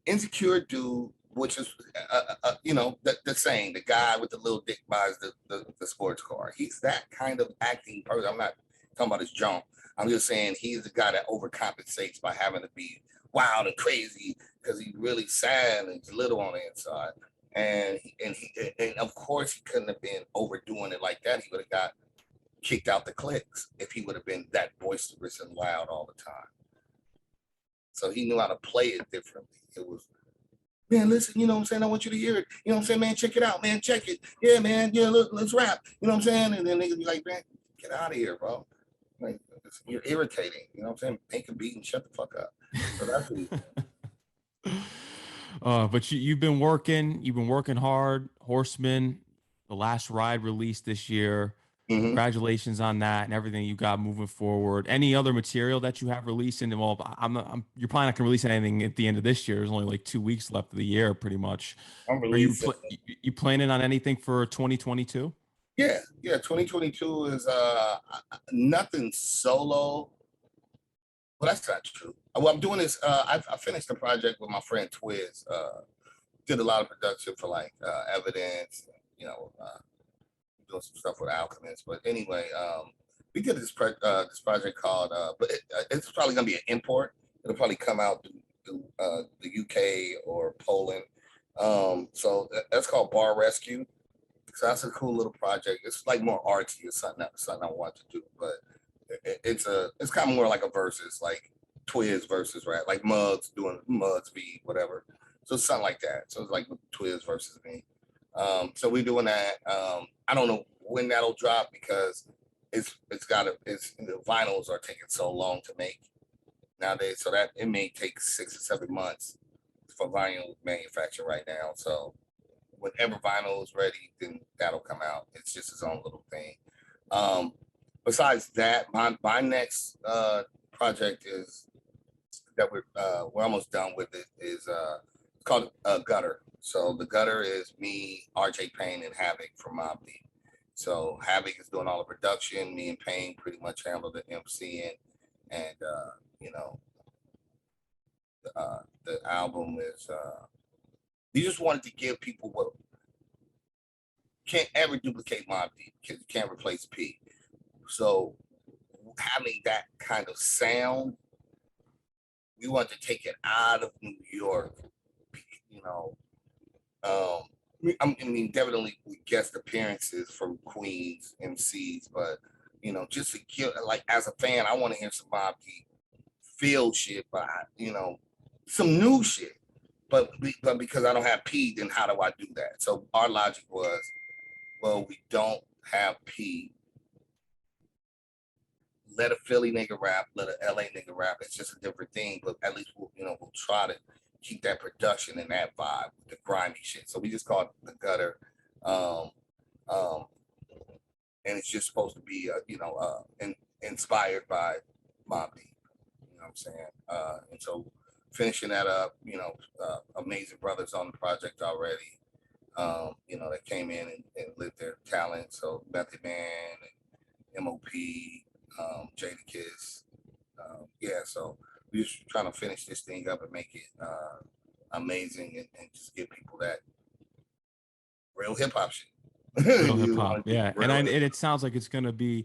insecure dude. Which is, the saying, the guy with the little dick buys the sports car. He's that kind of acting person. I'm not talking about his junk. I'm just saying he's the guy that overcompensates by having to be wild and crazy because he's really sad and he's little on the inside. And of course he couldn't have been overdoing it like that. He would have got kicked out the cliques if he would have been that boisterous and loud all the time. So he knew how to play it differently. It was, man, listen, you know what I'm saying? I want you to hear it. You know what I'm saying, man? Check it out, man. Check it. Yeah, man. Yeah, look, let's rap. You know what I'm saying? And then niggas be like, man, get out of here, bro. Like, you're irritating. You know what I'm saying? Make a beat and shut the fuck up. So that's what but you've been working hard. Horseman, The Last Ride released this year. Mm-hmm. Congratulations on that and everything you got moving forward. Any other material that you have released? And well, you're probably not gonna release anything at the end of this year. There's only like 2 weeks left of the year, pretty much. Are you planning on anything for 2022? Yeah. 2022 is nothing solo. Well, that's not true. Well, I'm doing this. I finished the project with my friend Twiz. Did a lot of production for like Evidence. Doing some stuff with Alchemist, but anyway, we did this project called, but it's probably gonna be an import. It'll probably come out through the UK or Poland. So that's called Bar Rescue. So that's a cool little project. It's like more artsy. It's something I want to do, but it's kind of more like a versus, like Twiz versus rap, like Muggs doing Muggs beat, whatever. So it's something like that. So it's like Twiz versus me. So we're doing that. I don't know when that'll drop because the vinyls are taking so long to make nowadays. So that it may take 6 or 7 months for vinyl manufacture right now. So whenever vinyl is ready, then that'll come out. It's just its own little thing. Besides that, my next project is that we're almost done with it is called Gutter. So the Gutter is me, RJ Payne, and Havoc from Mobb Deep. So Havoc is doing all the production. Me and Payne pretty much handle the MCing, and you know, the album is. We just wanted to give people what can't ever duplicate Mobb Deep because you can't replace P. So having that kind of sound, we want to take it out of New York. You know, I mean, definitely we guest appearances from Queens, MCs, but you know, just to give, like, as a fan, I want to hear some Mobb Deep feel shit, but you know, some new shit. But because I don't have P, then how do I do that? So our logic was, well, we don't have P. Let a Philly nigga rap, let a LA nigga rap. It's just a different thing, but at least we'll try to keep that production and that vibe, the grimy shit. So we just call it the Gutter, um, and it's just supposed to be, inspired by Mobb Deep. You know what I'm saying? And so finishing that up, amazing brothers on the project already. That came in and lived their talent. So Method Man, and MOP, Jadakiss. So we're just trying to finish this thing up and make it amazing and just give people that real hip hop shit. Real hip hop, yeah. And it sounds like it's gonna be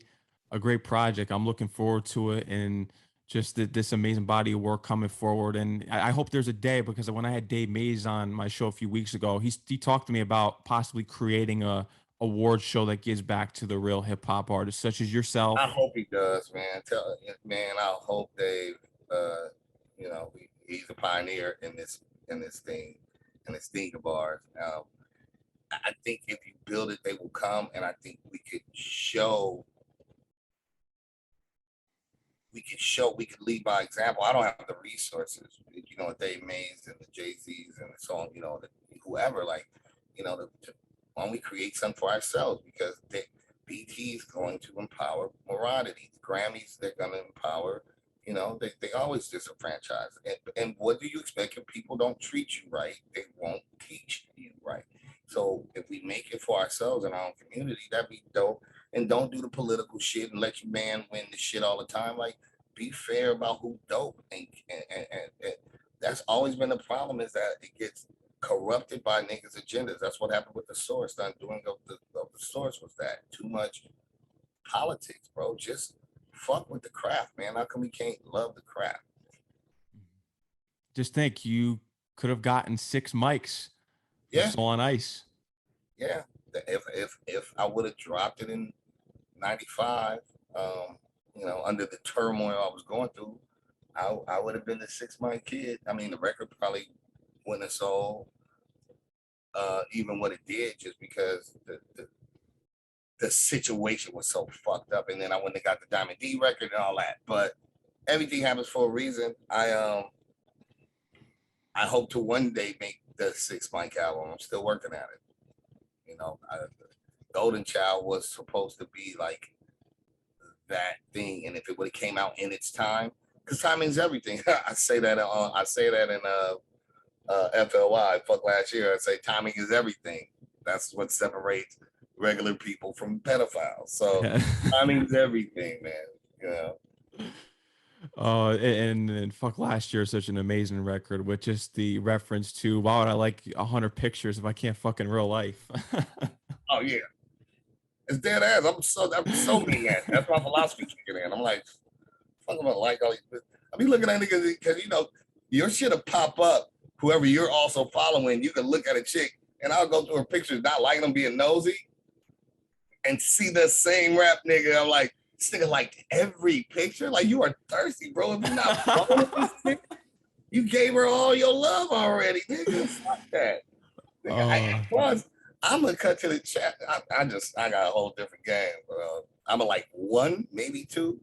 a great project. I'm looking forward to it, and just this amazing body of work coming forward. And I hope there's a day, because when I had Dave Mays on my show a few weeks ago, he talked to me about possibly creating a award show that gives back to the real hip hop artists such as yourself. I hope he does, man. I hope Dave. He's a pioneer in this thing, in this thing of ours. I think if you build it, they will come, and I think we could lead by example. I don't have the resources, Dave Mays and the Jay-Z's and so on, whoever, like, why don't we create something for ourselves? Because BT is going to empower morality. Grammys, they're going to empower, they always disenfranchise. And what do you expect if people don't treat you right? They won't teach you right. So if we make it for ourselves in our own community, that'd be dope. And don't do the political shit and let your man win the shit all the time. Like, be fair about who dope. And that's always been the problem, is that it gets corrupted by niggas' agendas. That's what happened with the Source. The undoing of the Source was that. Too much politics, bro. Just fuck with the craft, man. How come we can't love the craft? Just think, you could have gotten 6 mics. Yeah. Soul on Ice. Yeah. If I would have dropped it in 95, under the turmoil I was going through, I would have been the 6 mic kid. I mean, the record probably wouldn't have sold even what it did, just because the situation was so fucked up. And then I wouldn't have got the Diamond D record and all that. But everything happens for a reason. I hope to one day make the 6 mic album. I'm still working at it. Golden Child was supposed to be like that thing, and if it would have came out in its time, because timing's everything. I say that in FLY. Fuck last year. I say timing is everything. That's what separates regular people from pedophiles. So timing's everything, man. And fuck last year, such an amazing record with just the reference to, why would I like 100 pictures if I can't fuck in real life? Oh yeah, it's dead ass. I'm so mean at. That's my philosophy kicking in. I'm like, fuck, I'm gonna like all these. I be looking at niggas because your shit'll pop up. Whoever you're also following, you can look at a chick, and I'll go through her pictures, not liking them, being nosy, and see the same rap nigga. I'm like, this nigga liked every picture. Like, you are thirsty, bro. If you're not following this nigga, you gave her all your love already, nigga. Fuck that. Nigga, plus, I'm gonna cut to the chat. I got a whole different game, bro. I'm gonna like 1, maybe 2.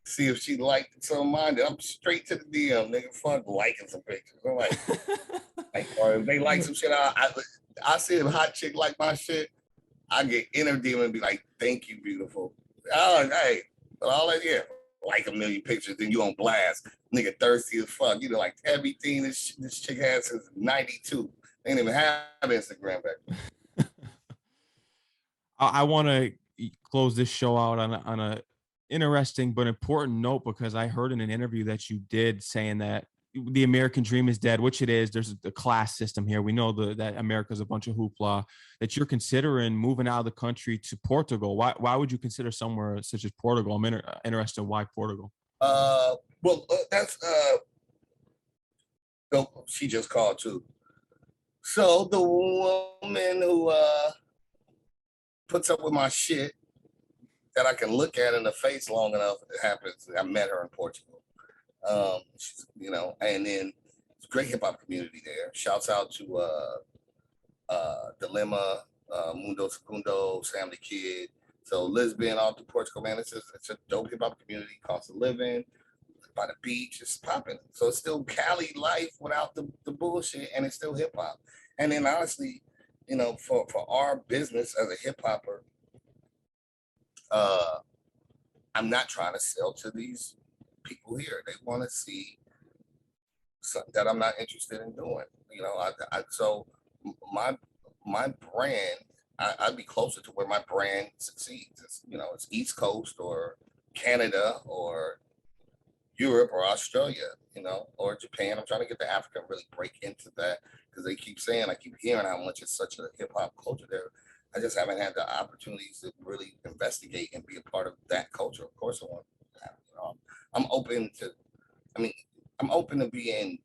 see if she liked some of mine. Then I'm straight to the DM, nigga. Fuck liking some pictures. I'm like, or if they like some shit, I see a hot chick like my shit. I get inner demon and be like, thank you, beautiful. Oh, hey, but all that, yeah, like a million pictures, then you on blast. Nigga thirsty as fuck. You know, like everything this chick has since 92. They didn't even have Instagram back then. I want to close this show out on a interesting but important note, because I heard in an interview that you did saying that the American dream is dead, which it is. There's a class system here. We know that America's a bunch of hoopla. That you're considering moving out of the country to Portugal. Why would you consider somewhere such as Portugal? I'm interested in why Portugal. Well, that's she just called too. So the woman who puts up with my shit that I can look at in the face long enough, it happens. I met her in Portugal. She's, you know, and then it's a great hip hop community there. Shouts out to Dilemma, Mundo Segundo, Sam the Kid. So Lisbon, all through Portugal, man, it's a dope hip hop community, cost of living, by the beach, it's popping. So it's still Cali life without the bullshit, and it's still hip hop. And then honestly, you know, for our business as a hip hopper, I'm not trying to sell to these people here. They want to see something that I'm not interested in doing. You know, so my brand, I'd be closer to where my brand succeeds. It's, you know, it's East Coast or Canada or Europe or Australia, you know, or Japan. I'm trying to get to Africa and really break into that, because they keep saying, I keep hearing how much it's such a hip hop culture there. I just haven't had the opportunities to really investigate and be a part of that culture. Of course, I want to have, you know, I'm open to, I mean, I'm open to being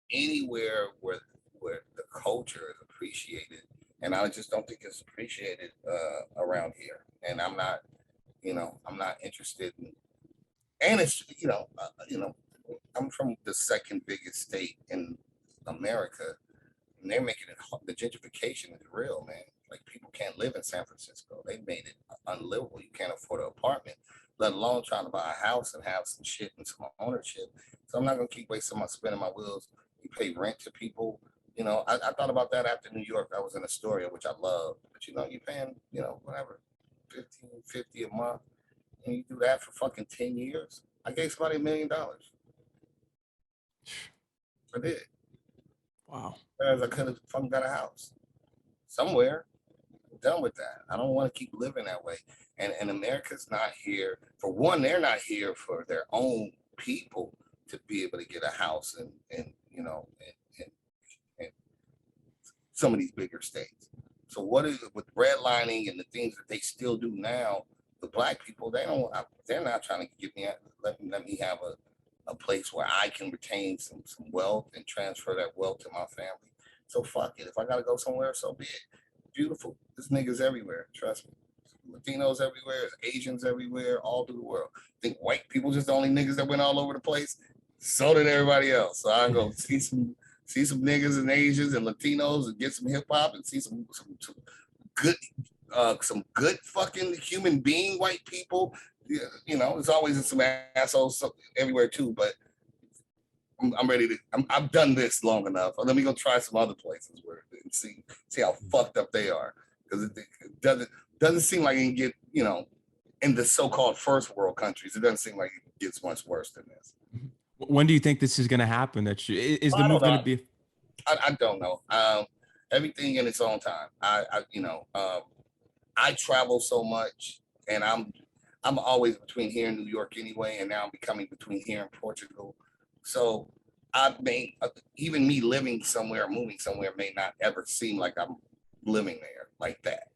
anywhere where the culture is appreciated, and I just don't think it's appreciated around here. And I'm not, you know, I'm not interested in. And it's, you know, I'm from the second biggest state in America, and they're making it. The gentrification is real, man. Like, people can't live in San Francisco. They made it unlivable. You can't afford an apartment, let alone trying to buy a house and have some shit and some ownership. So I'm not gonna keep wasting my spinning my wheels. You pay rent to people. You know, I thought about that after New York. I was in Astoria, which I love, but you know, you're paying, you know, whatever, 1550 a month, and you do that for fucking 10 years. I gave somebody $1 million. I did. Wow. Whereas I could have fucking got a house somewhere. I'm done with that. I don't want to keep living that way. And America's not here. For one, they're not here for their own people to be able to get a house and you know, in some of these bigger states. So what is it with redlining and the things that they still do now? The black people, they're not trying to give me let me have a place where I can retain some wealth and transfer that wealth to my family. So fuck it. If I gotta go somewhere, so be it. Beautiful. There's niggas everywhere. Trust me. Latinos everywhere. There's Asians everywhere, all through the world. I think white people just the only niggas that went all over the place. So did everybody else. So I go see some niggas and Asians and Latinos and get some hip hop and see some good some good fucking human being white people. You know, there's always some assholes everywhere too, but I'm ready to. I've done this long enough. Let me go try some other places where and see how fucked up they are, because it doesn't seem like it can get, you know, in the so-called first world countries. It doesn't seem like it gets much worse than this. When do you think this is going to happen? Is the move going to be? I don't know. Everything in its own time. You know, I travel so much, and I'm always between here and New York anyway, and now I'm becoming between here and Portugal. So I may, even me living somewhere, moving somewhere, may not ever seem like I'm living there like that.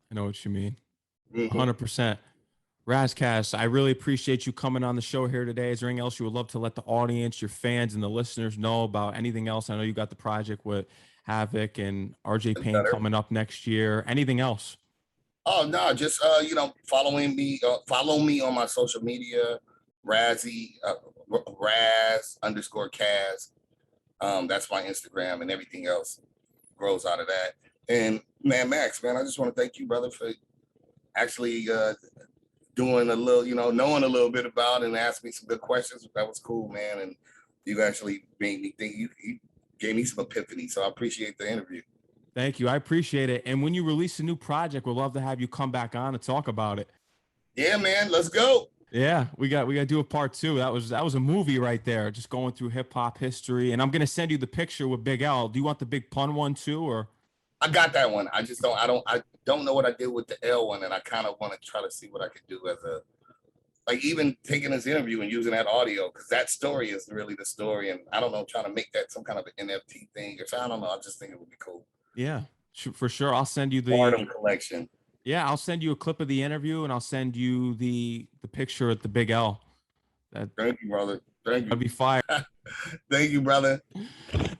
I know what you mean. 100%. Ras Kass, I really appreciate you coming on the show here today. Is there anything else you would love to let the audience, your fans, and the listeners know about? Anything else? I know you got the project with Havoc and RJ Payne coming up next year. Anything else? Oh no, just you know, follow me on my social media, Razzie, Raz_Kass. That's my Instagram, and everything else grows out of that. And man, Max, man, I just want to thank you, brother, for actually doing a little, knowing a little bit about it and asking me some good questions. That was cool, man. And you actually made me think. You gave me some epiphany, so I appreciate the interview. Thank you. I appreciate it. And when you release a new project, we'd love to have you come back on and talk about it. Yeah, man. Let's go. Yeah, we got to do a part two. That was a movie right there, just going through hip hop history. And I'm gonna send you the picture with Big L. Do you want the big pun one too, or? I got that one. I just don't. I don't know what I did with the L one, and I kind of want to try to see what I could do as a, like, even taking this interview and using that audio, because that story is really the story. And I don't know, trying to make that some kind of an NFT thing, or so, I don't know. I just think it would be cool. Yeah, for sure. I'll send you the Stardom collection. Yeah, I'll send you a clip of the interview, and I'll send you the picture at the Big L. Thank you, brother. Thank you. That'd be fire. Thank you, brother.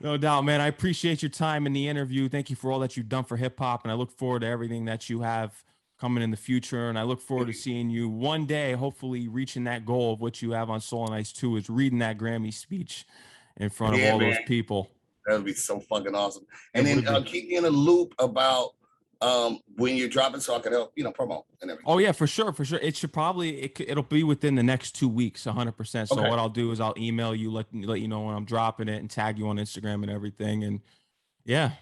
No doubt, man. I appreciate your time in the interview. Thank you for all that you've done for hip hop, and I look forward to everything that you have coming in the future. And I look forward to seeing you one day, hopefully reaching that goal of what you have on Soul and Ice 2, is reading that Grammy speech in front of all those people. That would be so fucking awesome. And then keep me in a loop about when you're dropping, so I can help, promote and everything. Oh yeah, for sure. It should probably, it'll be within the next 2 weeks, 100%. So what I'll do is I'll email you, let you know when I'm dropping it, and tag you on Instagram and everything. And yeah,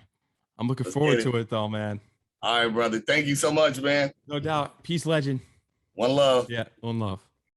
I'm looking forward to it though, man. All right, brother. Thank you so much, man. No doubt. Peace, legend. One love. Yeah, one love.